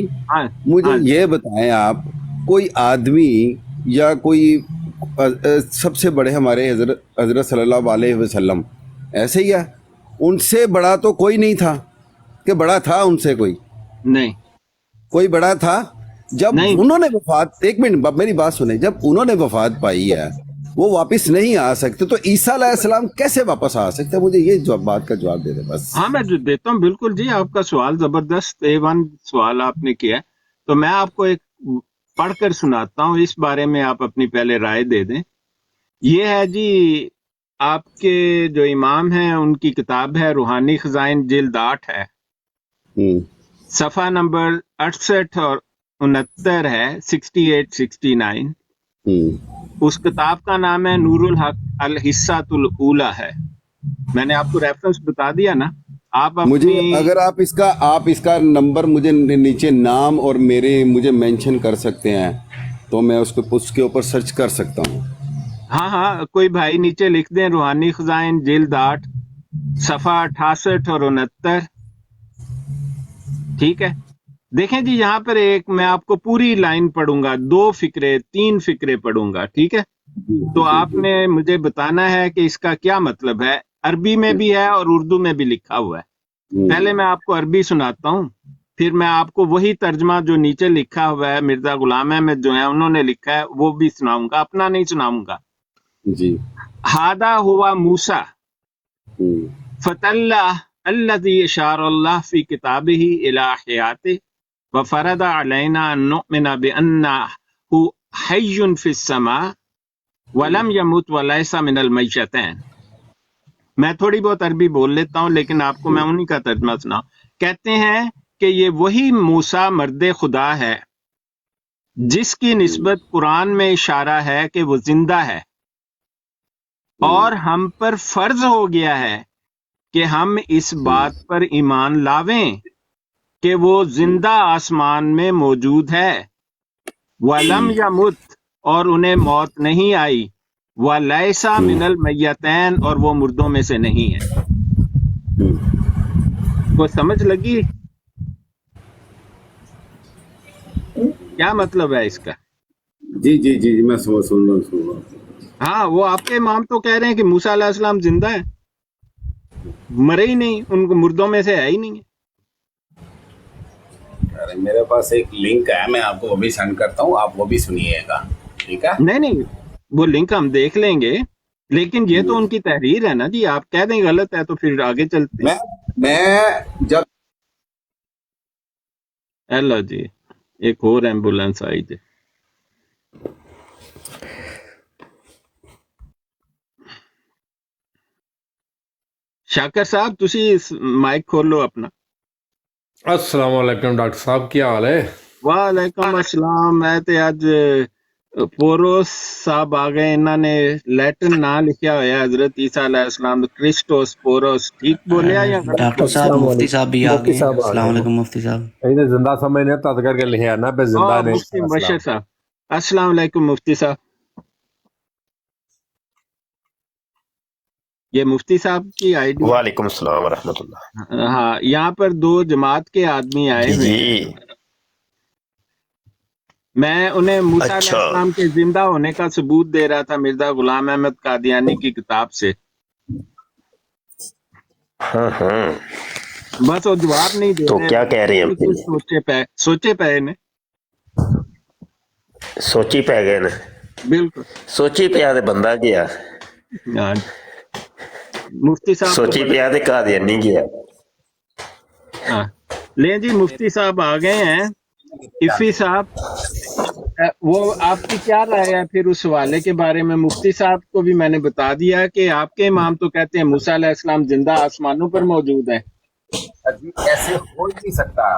मुझे ये बताएं आप, कोई आदमी या कोई सबसे बड़े हमारे हजरत सल्लल्लाहु अलैहि वसल्लम ऐसे ही है, उनसे बड़ा तो कोई नहीं था, कि बड़ा था उनसे कोई
नहीं,
कोई बड़ा था। जब उन्होंने वफात, एक मिनट मेरी बात सुने, जब उन्होंने वफात पाई है वो वापस नहीं आ सकते, तो ईसा अलैहिस्सलाम कैसे वापस आ सकते हैं? मुझे ये बात का जवाब दे दे बस।
हाँ, मैं देता हूँ, बिल्कुल जी, आपका सवाल जबरदस्त A1 सवाल आपने किया। तो मैं आपको एक पढ़कर सुनाता हूँ, इस बारे में आप अपनी पहले राय दे दें। ये है जी, आपके जो इमाम हैं उनकी किताब है रूहानी खजाइन, जिल्द 8 है, सफ़ा नंबर 68 और 69 है, 68-69। उस किताब का नाम है नूरुल हक अल हिस्सातुल ऊला है। मैंने आपको रेफरेंस बता दिया ना। आप
मुझे
अपनी
अगर आप इसका नंबर मुझे नीचे नाम और मुझे मेंशन कर सकते हैं तो मैं उसके ऊपर सर्च कर सकता हूँ।
हाँ, कोई भाई नीचे लिख दें रूहानी खजाइन जिल्द 8 सफा 68 और 69। ठीक है, देखें जी, यहाँ पर एक मैं आपको पूरी लाइन पढ़ूंगा, 2 फिक्रे 3 फिक्रे पढ़ूंगा। ठीक है, तो आपने मुझे बताना है कि इसका क्या मतलब है। अरबी में भी है और उर्दू में भी लिखा हुआ है। पहले मैं आपको अरबी सुनाता हूँ, फिर मैं आपको वही तर्जमा जो नीचे लिखा हुआ है मिर्जा गुलाम अहमद जो है उन्होंने लिखा है वो भी सुनाऊंगा, अपना नहीं सुनाऊंगा
जी।
हादा हुआ मूसा फतल्ला अल्लज़ी इशारल्लाह फी किताबिही इला हयातिही व फरदा अलैना अन नुअमिना बिअन्नहु हय्युन फिस समा व लम यमुत व लैसा मिनल मैयतैन। मैं थोड़ी बहुत अरबी बोल लेता हूँ लेकिन आपको मैं उन्हीं का तर्जमा सुनाऊं। कहते हैं कि ये वही मूसा मर्दे खुदा है जिसकी निस्बत कुरान में इशारा है कि वो जिंदा है और हम पर फर्ज हो गया है कि हम इस बात पर ईमान लावें कि वो जिंदा आसमान में मौजूद है। वलम यमुत और उन्हें मौत नहीं आई, वलैसा मिनल मैयतैन और वो मुर्दों में से नहीं है। वो समझ लगी क्या मतलब है इसका?
जी मैं सुन रहा हूँ।
हाँ, वो आपके इमाम तो कह रहे हैं कि मूसा अलैहिस्सलाम जिंदा है, मरे ही नहीं, उनको मुर्दों में से है ही नहीं।
अरे मेरे पास एक लिंक है, मैं आपको वो भी सेंड करता हूँ, आप वो भी सुनिएगा। ठीक है?
नहीं, वो लिंक हम देख लेंगे, लेकिन ये तो उनकी तहरीर है ना जी। आप कह दें गलत है तो फिर आगे चलते हैं।
मैं जब
हेलो जी, एक और एम्बुलेंस आई थी। शाकर साहब तुसी माइक खोलो अपना।
अस्सलाम वालेकुम डॉक्टर साहब, क्या हाल है?
वालेकुम अस्सलाम। मैं तो आज पोरोस साहब आ गए, इन्होंने लैटिन ना लिखा होया हजरत ईसा अलैहिस्सलाम, क्रिस्टोस पोरोस। ठीक बोलिया या गलत?
डॉक्टर साहब मुफ्ती साहब भी आ गए। अस्सलाम वालेकुम मुफ्ती साहब।
इन्हें जिंदा समझने तद करके लिखा ना पे जिंदा ने।
मुफ्ती मुबशर साहब, अस्सलाम वालेकुम मुफ्ती साहब। ये मुफ्ती साहब की आईडी।
वालेकुम सलाम व रहमतुल्लाह।
हाँ, यहाँ पर 2 जमात के आदमी आए हुए हैं। मैं उन्हें मूसा अलैहिस्सलाम के जिंदा होने का सबूत दे रहा था मिर्जा गुलाम अहमद कादियानी की किताब से। बस वो जवाब नहीं दे
तो
रहे।
क्या कह रहे हैं?
सोचे पे ने
सोची पै गए ने।
बिल्कुल
सोची पिया ते बंदा गया।
हाँ, मुफ्ती साहब
सोची पिया ते कादियानी गया।
हाँ, ले जी मुफ्ती साहब आ गए हैं। इफी साहब, वो आपकी क्या राय है फिर उस हवाले के बारे में? मुफ्ती साहब को भी मैंने बता दिया कि आपके इमाम तो कहते हैं मूसा अलैहिस्सलाम जिंदा आसमानों पर मौजूद है।
ऐसे हो ही नहीं सकता।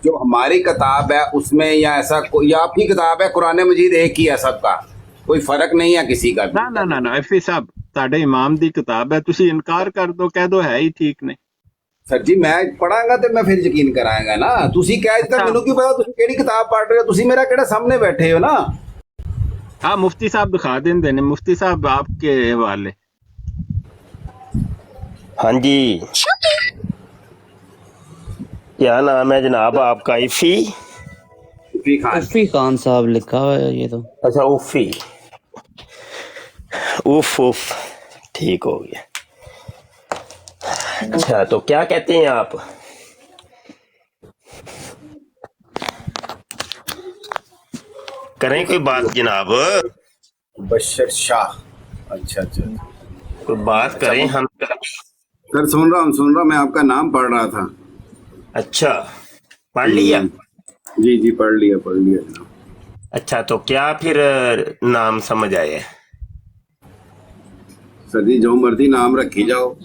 जो हमारी किताब है उसमें या ऐसा कोई, या आपकी किताब है कुरान मजीद एक ही है सबका, कोई फर्क नहीं है किसी का भी।
ना इफी साहब, साडे इमाम दी किताब है, तुसी इनकार कर दो, कह दो है ही ठीक नहीं।
सर जी मैं पढ़ांगा ਤੇ ਮੈਂ ਫਿਰ ਯਕੀਨ ਕਰਾਂਗਾ ਨਾ। ਤੁਸੀਂ ਕਹਿ ਦਿੱਤਾ, ਮੈਨੂੰ ਕੀ ਪਤਾ ਤੁਸੀਂ ਕਿਹੜੀ ਕਿਤਾਬ ਪੜ੍ਹ ਰਹੇ ਹੋ? ਤੁਸੀਂ ਮੇਰਾ ਕਿਹੜਾ ਸਾਹਮਣੇ ਬੈਠੇ ਹੋ ਨਾ।
हाँ, मुफ्ती साहब दिखा देंगे ने। मुफ्ती साहब आपके हवाले।
हाँ जी, क्या नाम है जनाब आपका?
उफ़ी खान साहब लिखा हुआ है ये तो।
अच्छा उफ़ी, उफ ठीक हो गया। अच्छा तो क्या कहते हैं आप? करें कोई बात जनाब?
बशर शाह। अच्छा
कोई बात करें हम।
सर सुन रहा, मैं आपका नाम पढ़ रहा था।
अच्छा पढ़ लिया?
जी पढ़ लिया।
अच्छा तो क्या फिर नाम समझ आया?
सर जी जो मर्जी नाम रखी जाओ,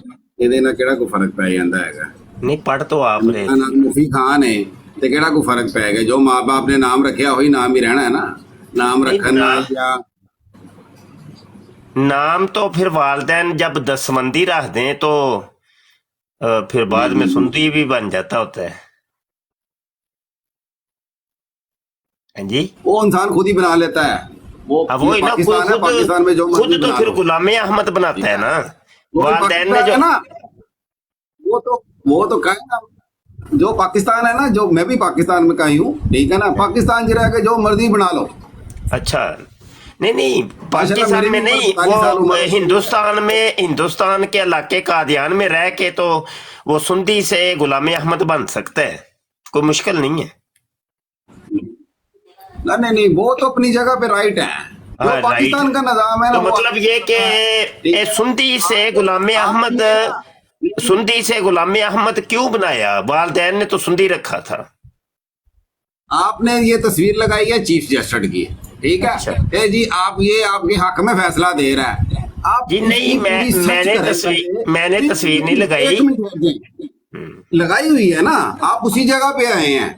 ਇਹਦੇ ਨਾਲ ਕਿਹੜਾ ਕੋਈ ਫਰਕ ਪੈ ਜਾਂਦਾ ਹੈਗਾ।
नहीं पढ़ तो आप रहे।
मेरा नाम मुफी खान है। ਤੇ ਕਿਹੜਾ ਕੋਈ ਫਰਕ ਪੈ ਗਿਆ? ਜੋ ਮਾਂ-ਬਾਪ ਨੇ ਨਾਮ ਰੱਖਿਆ ਉਹੀ ਨਾਮ ਹੀ ਰਹਿਣਾ ਹੈ ਨਾ। नाम रखना या
नाम तो फिर वालदैन जब दसमंदी रख दें तो फिर बाद में सुंदी भी बन जाता होता है। हाँ जी,
वो इंसान खुद ही बना लेता है। वो
वही ना,
पाकिस्तान है, पाकिस्तान में जो
खुद तो फिर गुलाम अहमद बनाता है ना वालदैन ने जो
ना, वो तो कहे ना, जो पाकिस्तान है ना, जो मैं भी पाकिस्तान में कहीं हूँ, ठीक है ना, पाकिस्तान जी रह के जो मर्जी बना लो।
अच्छा, नहीं पाकिस्तान में नहीं, वो हिंदुस्तान के इलाके कादियान में रह के तो वो सुंदी से गुलाम अहमद बन सकता है, कोई मुश्किल नहीं है।
नहीं, वो तो अपनी जगह पे राइट है। जो पाकिस्तान का निजाम है ना,
तो मतलब ये कि सुंदी से गुलाम अहमद क्यों बनाया? वालदैन ने तो सुंदी रखा था।
आपने ये तस्वीर लगाई है चीफ जस्टिस की, ठीक है?
अच्छा।
जी आप ये आपके हक में फैसला दे रहा है। आप
जी नहीं, मैंने तस्वीर नहीं लगाई।
लगाई हुई है ना, आप उसी जगह पे आए हैं,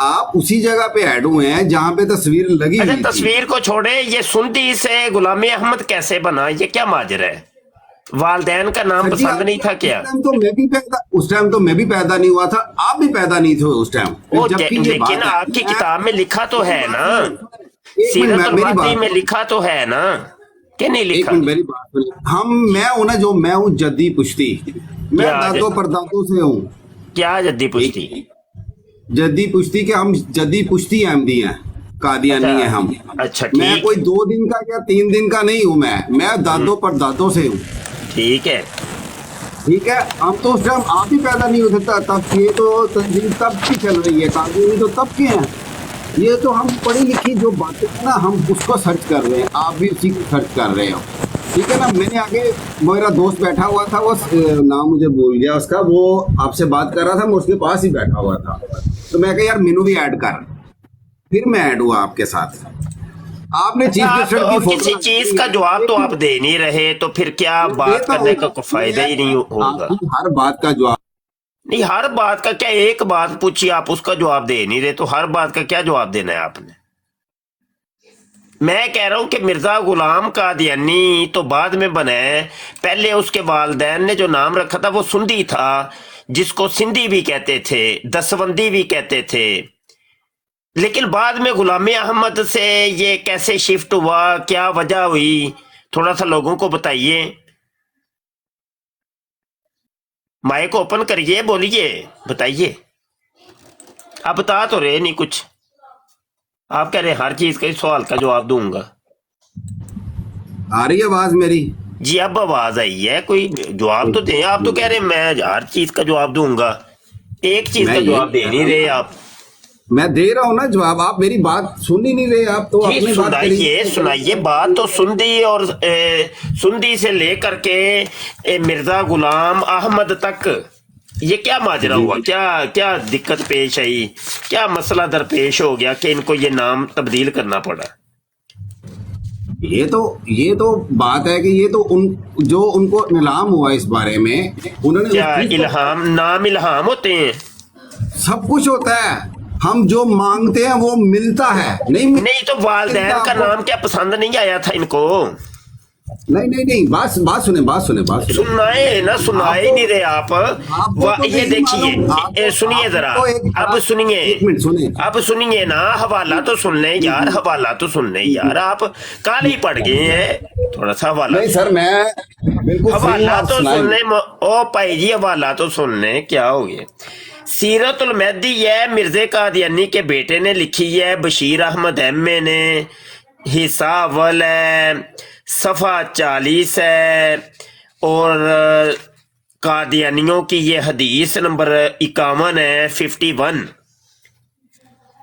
आप उसी जगह पे ऐड हुए हैं जहाँ पे तस्वीर लगी हुई थी।
तस्वीर को छोड़े, ये सुंदी से गुलाम अहमद कैसे बना? ये क्या माजरा है? वालदैन का नाम पसंद नहीं था क्या?
उस टाइम तो मैं भी पैदा नहीं हुआ था, आप भी पैदा नहीं थे उस टाइम।
लेकिन आपकी किताब में लिखा तो है ना, सीरत में लिखा तो है ना, कि नहीं लिखा?
मेरी बात मैं हूं ना, जो मैं हूँ जद्दी पुश्ती, मैं दादों परदादों से हूँ।
क्या जद्दी पुश्ती?
जद्दी पुश्ती के हम जद्दी पुश्ती अहमदी हैं, कादियानी है हम।
अच्छा,
मैं कोई 2 दिन का या 3 दिन का नहीं हूँ, मैं दादों परदादों से हूँ।
ठीक है।
हम तो उस टाइम आप ही पैदा नहीं होते तब। ये तो तंजीम तब की चल रही है, कानूनी तो तब के हैं। ये तो हम पढ़ी लिखी जो बातें हैं ना, हम उसको सर्च कर रहे हैं, आप भी उसी को सर्च कर रहे हो, ठीक है ना? मैंने आगे मेरा दोस्त बैठा हुआ था, वो नाम मुझे भूल गया उसका, वो आपसे बात कर रहा था, मैं उसके पास ही बैठा हुआ था, तो मैं कहा यार मेनू भी ऐड कर, फिर मैं ऐड हुआ आपके साथ। आपने चीफ जस्टिस
किसी चीज का जवाब तो आप दे नहीं रहे, तो फिर क्या बात करने का कोई फायदा ही नहीं होगा।
हर बात का जवाब
नहीं, हर बात का क्या, एक बात पूछिए आप उसका जवाब दे नहीं रहे, तो हर बात का क्या जवाब देना है आपने? मैं कह रहा हूं कि मिर्जा गुलाम कादियानी तो बाद में बना है, पहले उसके वालदैन ने जो नाम रखा था वो सुंदी था, जिसको सिंधी भी कहते थे, दसवंदी भी कहते थे। लेकिन बाद में गुलाम अहमद से ये कैसे शिफ्ट हुआ, क्या वजह हुई, थोड़ा सा लोगों को बताइए। माइक ओपन करिए, बोलिए, बताइए। आप बता तो रहे नहीं कुछ, आप कह रहे हर चीज का सवाल का जवाब दूंगा।
आ रही है आवाज मेरी?
जी अब आवाज आई है, कोई जवाब तो दें। आप तो कह रहे मैं हर चीज का जवाब दूंगा, एक चीज का जवाब दे नहीं रहे आप।
मैं दे रहा हूँ ना जवाब, आप मेरी बात सुन ही नहीं रहे। आप तो अपनी बात करिए।
सुनाइए बात तो। सुंदी और सुंदी से लेकर के मिर्जा गुलाम अहमद तक ये क्या माजरा हुआ? क्या दिक्कत पेश आई? क्या मसला दरपेश हो गया कि इनको ये नाम तब्दील करना पड़ा?
ये तो बात है कि ये तो जो उनको इल्हाम हुआ इस बारे में, उन्होंने
क्या नाम इल्हाम होते हैं?
सब कुछ होता है, हम जो मांगते हैं वो मिलता है। नहीं
तो वालदैन का नाम क्या पसंद नहीं आया था इनको?
नहीं, बात
सुनाए ना, सुनाए नहीं रहे आप। ये देखिए, सुनिए जरा, अब सुनिए ना, हवाला तो सुन लें यार, हवाला तो सुन लें यार, आप काल ही पड़ गए हैं, थोड़ा सा हवाला।
नहीं सर, मैं
हवाला तो सुन लें। ओ भाई जी, हवाला तो सुन लें, क्या हो गया? सीरतुल मेहदी है, मिर्जे कादियानी के बेटे ने लिखी है, बशीर अहमद एम.ए. ने, हिस्सा अव्वल है, सफ़ा 40 है, और कादियानियों की ये हदीस नंबर 51 है, 51।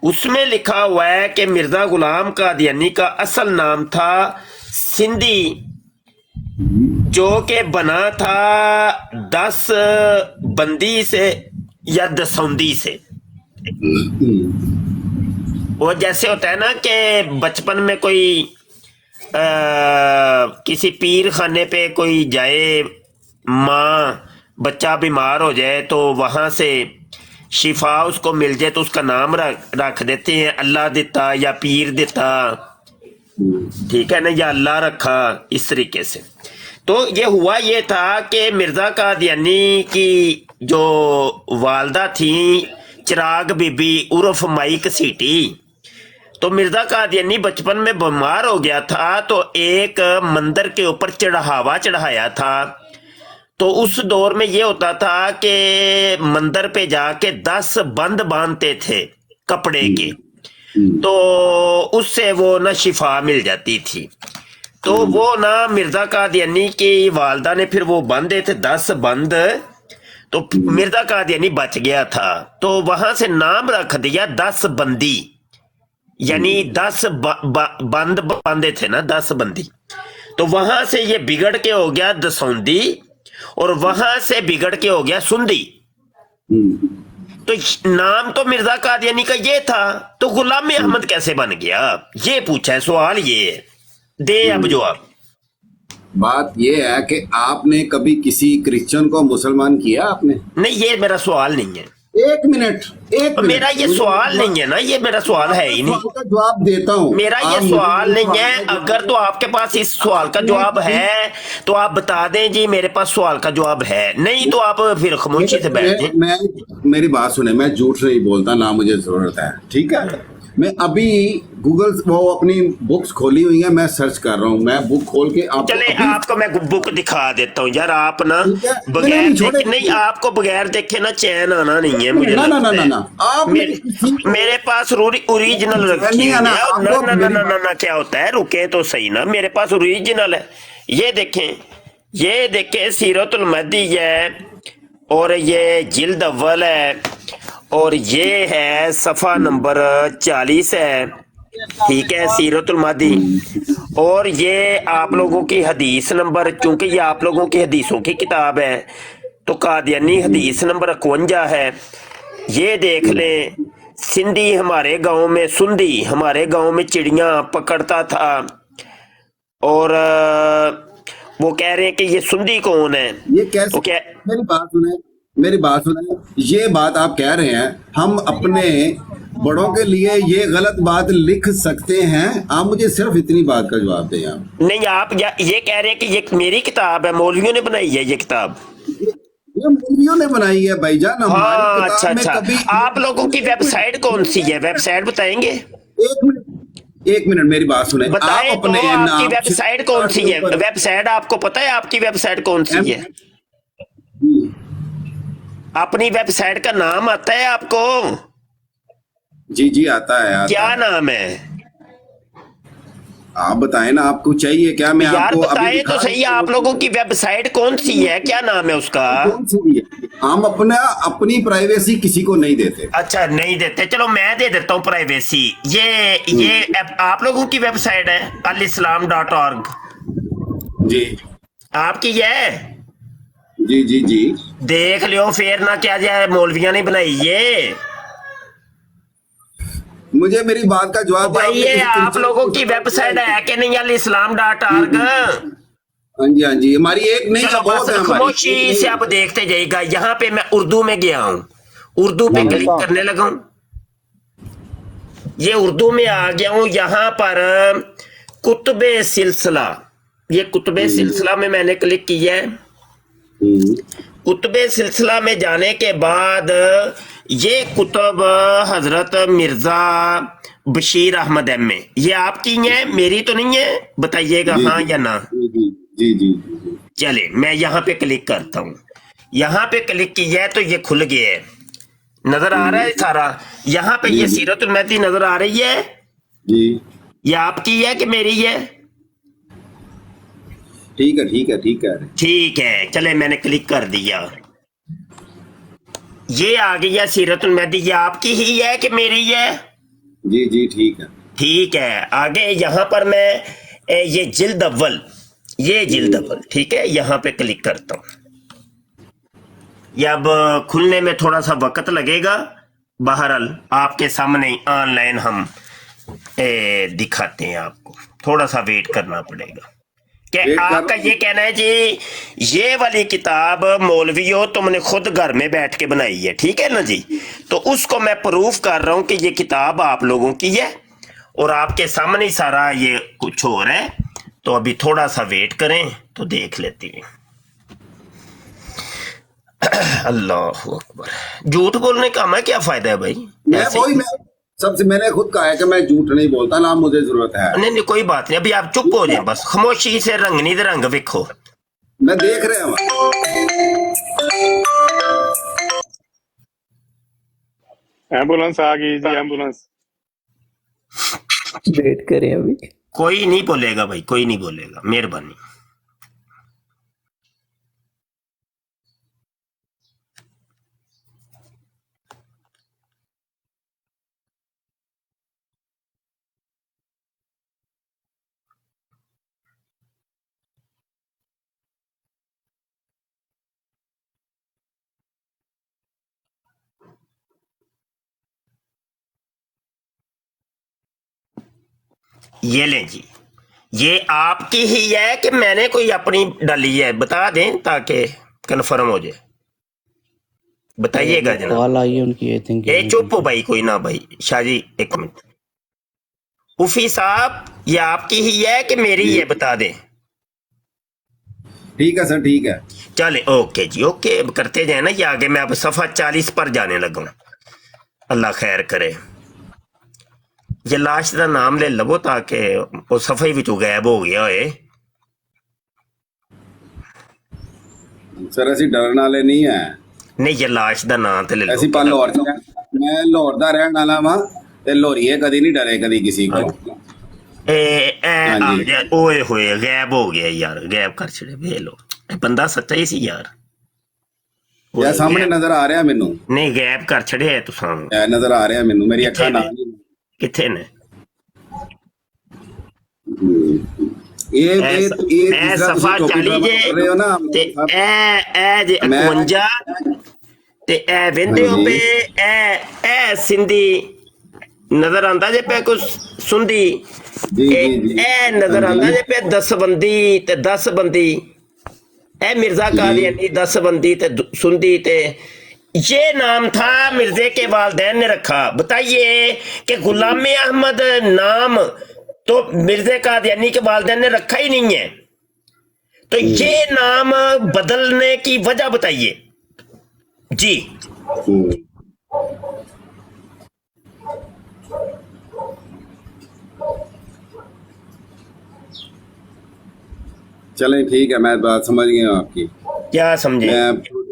उसमें लिखा हुआ है कि मिर्जा गुलाम कादियानी का असल नाम था सिंधी, जो कि बना था 10 बंदी से या दसौंदी से। वो जैसे होता है ना कि बचपन में कोई किसी पीर खाने पे कोई जाए, माँ बच्चा बीमार हो जाए तो वहां से शिफा उसको मिल जाए तो उसका नाम रख देते हैं, अल्लाह देता या पीर देता, ठीक है ना, या अल्लाह रखा, इस तरीके से। तो ये हुआ ये था कि मिर्जा कादियानी की जो वालदा थी चिराग बीबी उर्फ माई घसीटी, तो मिर्जा कादियानी बचपन में बीमार हो गया था, तो एक मंदिर के ऊपर चढ़ावा चढ़ाया था। तो उस दौर में ये होता था कि मंदिर पे जाके 10 बंद बांधते थे कपड़े के, तो उससे वो ना शिफा मिल जाती थी। तो वो ना मिर्जा कादियानी की वालदा ने फिर वो बांधे थे 10 बंद, तो मिर्जा कादियानी बच गया था, तो वहां से नाम रख दिया 10 बंदी, यानी 10 बंद बांधे थे ना, 10 बंदी। तो वहां से ये बिगड़ के हो गया दसौंदी, और वहां से बिगड़ के हो गया सुंदी। तो नाम तो मिर्जा कादियानी का ये था, तो गुलाम अहमद कैसे बन गया, ये पूछा है, सवाल ये है, दे अब जवाब।
बात ये है कि आपने कभी किसी क्रिश्चियन को मुसलमान किया आपने?
नहीं, ये मेरा सवाल नहीं है।
एक मिनट
मेरा ये सवाल नहीं है ना, ये मेरा सवाल है ही नहीं।
जवाब देता हूँ,
मेरा ये सवाल नहीं है। अगर तो आपके पास इस सवाल का जवाब है तो आप बता दें जी मेरे पास सवाल का जवाब है, नहीं तो आप फिर खामोशी से बैठ जाएं।
मैं मेरी बात सुने, मैं झूठ नहीं बोलता ना, मुझे जरूरत है, ठीक है। मैं अभी गूगल वो अपनी बुक्स खोली हुई है, मैं सर्च कर रहा हूँ, मैं बुक खोल के आपको
चले आपको मैं बुक दिखा देता हूँ यार, आप ना बगैर देखे नहीं, आपको बगैर देखे ना चैन आना नहीं है मुझे।
ना आप
मेरे पास ओरिजिनल रखी है। ना क्या होता है, रुके तो सही ना, मेरे पास ओरिजिनल है। ये देखें सीरतुल महदी है, और ये जिल्द अव्वल है, और ये है सफ़ा नंबर 40 है, ठीक है, सीरतुल महदी। और ये आप लोगों की हदीस नंबर, चूंकि ये आप लोगों की हदीसों की किताब है, तो कादियानी हदीस नंबर 51 है। ये देख लें, सिंधी हमारे गांव में, सुंदी हमारे गांव में चिड़ियां पकड़ता था, और वो कह रहे हैं कि ये सुंदी कौन है,
ये कैसे?
तो क्या
मेरी बात सुने, ये बात आप कह रहे हैं, हम अपने बड़ों के लिए ये गलत बात लिख सकते हैं? आप मुझे सिर्फ इतनी बात का जवाब दें। आप
नहीं, आप ये कह रहे हैं कि ये मेरी किताब है, मौलवियों ने बनाई है ये किताब,
ये मौलवियों ने बनाई है भाईजान।
हाँ, अच्छा। आप लोगों की वेबसाइट कौन सी है, वेबसाइट बताएंगे?
एक मिनट मेरी बात सुने,
बताएं तो आपकी वेबसाइट कौन सी है? वेबसाइट आपको पता है आपकी वेबसाइट कौन सी है? अपनी वेबसाइट का नाम आता है आपको?
जी आता है।
क्या नाम है?
आप बताएं ना, आपको चाहिए क्या? मैं
यार
आपको
बताएं तो सही, आप लोगों की वेबसाइट कौन सी है, क्या नाम है उसका?
कौन सी है? हम अपनी प्राइवेसी किसी को नहीं देते।
अच्छा, नहीं देते, चलो मैं दे देता हूँ प्राइवेसी। ये आप लोगों की वेबसाइट है alislam.org।
जी
आपकी है?
जी
देख लियो फिर ना, क्या जाए मौलविया ने बनाई ये।
मुझे मेरी बात का जवाब
भाई, ये आप लोगों की वेबसाइट है कि नहीं alislam.org?
हाँ जी, हमारी एक नहीं, बहुत है।
खामोशी से आप देखते जाइएगा। यहाँ पे मैं उर्दू में गया हूँ, उर्दू पे क्लिक करने लगा हूँ, ये उर्दू में आ गया हूँ। यहाँ पर कुतुबे सिलसिला, ये कुतुबे सिलसिला में मैंने क्लिक किया है। कुतुबे सिलसिला में जाने के बाद ये कुतुब हजरत मिर्जा बशीर अहमद एम.ए, ये आपकी है, मेरी तो नहीं है, बताइएगा हाँ या ना।
जी
चले मैं यहाँ पे क्लिक करता हूँ। यहाँ पे क्लिक किया है तो ये खुल गया है, नजर आ रहा है सारा। यहाँ पे ये सीरतुल महदी नजर आ रही है
जी।
ये आपकी है कि मेरी है?
ठीक है।
चले मैंने क्लिक कर दिया, ये आ गया सीरतुल महदी। ये आपकी ही है कि मेरी है?
जी
ठीक है। आगे यहाँ पर मैं ये जिल्द अव्वल, ठीक है, यहाँ पे क्लिक करता हूँ। ये अब खुलने में थोड़ा सा वक्त लगेगा, बहरहाल आपके सामने ऑनलाइन हम दिखाते हैं, आपको थोड़ा सा वेट करना पड़ेगा। कि आपका ये कहना है जी ये वाली किताब मौलवियों तुमने खुद घर में बैठ के बनाई है, ठीक है ना जी, तो उसको मैं प्रूफ कर रहा हूं कि ये किताब आप लोगों की है और आपके सामने सारा ये कुछ हो रहा है। तो अभी थोड़ा सा वेट करें तो देख लेती हैं। अल्लाह अकबर। झूठ बोलने का हमें क्या फायदा है भाई?
मैं सबसे मैंने खुद कहा है कि मैं झूठ नहीं बोलता, ना मुझे जरूरत है।
नहीं नहीं कोई बात नहीं, अभी आप चुप हो जाए बस, खामोशी से रंग नहीं दे रंग विखो।
मैं देख रहा हूँ।
एम्बुलेंस आ गई जी, एम्बुलेंस।
वेट करें अभी।
कोई नहीं बोलेगा भाई, कोई नहीं बोलेगा, मेहरबानी। ये लें जी, ये आपकी ही है कि मैंने कोई अपनी डाली है? बता दें ताकि कन्फर्म हो जाए, बताइएगा जनाब।
कॉल आई है उनकी, आई थिंक।
ए चुप हो भाई, कोई ना भाई। शाहजी एक मिनट, उफी साहब ये आपकी ही है कि मेरी है? बता दें।
ठीक है सर, ठीक है।
चले ओके जी, ओके करते जाए ना। ये आगे मैं अब सफा 40 पर जाने लगा। अल्लाह खैर करे। ये लाश का नाम ले लवो ताकि वो सफाई विचों गायब हो गया होए।
सर ऐसी डरन वाले नहीं है।
नहीं ये लाश का नाम तो ले लो।
ऐसी पा लाहौर मैं लाहौर का रहने वाला वा ते लाहौरीए कदी नहीं डरे कदी किसी को।
ओए होए गायब हो गया यार, गायब कर छड़े वे लो। बंदा सच्चा ही सी यार।
यार सामने नजर आ रहा मैनू।
नहीं गायब कर छड़े है तू सामने
नजर आ रहा मैनू, मेरी अखा नाल
किथे ने?
ये
सफा 40 जे ते ए जे 51 ते ए वेंदे हो पे ए सिंधी नजर आंदा जे पे कुछ सुंदी ए नजर आंदा जे पे 10 बंदी ते 10 बंदी ए मिर्जा कादियानी 10 बंदी ते सुंदी ते ये नाम था मिर्जे के वालिदैन ने रखा। बताइए कि गुलाम अहमद नाम तो मिर्जे कादियानी के वालिदैन ने रखा ही नहीं है, तो ये नाम बदलने की वजह बताइए जी।
चले ठीक है, मैं बात समझ गया हूँ आपकी।
क्या समझे?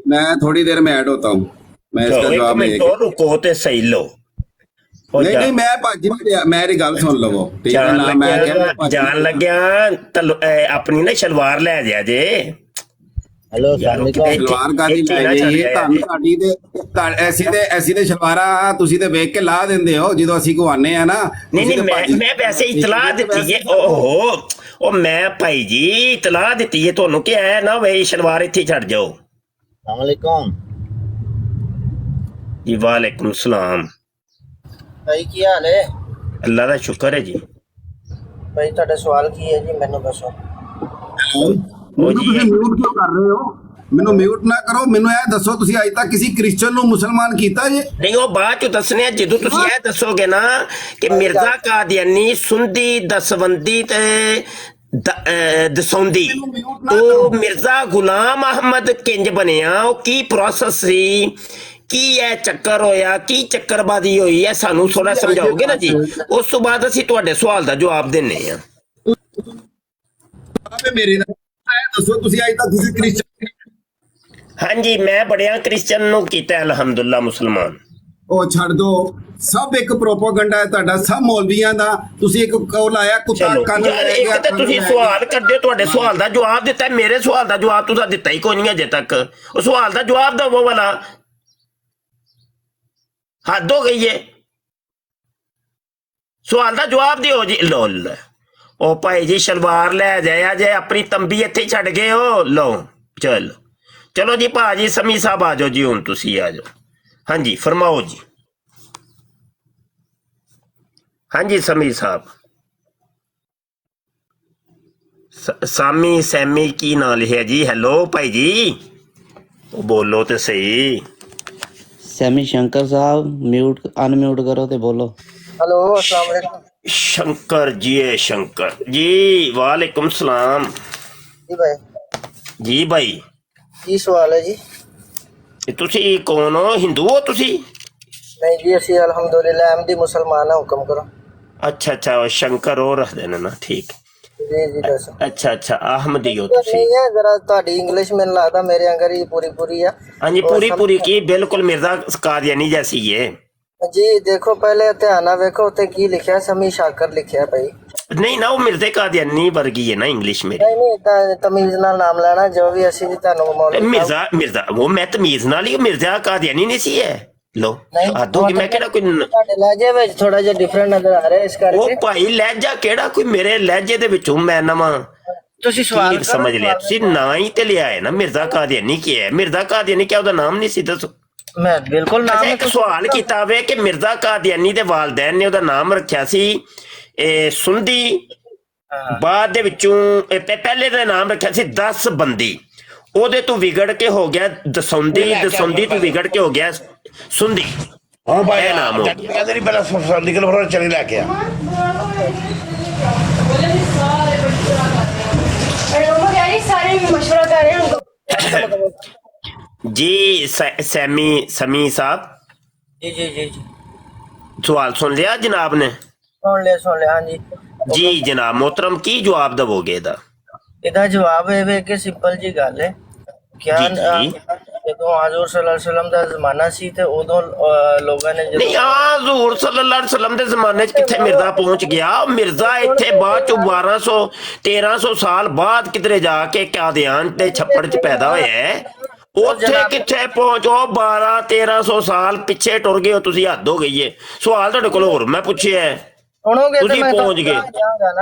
मैं थोड़ी देर में ऐड होता हूँ। मैं इसका जवाब
रुको ते सही लो।
नहीं नहीं मैं भाजी मेरी गल सुन लवो, ठीक है ना? मैं
जान लग्या अपनी ना शलवार ले जा जे।
हेलो
शलवार कादी ले जाइए ਤੁਹਾਡੀ ਤੇ ਐਸੀ ਤੇ ਸ਼ਲਵਾਰਾਂ ਤੁਸੀਂ ਤੇ ਵੇਖ ਕੇ ਲਾ ਦਿੰਦੇ ਹੋ ਜਦੋਂ ਅਸੀਂ ਕੋ ਆਨੇ ਆ ਨਾ।
नहीं मैं वैसे इतला दी है। ओहो ओ मैं भाई जी इतला दी है ਤੁਹਾਨੂੰ कि है ना वे शलवार इत्थे छड़ जाओ।
अस्सलाम वालेकुम
जी। वालेकुम सलाम
भाई की हाल है?
अल्लाह का शुक्र है जी।
भाई ਤੁਹਾਡਾ ਸਵਾਲ ਕੀ ਹੈ ਜੀ ਮੈਨੂੰ ਦੱਸੋ।
ਤੁਸੀਂ ਮਿਊਟ ਕਿਉਂ ਕਰ ਰਹੇ ਹੋ? ਮੈਨੂੰ ਮਿਊਟ ਨਾ ਕਰੋ, ਮੈਨੂੰ ਇਹ ਦੱਸੋ ਤੁਸੀਂ ਅੱਜ ਤੱਕ ਕਿਸੇ ਕ੍ਰਿਸਚੀਅਨ ਨੂੰ ਮੁਸਲਮਾਨ ਕੀਤਾ ਜੇ?
नहीं वो बात जो दसने ਜਦੋਂ ਤੁਸੀਂ ਇਹ ਦੱਸੋਗੇ ਨਾ ਕਿ ਮਿਰਜ਼ਾ ਕਾਦੀਆਨੀ ਸੁੰਦੀ ਦਸਵੰਦੀ ਤੇ ਦਸੌਂਦੀ ਉਹ ਮਿਰਜ਼ਾ ਗੁਲਾਮ ਅਹਮਦ ਕਿੰਜ ਬਣਿਆ, ਉਹ ਕੀ ਪ੍ਰੋਸੈਸ ਸੀ, ਕੀ ਇਹ ਚੱਕਰ ਹੋਇਆ, ਕੀ ਚੱਕਰਬਾਜ਼ੀ ਹੋਈ ਹੈ, ਸਾਨੂੰ ਥੋੜਾ ਸਮਝਾਓਗੇ ਨਾ ਜੀ। ਉਸ ਤੋਂ ਬਾਅਦ ਅਸੀਂ ਤੁਹਾਡੇ ਸਵਾਲ ਦਾ ਜਵਾਬ ਦਿੰਨੇ ਆ।
ਮੇਰੇ ਨਾਲ ਦੱਸੋ ਤੁਸੀਂ ਅੱਜ ਤੱਕ ਕਿਸੇ ਕ੍ਰਿਸਚੀਅਨ?
ਹਾਂਜੀ ਮੈਂ ਬੜਿਆਂ ਕ੍ਰਿਸਚਨ ਨੂੰ ਕੀਤਾ ਅਲਹਮਦੁਲਿਲਾ ਮੁਸਲਮਾਨ।
ਉਹ ਛੱਡ ਦੋ, ਸਭ ਇੱਕ ਪ੍ਰੋਪਾਗੈਂਡਾ ਹੈ ਤੁਹਾਡਾ, ਸਭ ਮੌਲਵੀਆਂ ਦਾ। ਤੁਸੀਂ ਇੱਕ ਕੌਲ ਆਇਆ ਕੁੱਤਾ ਕੰਨ ਲੈ ਗਿਆ।
ਇੱਕ ਤਾਂ ਤੁਸੀਂ ਸਵਾਲ ਕਰਦੇ, ਤੁਹਾਡੇ ਸਵਾਲ ਦਾ ਜਵਾਬ ਦਿੱਤਾ, ਮੇਰੇ ਸਵਾਲ ਦਾ ਜਵਾਬ ਤੁਸੀਂ ਦਿੱਤਾ ਹੀ ਕੋਈ ਨਹੀਂ ਅਜੇ ਤੱਕ। ਉਹ ਸਵਾਲ ਦਾ ਜਵਾਬ ਦਵੋ ਵਾਲਾ, ਹੱਦ ਹੋ ਗਈ ਹੈ। ਸਵਾਲ ਦਾ ਜਵਾਬ ਦਿਓ ਜੀ। ਲੋ ਉਹ ਭਾਈ ਜੀ ਸ਼ਲਵਾਰ ਲੈ ਜਾਇਆ ਜੇ, ਆਪਣੀ ਤੰਬੀ ਇੱਥੇ ਛੱਡ ਗਏ ਹੋ। ਲਓ ਚਲੋ ਚਲੋ ਜੀ ਭਾਜੀ ਸਮੀ ਸਾਹਿਬ ਆ ਜਾਓ ਜੀ, ਹੁਣ ਤੁਸੀਂ ਆ ਜਾਓ। ਹਾਂਜੀ ਫਰਮਾਓ ਜੀ। ਹਾਂਜੀ ਸਮੀ ਸਾਹਿਬ ਸਾਮੀ ਸੈਮੀ ਕੀ ਨਾਂ ਲਿਖਿਆ ਜੀ? ਹੈਲੋ ਭਾਈ ਜੀ, ਉਹ ਬੋਲੋ ਤੇ ਸਹੀ।
सैमी शंकर साहब म्यूट अनम्यूट करो तो बोलो।
हेलो अस्सलाम वालेकुम
शंकर जी, शंकर जी, वालेकुम सलाम
जी भाई।
जी भाई,
की सवाल है जी?
तुसी कौन हो? हिंदू हो तुसी?
नहीं जी, असी अल्हम्दुलिल्लाह अहमदी मुसलमान है, हुक्म करो।
अच्छा अच्छा, शंकर और रख देना ना, ठीक।
जी जी दसो।
अच्छा अच्छा, अहमदी हो तुसी?
नहीं है जरा ਤੁਹਾਡੀ इंग्लिश में लगता मेरे अंगर ही पूरी पूरी है।
हाँ जी, पूरी पूरी की बिल्कुल मिर्जा कादियानी जैसी है
जी। देखो पहले ध्यान ਨਾਲ ਵੇਖੋ ਉੱਤੇ ਕੀ ਲਿਖਿਆ, ਸਮੀ ਸ਼ਾਕਰ ਲਿਖਿਆ ਭਾਈ।
नहीं ना, वो मिर्जे कादियानी वर्गी है ना इंग्लिश में।
नहीं नहीं, ਤਾਂ ਤਮੀਜ਼ ਨਾਲ ਨਾਮ ਲੈਣਾ ਜੋ ਵੀ ਅਸੀਂ ਜੀ ਤੁਹਾਨੂੰ ਮੌਲਵੀ
मिर्जा मिर्जा वो मैं तमीज नाल ही मिर्जा कादियानी नहीं सी है। लो आदो कि मैं केड़ा कोई
ਤੁਹਾਡੇ ਲਹਿਜੇ ਵਿੱਚ ਥੋੜਾ ਜਿਹਾ ਡਿਫਰੈਂਟ ਨਜ਼ਰ ਆ ਰਿਹਾ, ਇਸ ਕਰਕੇ।
ਉਹ ਭਾਈ ਲਹਿਜਾ ਕਿਹੜਾ ਕੋਈ ਮੇਰੇ ਲਹਿਜੇ ਦੇ ਵਿੱਚੋਂ ਮੈਂ ਨਵਾਂ
ਤੁਸੀਂ ਸਵਾਲ ਕਰੋ,
ਸਮਝ ਲਿਆ ਤੁਸੀਂ? ਨਾ ਹੀ ਤੇ ਲਿਆ ਹੈ ਨਾ ਮਿਰਜ਼ਾ ਕਾਦੀਆਨੀ ਕੀ ਹੈ? ਮਿਰਜ਼ਾ ਕਾਦੀਆਨੀ ਕਿਆ ਉਹਦਾ ਨਾਮ ਨਹੀਂ ਸੀ? ਦੱਸੋ।
ਮੈਂ ਬਿਲਕੁਲ ਨਾਮ
ਇੱਕ ਸਵਾਲ ਕੀਤਾ ਵੇ ਕਿ ਮਿਰਜ਼ਾ ਕਾਦੀਆਨੀ ਦੇ ਵਾਲਦੈਨ ਨੇ ਉਹਦਾ ਨਾਮ ਰੱਖਿਆ ਸੀ ਸੁੰਦੀ, ਬਾਅਦ ਦੇ ਵਿੱਚੋਂ ਪਹਿਲੇ ਦਾ ਨਾਮ ਰੱਖਿਆ ਸੀ 10 ਬੰਦੀ, ਉਹਦੇ ਤੋਂ ਵਿਗੜ ਕੇ ਹੋ ਗਿਆ ਦਸੌਂਦੀ, ਦਸੌਂਦੀ ਤੋਂ ਵਿਗੜ ਕੇ ਹੋ ਗਿਆ ਸੁੰਦੀ।
हाँ भाई,
ਇਹ ਨਾਮ ਹੋ ਗਿਆ।
कहते नहीं पहला निकल पड़ा चले लेके आ।
जी सैमी समी साहब,
जी जी जी जी
सवाल सुन लिया जनाब ने?
सुन लिया हाँ जी।
जी जनाब मोहतरम, की जवाब दवोगे ਇਹਦਾ?
ਇਹਦਾ ਜਵਾਬ ਇਹ ਵੇ ਕਿ ਸਿੰਪਲ ਜੀ ਗੱਲ ਹੈ। ਕਿਆ ਜਦੋਂ ਹਜ਼ੂਰ ਸੱਲੱਲਾਹੁ ਅਲੈਹਿ ਵਸੱਲਮ ਦਾ ਜ਼ਮਾਨਾ ਸੀ ਤੇ ਉਦੋਂ ਲੋਕਾਂ ਨੇ
ਨਹੀਂ ਹਜ਼ੂਰ ਸੱਲੱਲਾਹੁ ਅਲੈਹਿ ਵਸੱਲਮ ਦੇ ਜ਼ਮਾਨੇ 'ਚ ਕਿੱਥੇ ਮਿਰਜ਼ਾ ਪਹੁੰਚ ਗਿਆ? ਮਿਰਜ਼ਾ ਇੱਥੇ ਬਾਅਦ ਚੋਂ 1200-1300 ਸਾਲ ਬਾਅਦ ਕਿਧਰੇ ਜਾ ਕੇ ਕਾਦੀਆਨ ਤੇ ਛੱਪੜ 'ਚ ਪੈਦਾ ਹੋਇਆ ਹੈ। ਉੱਥੇ ਕਿੱਥੇ ਪਹੁੰਚੋ? 1200-1300 ਸਾਲ ਪਿੱਛੇ ਟੁਰ ਗਏ ਹੋ ਤੁਸੀਂ, ਹੱਦ ਹੋ ਗਈ ਏ। ਸਵਾਲ ਤੁਹਾਡੇ ਕੋਲ ਹੋਰ ਮੈਂ ਪੁੱਛਿਆ,
ਸੁਣੋਗੇ
ਤੁਸੀਂ ਪਹੁੰਚ ਗਏ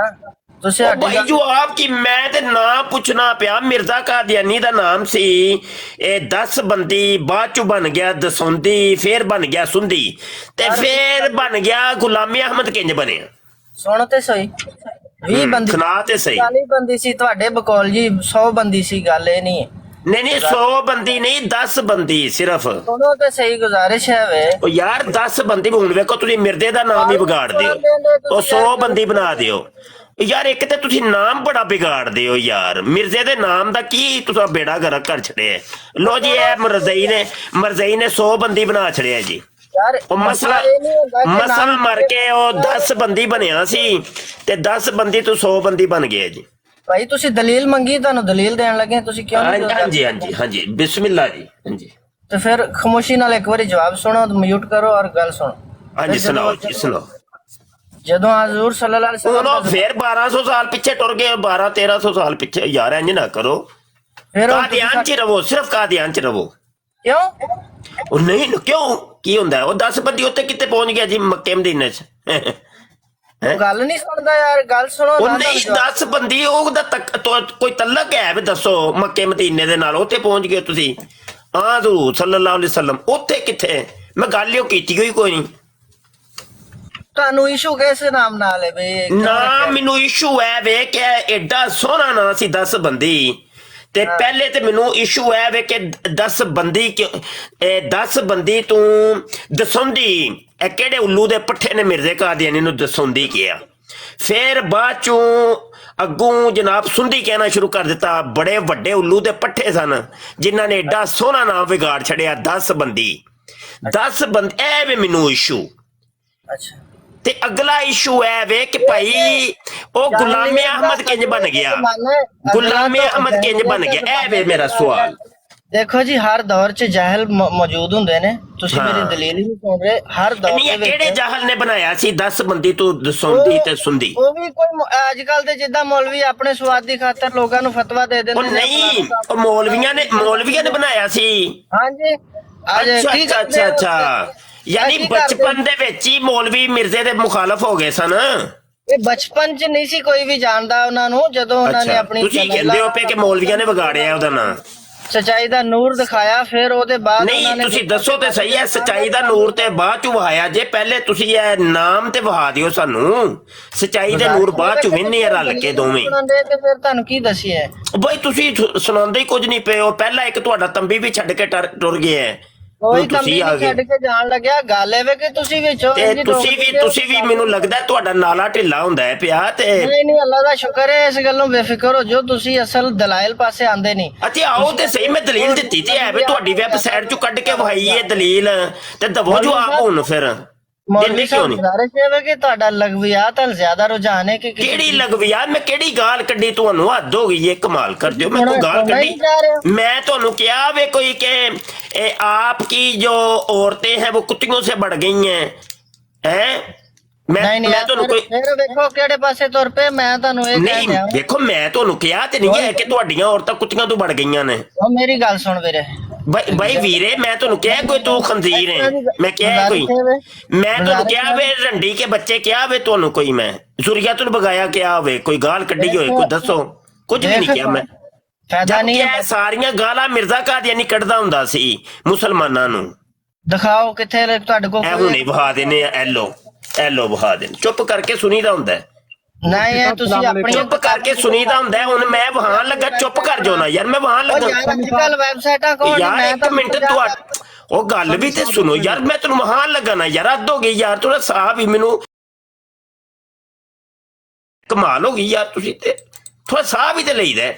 ਤੁਸੀਂ
ਜਵਾਬ ਕੀ? ਮੈਂ ਤੇ ਨਾ ਪੁੱਛਣਾ ਪਿਆ। ਮਿਰਜ਼ਾ ਕਾਦੀਆਨੀ ਦਾ ਨਾਮ ਸੀ ਇਹ 10 ਬੰਦੀ, ਬਾਅਦ ਚ ਬਣ ਗਿਆ ਦਸੌਂਦੀ, ਫੇਰ ਬਣ ਗਿਆ ਸੁੰਦੀ, ਤੇ ਫੇਰ ਬਣ ਗਿਆ ਗੁਲਾਮੀ ਅਹਿਮਦ ਕਿੰਜ ਬਣਿਆ?
ਸੁਣ ਤੇ ਸਹੀ, 20 ਬੰਦੀ
ਸੁਣਾ ਤੇ ਸਹੀ।
40 ਬੰਦੀ ਸੀ ਤੁਹਾਡੇ ਬਕੌਲ ਜੀ, 100 ਬੰਦੀ ਸੀ, ਗੱਲ ਇਹ ਨਹੀਂ ਹੈ।
नहीं नहीं, 100 बंदी नहीं, 10 बंदी सिर्फ।
सुनो तो सही, गुजारिश है वे
ओ यार 10 बंदी हुण वेखो तुसीं मिर्जे दा नाम ही बिगाड़ दियो, ओ 100 बंदी बना दियो यार। एक ते तुसीं नाम बड़ा बिगाड़ दियो यार, मिर्जे दे नाम दा की तुसां बेड़ा गर्क कर छड़िया। लो जी ए मरज़ई ने 100 बंदी बना छड़िया जी। ओ मसला मर के ओ 10 बंदी बनया सी ते 10 बंदी तो 100 बंदी बन गया जी।
ਭਾਈ ਤੁਸੀਂ ਦਲੀਲ ਮੰਗੀ, ਤੁਹਾਨੂੰ ਦਲੀਲ ਦੇਣ ਲੱਗੇ, ਤੁਸੀਂ ਕਿਉਂ ਨਹੀਂ?
ਹਾਂਜੀ ਹਾਂਜੀ ਹਾਂਜੀ, ਬਿਸਮਿਲ੍ਲਾ ਜੀ। ਹਾਂਜੀ
ਤੇ ਫਿਰ ਖਾਮੋਸ਼ੀ ਨਾਲ ਇੱਕ ਵਾਰੀ ਜਵਾਬ ਸੁਣੋ, ਮਿਊਟ ਕਰੋ ਔਰ ਗੱਲ ਸੁਣੋ।
ਹਾਂਜੀ ਸੁਣਾਓ ਜੀ, ਸੁਣਾਓ।
ਜਦੋਂ ਹਜ਼ੂਰ ਸੱਲੱਲਾਹੁ ਅਲੈਹਿ ਵਸੱਲਮ
ਫਿਰ 1200 ਸਾਲ ਪਿੱਛੇ ਟੁਰ ਗਏ, 1200-1300 ਸਾਲ ਪਿੱਛੇ। ਯਾਰ ਇੰਜ ਨਾ ਕਰੋ, ਕਾਦੀਆਨ ਚ ਰਵੋ, ਸਿਰਫ ਕਾਦੀਆਨ ਚ ਰਵੋ।
ਕਿਉਂ?
ਉਹ ਨਹੀਂ ਕਿਉਂ, ਕੀ ਹੁੰਦਾ? ਉਹ 10 ਬੰਦੀ ਉੱਤੇ ਕਿੱਥੇ ਪਹੁੰਚ ਗਿਆ ਜੀ ਮੱਕੇ ਮਦੀਨੇ ਚ?
ਗੱਲ ਨਹੀਂ ਸੁਣਦਾ ਯਾਰ, ਗੱਲ ਸੁਣੋ।
ਉਹ ਨਹੀਂ 10 ਬੰਦੀ, ਉਹਦਾ ਕੋਈ ਤਲਕ ਹੈ ਵੀ ਦੱਸੋ ਮੱਕੇ ਮਦੀਨੇ ਦੇ ਨਾਲ? ਉੱਥੇ ਪਹੁੰਚ ਗਏ ਤੁਸੀਂ। ਹਜ਼ੂਰ ਸੱਲੱਲਾਹੁ ਅਲੈਹਿ ਵਸੱਲਮ ਉੱਥੇ ਕਿੱਥੇ? ਮੈਂ ਗੱਲ ਹੀ ਕੀਤੀ ਹੋਈ ਕੋਈ ਨਹੀਂ।
ਤੁਹਾਨੂੰ ਇਸ਼ੂ ਕਿਸ ਨਾਮ ਨਾਲ ਹੈ ਬਈ?
ਨਾ ਮੈਨੂੰ ਇਸ਼ੂ ਹੈ ਵੇ ਕਿ ਐਡਾ ਸੋਹਣਾ ਨਾਂ ਸੀ 10 ਬੰਦੀ, ਤੇ ਪਹਿਲੇ ਤੇ ਮੈਨੂੰ ਇਸ਼ੂ ਹੈ ਵੇ ਕਿ 10 ਬੰਦੀ ਤੂੰ ਦਸੌਂਦੀ, ਇਹ ਕਿਹੜੇ ਉੱਲੂ ਦੇ ਪੱਠੇ ਨੇ ਮਿਰਜ਼ੇ ਕਾਦੀਆਨੀ ਨੂੰ ਦਸੌਂਦੀ ਕਿਹਾ? ਫਿਰ ਬਾਅਦ ਚੋਂ ਅੱਗੋਂ ਜਨਾਬ ਸੁੰਦੀ ਕਹਿਣਾ ਸ਼ੁਰੂ ਕਰ ਦਿੱਤਾ। ਬੜੇ ਵੱਡੇ ਉੱਲੂ ਦੇ ਪੱਠੇ ਸਨ ਜਿਨ੍ਹਾਂ ਨੇ ਐਡਾ ਸੋਹਣਾ ਨਾਮ ਵਿਗਾੜ ਛੜਿਆ 10 ਬੰਦੀ। 10 ਬੰਦੀ ਇਹ ਵੇ ਮੈਨੂੰ ਇਸ਼ੂ।
ਅੱਛਾ,
ਤੇ ਅਗਲਾ ਇਸ਼ੂ ਹੈ ਵੇ ਕਿ ਭਾਈ ਉਹ ਗੁਲਾਮੇ ਅਹਿਮਦ ਕਿੰਜ ਬਣ ਗਿਆ? ਗੁਲਾਮੇ ਅਹਿਮਦ ਕਿੰਜ ਬਣ ਗਿਆ? ਇਹ ਵੇ ਮੇਰਾ ਸਵਾਲ।
ਦੇਖੋ ਜੀ, ਹਰ ਦੌਰ 'ਚ ਜਾਹਿਲ ਮੌਜੂਦ ਹੁੰਦੇ ਨੇ, ਤੁਸੀਂ ਮੇਰੀ ਦਲੀਲ ਹੀ ਨਹੀਂ ਸੁਣ ਰਹੇ। ਹਰ ਦੌਰ
ਦੇ ਵਿੱਚ ਕਿਹੜੇ ਜਾਹਲ ਨੇ ਬਣਾਇਆ ਸੀ 10 ਬੰਦੀ ਤੋਂ ਦਸੌਂਦੀ ਤੇ ਸੁੰਦੀ?
ਉਹ ਵੀ ਕੋਈ ਅੱਜ ਕੱਲ ਦੇ ਜਿੱਦਾਂ ਮੌਲਵੀ ਆਪਣੇ ਸਵਾਦ ਦੀ ਖਾਤਰ ਲੋਕਾਂ ਨੂੰ ਫਤਵਾ ਦੇ ਦਿੰਦੇ
ਨੇ। ਨਹੀਂ, ਉਹ ਮੌਲਵੀਆਂ ਨੇ ਬਣਾਇਆ ਸੀ।
ਹਾਂਜੀ,
ਅੱਛਾ ਅੱਛਾ, ਯਾਨੀ ਬਚਪਨ ਦੇ ਵਿੱਚ ਹੀ ਮੌਲਵੀ ਮਿਰਜ਼ੇ ਦੇ ਮੁਖਾਲਫ ਹੋ ਗਏ ਸਨ।
ਇਹ ਬਚਪਨ 'ਚ ਨਹੀਂ ਸੀ ਕੋਈ ਵੀ ਜਾਣਦਾ ਉਹਨਾਂ ਨੂੰ, ਜਦੋਂ ਉਹਨਾਂ ਨੇ ਆਪਣੀ
ਤੁਸੀਂ ਕਹਿੰਦੇ ਹੋ ਕਿ ਮੌਲਵੀਆਂ ਨੇ ਵਿਗਾੜਿਆ ਉਹਦਾ ਨਾਂ?
ਸਚਾਈ ਦਾ ਨੂਰ ਦਿਖਾਇਆ, ਫਿਰ ਉਹਦੇ ਬਾਅਦ
ਨਹੀਂ ਤੁਸੀਂ ਦੱਸੋ ਤੇ ਸਹੀ ਹੈ, ਸਚਾਈ ਦਾ ਨੂਰ ਤੇ ਬਾਅਦ ਚ ਵਹਾਇਆ ਜੇ, ਪਹਿਲੇ ਤੁਸੀਂ ਇਹ ਨਾਮ ਤੇ ਵਹਾ ਦਿਓ ਸਾਨੂੰ, ਸਚਾਈ ਦੇ ਨੂਰ ਬਾਅਦ ਚ ਵਿੰਨੇ ਰਲ ਕੇ ਦੋਵੇਂ।
ਤੇ ਫਿਰ ਤੁਹਾਨੂੰ ਕੀ ਦੱਸੀਏ
ਬਈ ਤੁਸੀਂ ਸੁਣਾਉਂਦੇ ਹੀ ਕੁਝ ਨਹੀਂ ਪਏ ਹੋ, ਪਹਿਲਾਂ ਇੱਕ ਤੁਹਾਡਾ ਤੰਬੀ ਵੀ ਛੱਡ ਕੇ ਟੁਰ ਗਿਆ ਹੈ,
ਕੋਈ
ਹੁਣ
ਤੰਬੀ
ਤੁਸੀਂ ਆ
ਨਹੀਂ ਛੱਡ
ਗਏ
ਕੇ ਜਾਣ ਲੱਗਿਆ, ਗੱਲ ਇਹ ਵੇ ਕਿ ਤੁਸੀਂ ਵਿੱਚੋਂ
ਤੇ ਤੁਸੀਂ ਵੀ ਮੈਨੂੰ ਲੱਗਦਾ ਤੁਹਾਡਾ ਨਾਲਾ ਢਿੱਲਾ ਹੁੰਦਾ ਹੈ ਪਿਆ ਤੇ।
ਨਹੀਂ ਅੱਲਾ ਦਾ ਸ਼ੁਕਰ ਹੈ, ਇਸ ਗੱਲੋਂ ਬੇਫਿਕਰ ਹੋ ਜੋ, ਤੁਸੀਂ ਅਸਲ ਦਲਾਇਲ ਪਾਸੇ ਆਂਦੇ ਨਹੀਂ।
ਅੱਛਾ ਆਓ ਤੇ ਸਹੀ, ਮੈਂ ਦਲੀਲ ਦਿੱਤੀ ਤੇ ਹੈ ਵੀ ਤੁਹਾਡੀ ਵੈਬਸਾਈਟ ਚੋਂ ਕੱਢ ਕੇ ਵਹਾਈ ਹੈ ਦਲੀਲ, ਤੇ ਦਵੋ ਜਵਾਬ ਹੁਣ ਫਿਰ।
ਮੌਲਵੀ ਸਾਹਿਬ ਗੁਜ਼ਾਰਿਸ਼ ਹੈ ਕਿ ਤੁਹਾਡਾ ਲਗਵਿਆਤ ਹਲ ਜ਼ਿਆਦਾ ਰੁਝਾਨ ਹੈ ਕਿ
ਕਿਹੜੀ ਲਗਵਿਆਤ? ਮੈਂ ਕਿਹੜੀ ਗਾਲ ਕੱਢੀ ਤੁਹਾਨੂੰ? ਹੱਦ ਹੋ ਗਈ ਹੈ, ਕਮਾਲ ਕਰ ਦਿਓ। ਮੈਂ ਕੋਈ ਗਾਲ ਕੱਢੀ? ਮੈਂ ਤੁਹਾਨੂੰ ਕਿਹਾ ਵੇ कोई के आपकी जो औरतें हैं वो कुत्तियों से बढ़ गई हैं? ਮੈਂ ਤੁਹਾਨੂੰ ਕੋਈ
ਵੇਖੋ ਕਿਹੜੇ ਪਾਸੇ ਤੁਰ ਪਏ, ਮੈਂ ਤੁਹਾਨੂੰ ਇਹ ਕਹਿ ਰਿਹਾ।
ਵੇਖੋ ਮੈਂ ਤੁਹਾਨੂੰ ਕਿਹਾ ਤੇ ਨਹੀਂ ਹੈ ਕਿ ਤੁਹਾਡੀਆਂ ਔਰਤਾਂ ਕੁੱਤੀਆਂ ਤੋਂ बढ़ ਗਈਆਂ ਨੇ।
ਉਹ ਮੇਰੀ ਗੱਲ ਸੁਣ ਵੀਰੇ,
ਬਾਈ ਵੀਰੇ ਮੈਂ ਤੁਹਾਨੂੰ ਕਿਹਾ ਕੋਈ ਤੂੰ ਖੰਜ਼ੀਰ ਹੈ, ਮੈਂ ਕਿਹਾ ਕੋਈ, ਮੈਂ ਤੁਹਾਨੂੰ ਕਿਹਾ ਵੇ ਰੰਡੀ ਕੇ ਬੱਚੇ ਕਿਹਾ ਵੇ ਤੁਹਾਨੂੰ ਕੋਈ, ਮੈਂ ਜ਼ੁਰੀਅਤੁਲ ਬਗਾਇਆ ਕਿਹਾ ਹੋਵੇ, ਕੋਈ ਗਾਲ ਕੱਢੀ ਹੋਏ ਕੋਈ ਦੱਸੋ? ਕੁਝ ਵੀ ਨਹੀਂ ਕਿਹਾ ਮੈਂ। ਫਾਇਦਾ ਨਹੀਂ ਹੈ, ਸਾਰੀਆਂ ਗਾਲਾਂ ਮਿਰਜ਼ਾ ਕਾਦੀਆਨੀ ਕੱਢਦਾ ਹੁੰਦਾ ਸੀ ਮੁਸਲਮਾਨਾਂ ਨੂੰ।
ਦਿਖਾਓ ਕਿੱਥੇ ਤੁਹਾਡੇ ਕੋਲ?
ਇਹ ਹੁਣੇ ਵਹਾ ਦੇਨੇ ਆ, ਐਲੋ ਵਹਾ ਦੇਣ, ਚੁੱਪ ਕਰਕੇ ਸੁਣੀਦਾ ਹੁੰਦਾ ਹੈ।
ਨਹੀਂ ਇਹ ਤੁਸੀਂ ਆਪਣੀ
ਚੁੱਪ ਕਰਕੇ ਸੁਣੀਦਾ ਹੁੰਦਾ। ਹੁਣ ਮੈਂ ਵਹਾਣ ਲੱਗਾ, ਚੁੱਪ ਕਰ ਜਾਓ ਨਾ ਯਾਰ, ਮੈਂ ਵਹਾਣ ਲੱਗਾ
ਅੱਜਕੱਲ ਵੈਬਸਾਈਟਾਂ ਕੋਲ
ਯਾਰ, ਇੱਕ ਮਿੰਟ ਉਹ ਗੱਲ ਵੀ ਤੇ ਸੁਣੋ ਯਾਰ, ਮੈਂ ਤੈਨੂੰ ਵਹਾਣ ਲੱਗਾ ਨਾ ਯਾਰ, ਹੱਦ ਹੋ ਗਈ ਯਾਰ, ਥੋੜਾ ਸਾਹ ਵੀ ਮੈਨੂੰ, ਕਮਾਲ ਹੋ ਗਈ ਯਾਰ, ਤੁਸੀਂ ਤੇ ਥੋੜਾ ਸਾਹ ਵੀ ਤੇ ਲਈਦਾ।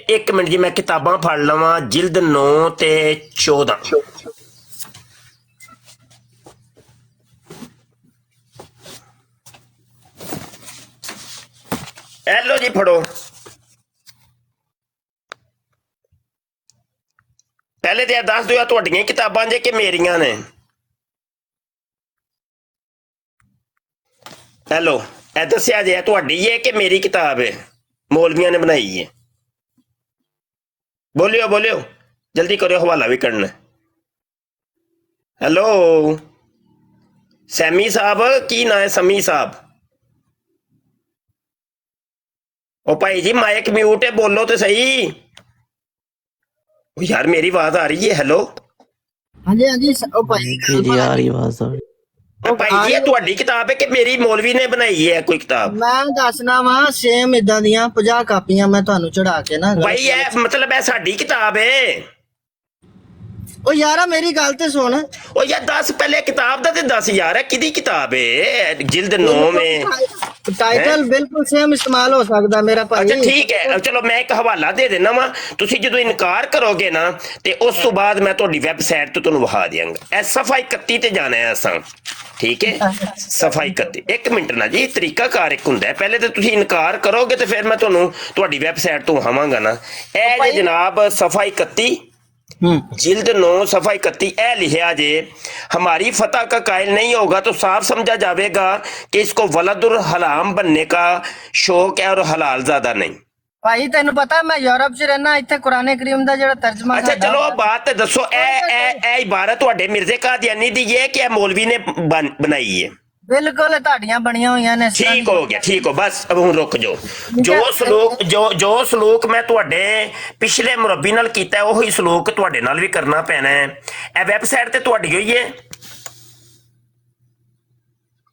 ਇੱਕ ਮਿੰਟ ਜੀ ਮੈਂ ਕਿਤਾਬਾਂ ਫੜ ਲਵਾਂ, ਜਿਲਦ 9 ਤੇ 14। ਐਲੋ ਜੀ ਫੜੋ। ਪਹਿਲੇ ਤੇ ਇਹ ਦੱਸ ਦਿਓ ਤੁਹਾਡੀਆਂ ਕਿਤਾਬਾਂ ਜੇ ਕਿ ਮੇਰੀਆਂ ਨੇ? ਹੈਲੋ ਇਹ ਦੱਸਿਆ ਜੇ ਤੁਹਾਡੀ ਹੈ ਕਿ ਮੇਰੀ ਕਿਤਾਬ ਹੈ, ਮੌਲਵੀਆਂ ਨੇ ਬਣਾਈ ਹੈ? ਬੋਲਿਓ ਜਲਦੀ ਕਰਿਓ, ਹਵਾਲਾ ਵੀ ਕਰਨਾ। ਹੈਲੋ ਸੈਮੀ ਸਾਹਿਬ, ਕੀ ਨਾਂ ਹੈ? ਸਮੀ ਸਾਹਿਬ। ਉਹ ਭਾਈ ਜੀ ਮਾਈਕ ਮਿਊਟ ਹੈ, ਬੋਲੋ ਤੇ ਸਹੀ। यार मेरी आवाज आ रही है? हेलो
हाँ जी ओ भाई
जी आ रही आवाज आ रही।
भाई जी ਤੁਹਾਡੀ ਕਿਤਾਬ ਹੈ ਕਿ ਮੇਰੀ ਮੌਲਵੀ ਨੇ ਬਣਾਈ ਹੈ ਕੋਈ ਕਿਤਾਬ?
ਮੈਂ ਦੱਸਣਾ ਵਾ, ਸੇਮ ਇਦਾਂ ਦੀਆਂ 50 ਕਾਪੀਆਂ ਮੈਂ ਤੁਹਾਨੂੰ ਚੜਾ ਕੇ ਨਾ।
ਭਾਈ ਇਹ ਮਤਲਬ ਹੈ ਸਾਡੀ ਕਿਤਾਬ ਹੈ?
ਉਹ ਯਾਰਾ ਮੇਰੀ ਗੱਲ ਤੇ ਸੁਣ।
ਉਹ ਯਾਰ ਦੱਸ ਪਹਿਲੇ ਕਿਤਾਬ ਦਾ ਤੇ ਦੱਸ ਯਾਰ, ਕਿਹਦੀ ਕਿਤਾਬ ਹੈ? ਜਿਲਦ 9 में
टाइटल बिल्कुल सेम इस्तेमाल हो सकता मेरा भाई।
अच्छा ठीक है, चलो मैं एक हवाला दे देना वा, तुसी जो इनकार करोगे ना ते उस तो बाद मैं तुहाडी वैबसाइट तो तुहानू वहा देंगा। ए सफा 31 ते जाना है असां, ठीक है? सफा 31। एक मिनट ना जी, तरीका कार एक हुंदा है, पहले तो तुसी इनकार करोगे तो फिर मैं तुहानू तुहाडी वैबसाइट तो वहावांगा ना। ए जे जनाब सफा 31 जिल्द 9 सफा 31 ए लिखा जे, हमारी फतह का कायल नहीं होगा तो साफ समझा जाएगा कि इसको वलदुर हलाम बनने का शौक है और हलाल ज्यादा नहीं।
भाई तेन पता मैं यूरोप च रहना, इत्थे कुरान करीम दा जेड़ा तर्जमा।
अच्छा चलो बात दसो, ए इबारत तुहाडे मिर्जे कादियानी दी है कि मौलवी ने बनाई है?
बिल्कुल ਤੁਹਾਡੀਆਂ ਬਣੀਆਂ ਹੋਈਆਂ ਨੇ।
ठीक हो गया, ठीक हो, बस अब हुण रुक जाओ। जो सलूक मैं तुहाडे पिछले मुरब्बी नाल कीता है ओही सलूक तुहाडे नाल भी करना पैना है। ए वैबसाइट ते तुहाडी होई है?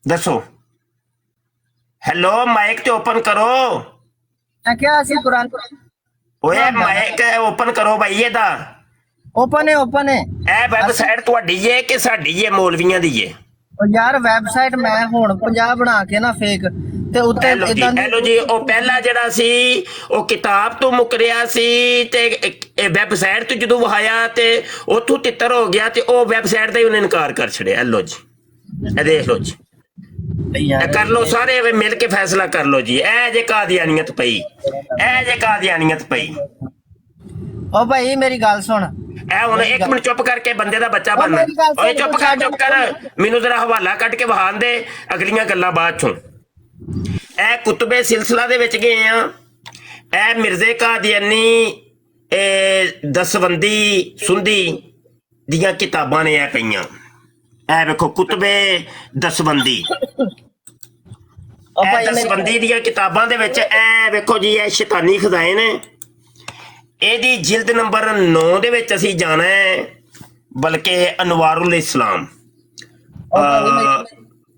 दसो। हेलो माइक ते ओपन करो।
क्या ਅਸੀਂ कुरान
ओए माइक ओपन करो भाई ਇਹਦਾ।
ओपन है।
ए वैबसाइट तुहाडी है कि साडी है मौलवियां दी है?
यार ਵੈਬਸਾਈਟ ਮੈਂ ਹੁਣ 50 ਬਣਾ ਕੇ ਨਾ ਫੇਕ ਤੇ ਉੱਤੇ ਇਦਾਂ ਦੀ।
ਹੈਲੋ ਜੀ, ਉਹ ਪਹਿਲਾ ਜਿਹੜਾ ਸੀ ਉਹ ਕਿਤਾਬ ਤੋਂ ਮੁਕਰਿਆ ਸੀ ਤੇ ਵੈਬਸਾਈਟ ਤੋਂ ਜਦੋਂ ਵਹਾਇਆ ਤੇ ਉੱਥੋਂ ਤਿੱਤਰ ਹੋ ਗਿਆ ਤੇ ਉਹ ਵੈਬਸਾਈਟ ਦਾ ਹੀ ਉਹਨੇ ਇਨਕਾਰ ਕਰ ਛੜਿਆ। ਹੈਲੋ ਜੀ ਇਹ ਦੇਖ ਲਓ ਜੀ, ਇਹ ਕਰ ਲਓ ਸਾਰੇ ਮਿਲ ਕੇ ਫੈਸਲਾ ਕਰ ਲਓ ਜੀ। ਇਹ ਜੇ ਕਾਦੀਆਨੀਅਤ ਪਈ, ਇਹ ਜੇ ਕਾਦੀਆਨੀਅਤ ਪਈ।
ਉਹ ਭਾਈ ਮੇਰੀ ਗੱਲ ਸੁਣ,
ਇਹ ਹੁਣ ਇੱਕ ਮਿੰਟ ਚੁੱਪ ਕਰਕੇ ਬੰਦੇ ਦਾ ਬੱਚਾ ਬਣਨਾ। ਓਏ ਚੁੱਪ ਕਰ, ਮੈਨੂੰ ਜ਼ਰਾ ਹਵਾਲਾ ਕੱਢ ਕੇ ਵਹਾਣ ਦੇ, ਅਗਲੀਆਂ ਗੱਲਾਂ ਬਾਅਦ ਚੋਂ। ਇਹ ਕੁਤਬੇ ਸਿਲਸਿਲਾ ਦੇ ਵਿੱਚ ਗਏ ਆ, ਇਹ ਮਿਰਜ਼ੇ ਕਾਦੀਆਨੀ ਦਸਵੰਦੀ ਸੁੰਦੀ ਦੀਆਂ ਕਿਤਾਬਾਂ ਨੇ ਇਹ ਪਈਆਂ। ਇਹ ਵੇਖੋ ਕੁਤਬੇ ਦਸਵੰਦੀ, ਇਹ ਦਸਵੰਦੀ ਦੀਆਂ ਕਿਤਾਬਾਂ ਦੇ ਵਿੱਚ ਇਹ ਵੇਖੋ ਜੀ, ਇਹ ਸ਼ੈਤਾਨੀ ਖਜ਼ਾਨੇ ਨੇ। ਇਹਦੀ ਜਿਲਦ ਨੰਬਰ 9 ਦੇ ਵਿੱਚ ਅਸੀਂ ਜਾਣਾ ਹੈ, ਬਲਕਿ ਅਨਵਾਰੁਲ ਇਸਲਾਮ।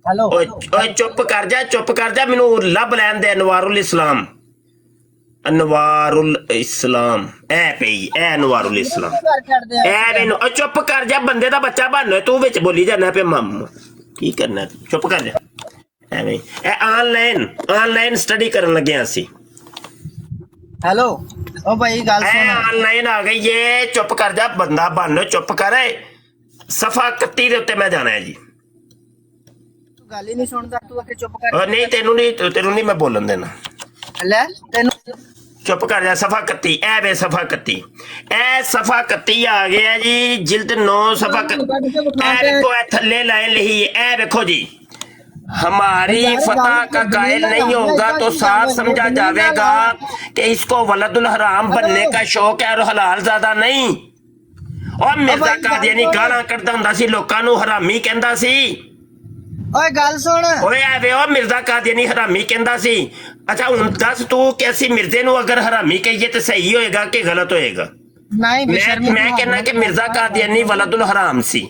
ਹੈਲੋ
ਓਏ ਚੁੱਪ ਕਰ ਜਾ, ਮੈਨੂੰ ਲੱਭ ਲੈਣ ਦੇ। ਅਨਵਾਰੁਲ ਇਸਲਾਮ, ਅਨਵਾਰੁਲ ਇਸਲਾਮ, ਐ ਪਈ ਐ ਅਨਵਾਰੁਲ ਇਸਲਾਮ, ਐ ਮੈਨੂੰ। ਚੁੱਪ ਕਰ ਜਾ, ਬੰਦੇ ਦਾ ਬੱਚਾ ਬਣ, ਤੂੰ ਵਿੱਚ ਬੋਲੀ ਜਾਣਾ ਪਿਆ ਮਾਮਾ, ਕੀ ਕਰਨਾ, ਚੁੱਪ ਕਰ ਜਾ। ਐਵੇਂ ਇਹ ਆਨਲਾਈਨ ਸਟੱਡੀ ਕਰਨ ਲੱਗੇ ਅਸੀਂ।
ਹੈਲੋ ਉਹ ਭਾਈ ਗੱਲ ਸੁਣ,
ਆਨਲਾਈਨ ਆ ਗਈ ਏ, ਚੁੱਪ ਕਰ ਜਾ, ਬੰਦਾ ਬਣ, ਚੁੱਪ ਕਰ। ਸਫਾ 31 ਦੇ ਉੱਤੇ ਮੈਂ ਜਾਣਾ ਹੈ ਜੀ।
ਤੂੰ ਗੱਲ ਹੀ ਨਹੀਂ ਸੁਣਦਾ, ਤੂੰ ਆ ਕੇ ਚੁੱਪ ਕਰ।
ਨਹੀਂ ਤੈਨੂੰ ਨਹੀਂ ਮੈਂ ਬੋਲਣ ਦੇਣਾ।
ਲੈ ਤੈਨੂੰ
ਚੁੱਪ ਕਰ ਜਾ। ਸਫਾ 31, ਐ ਵੇ ਸਫਾ 31, ਐ ਸਫਾ 31 ਆ ਗਿਆ ਜੀ, ਜਿਲਦ 9 ਸਫਾ। ਐ ਵੇਖੋ, ਐ ਥੱਲੇ ਲਾਈਨ ਲਿਖੀ, ਐ ਵੇਖੋ ਜੀ। हमारी फतह का कायल नहीं होगा तो साफ समझा जाएगा कि इसको वलदुल हराम बनने का शौक है और हलाल ज्यादा नहीं। और मिर्जा कादियानी गाना करता हुंदा सी, लोकां नूं हरामी कहंदा सी।
ਓਏ ਗੱਲ ਸੁਣ,
ਓਏ ਐਵੇਂ ਉਹ ਮਿਰਜ਼ਾ ਕਾਦੀਆਨੀ ਹਰਾਮੀ ਕਹਿੰਦਾ ਸੀ। ਅੱਛਾ ਹੁਣ ਦੱਸ ਤੂੰ ਕਿ ਅਸੀਂ ਮਿਰਜ਼ੇ ਨੂੰ ਅਗਰ ਹਰਾਮੀ ਕਹੀਏ ਤੇ ਸਹੀ ਹੋਏਗਾ ਕਿ ਗਲਤ ਹੋਏਗਾ?
ਨਹੀਂ
ਮੈਂ ਕਹਿੰਦਾ ਕਿ ਮਿਰਜ਼ਾ ਕਾਦੀਆਨੀ ਵਲਦੁਲ ਹਰਾਮ ਸੀ।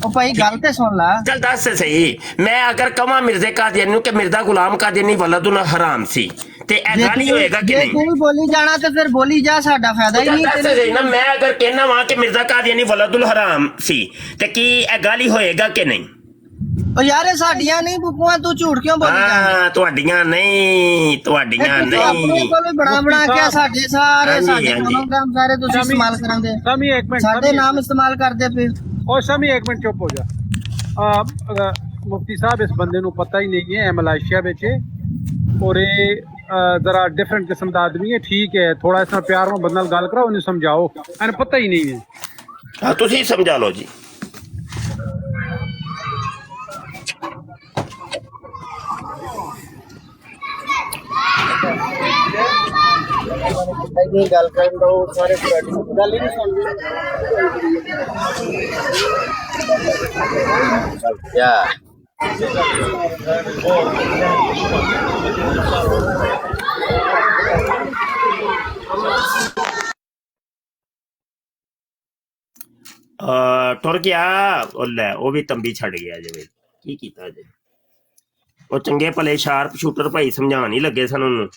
ਉਹ ਭਾਈ ਗੱਲ ਤੇ ਸੁਣ ਲਾ।
ਚੱਲ ਦੱਸ ਸਹੀ, ਮੈਂ ਅਗਰ ਕਵਾਂ ਮਿਰਜ਼ੇ ਕਾਦੀਆਨੀ ਨੂੰ ਕਿ ਮਿਰਜ਼ਾ ਗੁਲਾਮ ਕਾਦੀਆਨੀ ਵਲਦੁਲ ਹਰਾਮ ਸੀ ਤੇ ਇਹ ਗੱਲ ਹੀ ਹੋਏਗਾ ਕਿ ਨਹੀਂ?
ਨਹੀਂ ਬੋਲੀ ਜਾਣਾ ਤੇ ਫਿਰ ਬੋਲੀ ਜਾ, ਸਾਡਾ ਫਾਇਦਾ ਹੀ ਨਹੀਂ।
ਦੱਸ ਸਹੀ ਨਾ, ਮੈਂ ਅਗਰ ਕਹਿਣਾ ਵਾਂ ਕਿ ਮਿਰਜ਼ਾ ਕਾਦੀਆਨੀ ਵਲਦੁਲ ਹਰਾਮ ਸੀ ਤੇ ਕੀ ਇਹ ਗੱਲ ਹੀ ਹੋਏਗਾ ਕਿ ਨਹੀਂ?
ਉਹ ਯਾਰ ਇਹ ਸਾਡੀਆਂ ਨਹੀਂ ਬੁੱਕੂਆਂ, ਤੂੰ ਝੂਠ ਕਿਉਂ ਬੋਲੀ ਜਾਂਦਾ?
ਤੁਹਾਡੀਆਂ ਨਹੀਂ।
ਆਪਣੇ ਕੋਲ ਬਣਾ ਕੇ ਸਾਡੇ ਸਾਰੇ ਕੰਮ ਸਾਰੇ ਤੁਸੀਂ ਇਸਤੇਮਾਲ ਕਰਾਂਦੇ, ਸਾਡੇ ਨਾਮ ਇਸਤੇਮਾਲ ਕਰਦੇ ਪਏ।
और शमी एक मिनट चुप हो जा। मुफ्ती साहब इस बंदे नूं पता ही नहीं है, मलेशिया में और ये जरा डिफरेंट किस्म का आदमी है। ठीक है, थोड़ा इस प्यार में बंदे गल करो, उन्हें समझाओ, इन्हें पता ही नहीं है।
हाँ तुसी समझा लो जी।
ਗੱਲ ਕਰਨ ਦੋ, ਸਾਰੇ ਗੱਲ ਹੀ ਨਹੀਂ ਸੁਣਦੇ।
ਟੁਰ ਗਿਆ ਉਹ, ਲੈ ਉਹ ਵੀ ਤੰਬੀ ਛੱਡ ਗਿਆ ਜਿਵੇਂ। ਕੀ ਕੀਤਾ ਜੇ? ਉਹ ਚੰਗੇ ਭਲੇ ਸ਼ਾਰਪ ਸ਼ੂਟਰ ਭਾਈ ਸਮਝਾਉਣ ਹੀ ਲੱਗੇ ਸਨ ਉਹਨੂੰ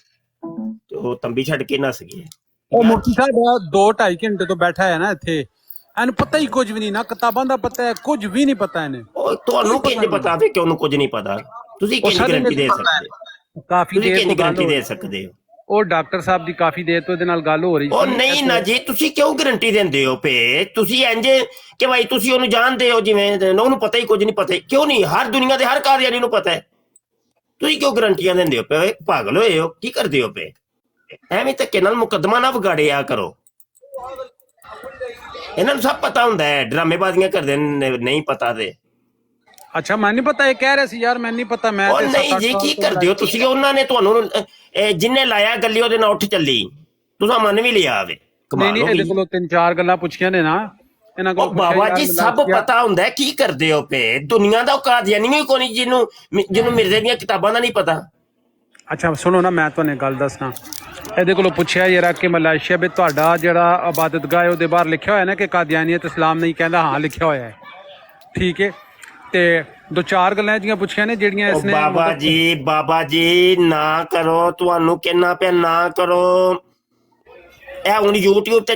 ਤੇ ਉਹ ਤੰਬੀ ਛੱਡ ਕੇ ਨੱਸ ਗਏ।
ਉਹ ਮੁਫਤੀ ਸਾਹਿਬ 2-2.5 ਘੰਟੇ ਤੋਂ ਬੈਠਾ ਹੈ ਨਾ ਇੱਥੇ, ਇਹਨੂੰ ਪਤਾ ਹੀ ਕੁਝ ਵੀ ਨਹੀਂ, ਨਾ ਕਿਤਾਬਾਂ ਦਾ ਪਤਾ ਹੈ, ਕੁਝ ਵੀ ਨਹੀਂ ਪਤਾ ਇਹਨੇ।
ਉਹ ਤੁਹਾਨੂੰ ਕਿੰਜ ਪਤਾ ਵੀ ਕਿ ਉਹਨੂੰ ਕੁਝ ਨਹੀਂ ਪਤਾ? ਤੁਸੀਂ ਕਿੰਜ ਗਰੰਟੀ ਦੇ ਸਕਦੇ?
ਕਾਫੀ ਦੇਰ ਤੋਂ
ਗਰੰਟੀ ਦੇ ਸਕਦੇ ਹੋ?
ਉਹ ਡਾਕਟਰ ਸਾਹਿਬ ਦੀ ਕਾਫੀ ਦੇਰ ਤੋਂ ਇਹਦੇ ਨਾਲ ਗੱਲ ਹੋ ਰਹੀ ਸੀ।
ਉਹ ਨਹੀਂ ਨਾ ਜੀ, ਤੁਸੀਂ ਕਿਉਂ ਗਰੰਟੀ ਦਿੰਦੇ ਹੋ ਪੇ? ਤੁਸੀਂ ਇੰਜ ਕਿ ਭਾਈ ਤੁਸੀਂ ਉਹਨੂੰ ਜਾਣਦੇ ਹੋ ਜਿਵੇਂ ਉਹਨੂੰ ਪਤਾ ਹੀ ਕੁਝ ਨਹੀਂ ਪਤਾ? ਕਿਉਂ ਨਹੀਂ? ਹਰ ਦੁਨੀਆ ਦੇ ਹਰ ਕਾਰਿਆਨੀ ਨੂੰ ਪਤਾ ਹੈ। ਤੁਸੀਂ ਕਿਉਂ ਗਰੰਟੀਆਂ ਦਿੰਦੇ ਹੋ ਪਏ? ਪਾਗਲ ਹੋਏ ਹੋ? ਕੀ ਕਰਦੇ ਹੋ ਪਏ? ਐਵੇਂ ਧੱਕੇ ਨਾਲ ਮੁਕੱਦਮਾ ਨਾ ਵਿਗਾੜਿਆ ਕਰੋ। ਇਹਨਾਂ ਨੂੰ ਸਭ ਪਤਾ ਹੁੰਦਾ ਹੈ, ਡਰਾਮੇਬਾਜ਼ੀਆਂ ਕਰਦੇ ਨਹੀਂ ਪਤਾ ਤੇ।
ਅੱਛਾ ਮੈਨੂੰ ਨਹੀਂ ਪਤਾ, ਇਹ ਕਹਿ ਰਹੇ ਸੀ ਯਾਰ ਮੈਨੂੰ ਨਹੀਂ ਪਤਾ। ਮੈਂ
ਤੇ ਨਹੀਂ ਜੀ, ਕੀ ਕਰਦੇ ਹੋ ਤੁਸੀਂ? ਉਹਨਾਂ ਨੇ ਤੁਹਾਨੂੰ ਜਿੰਨੇ ਲਾਇਆ ਗੱਲੀ ਉਹਦੇ ਨਾਲ ਉੱਠ ਚੱਲੀ, ਤੁਸੀਂ ਮੰਨ ਵੀ ਲਿਆ ਆਵੇ।
ਨਹੀਂ ਇਹਦੇ ਕੋਲੋਂ 3-4 ਗੱਲਾਂ ਪੁੱਛੀਆਂ ਨੇ ਨਾ ਇਹਨਾਂ ਕੋਲ।
ਬਾਬਾ ਜੀ ਸਭ ਪਤਾ ਹੁੰਦਾ, ਕੀ ਕਰਦੇ ਹੋ ਪਏ? ਦੁਨੀਆ ਦਾ ਕਾਦੀਆਨੀ ਵੀ ਕੋਈ ਨਹੀਂ ਜਿਹਨੂੰ ਮਿਰਜ਼ੇ ਦੀਆਂ ਕਿਤਾਬਾਂ ਦਾ ਨਹੀਂ ਪਤਾ।
ਅੱਛਾ ਸੁਣੋ ਨਾ, ਮੈਂ ਤੁਹਾਨੂੰ ਗੱਲ ਦੱਸਣਾ। ਇਹਦੇ ਕੋਲੋਂ ਪੁੱਛਿਆ ਯਾਰ ਕਿ ਮਲੇਸ਼ੀਆ ਵਿੱਚ ਤੁਹਾਡਾ ਜਿਹੜਾ ਇਬਾਦਤਗਾਹ ਹੈ ਉਹਦੇ ਬਾਹਰ ਲਿਖਿਆ ਹੋਇਆ ਨਾ ਕਿ ਕਾਦੀਆਨੀਅਤ ਇਸਲਾਮ ਨਹੀਂ? ਕਹਿੰਦਾ ਹਾਂ ਲਿਖਿਆ ਹੋਇਆ ਹੈ। ਠੀਕ ਹੈ, ਤੇ 2-4 ਗੱਲਾਂ ਜਿਹੜੀਆਂ ਪੁੱਛੀਆਂ ਨੇ ਜਿਹੜੀਆਂ ਇਸਨੇ।
ਬਾਬਾ ਜੀ ਨਾ ਕਰੋ, ਤੁਹਾਨੂੰ ਕਹਿਣਾ ਪਿਆ ਨਾ ਕਰੋ। ਇਹ ਹੁਣ YouTube ਤੇ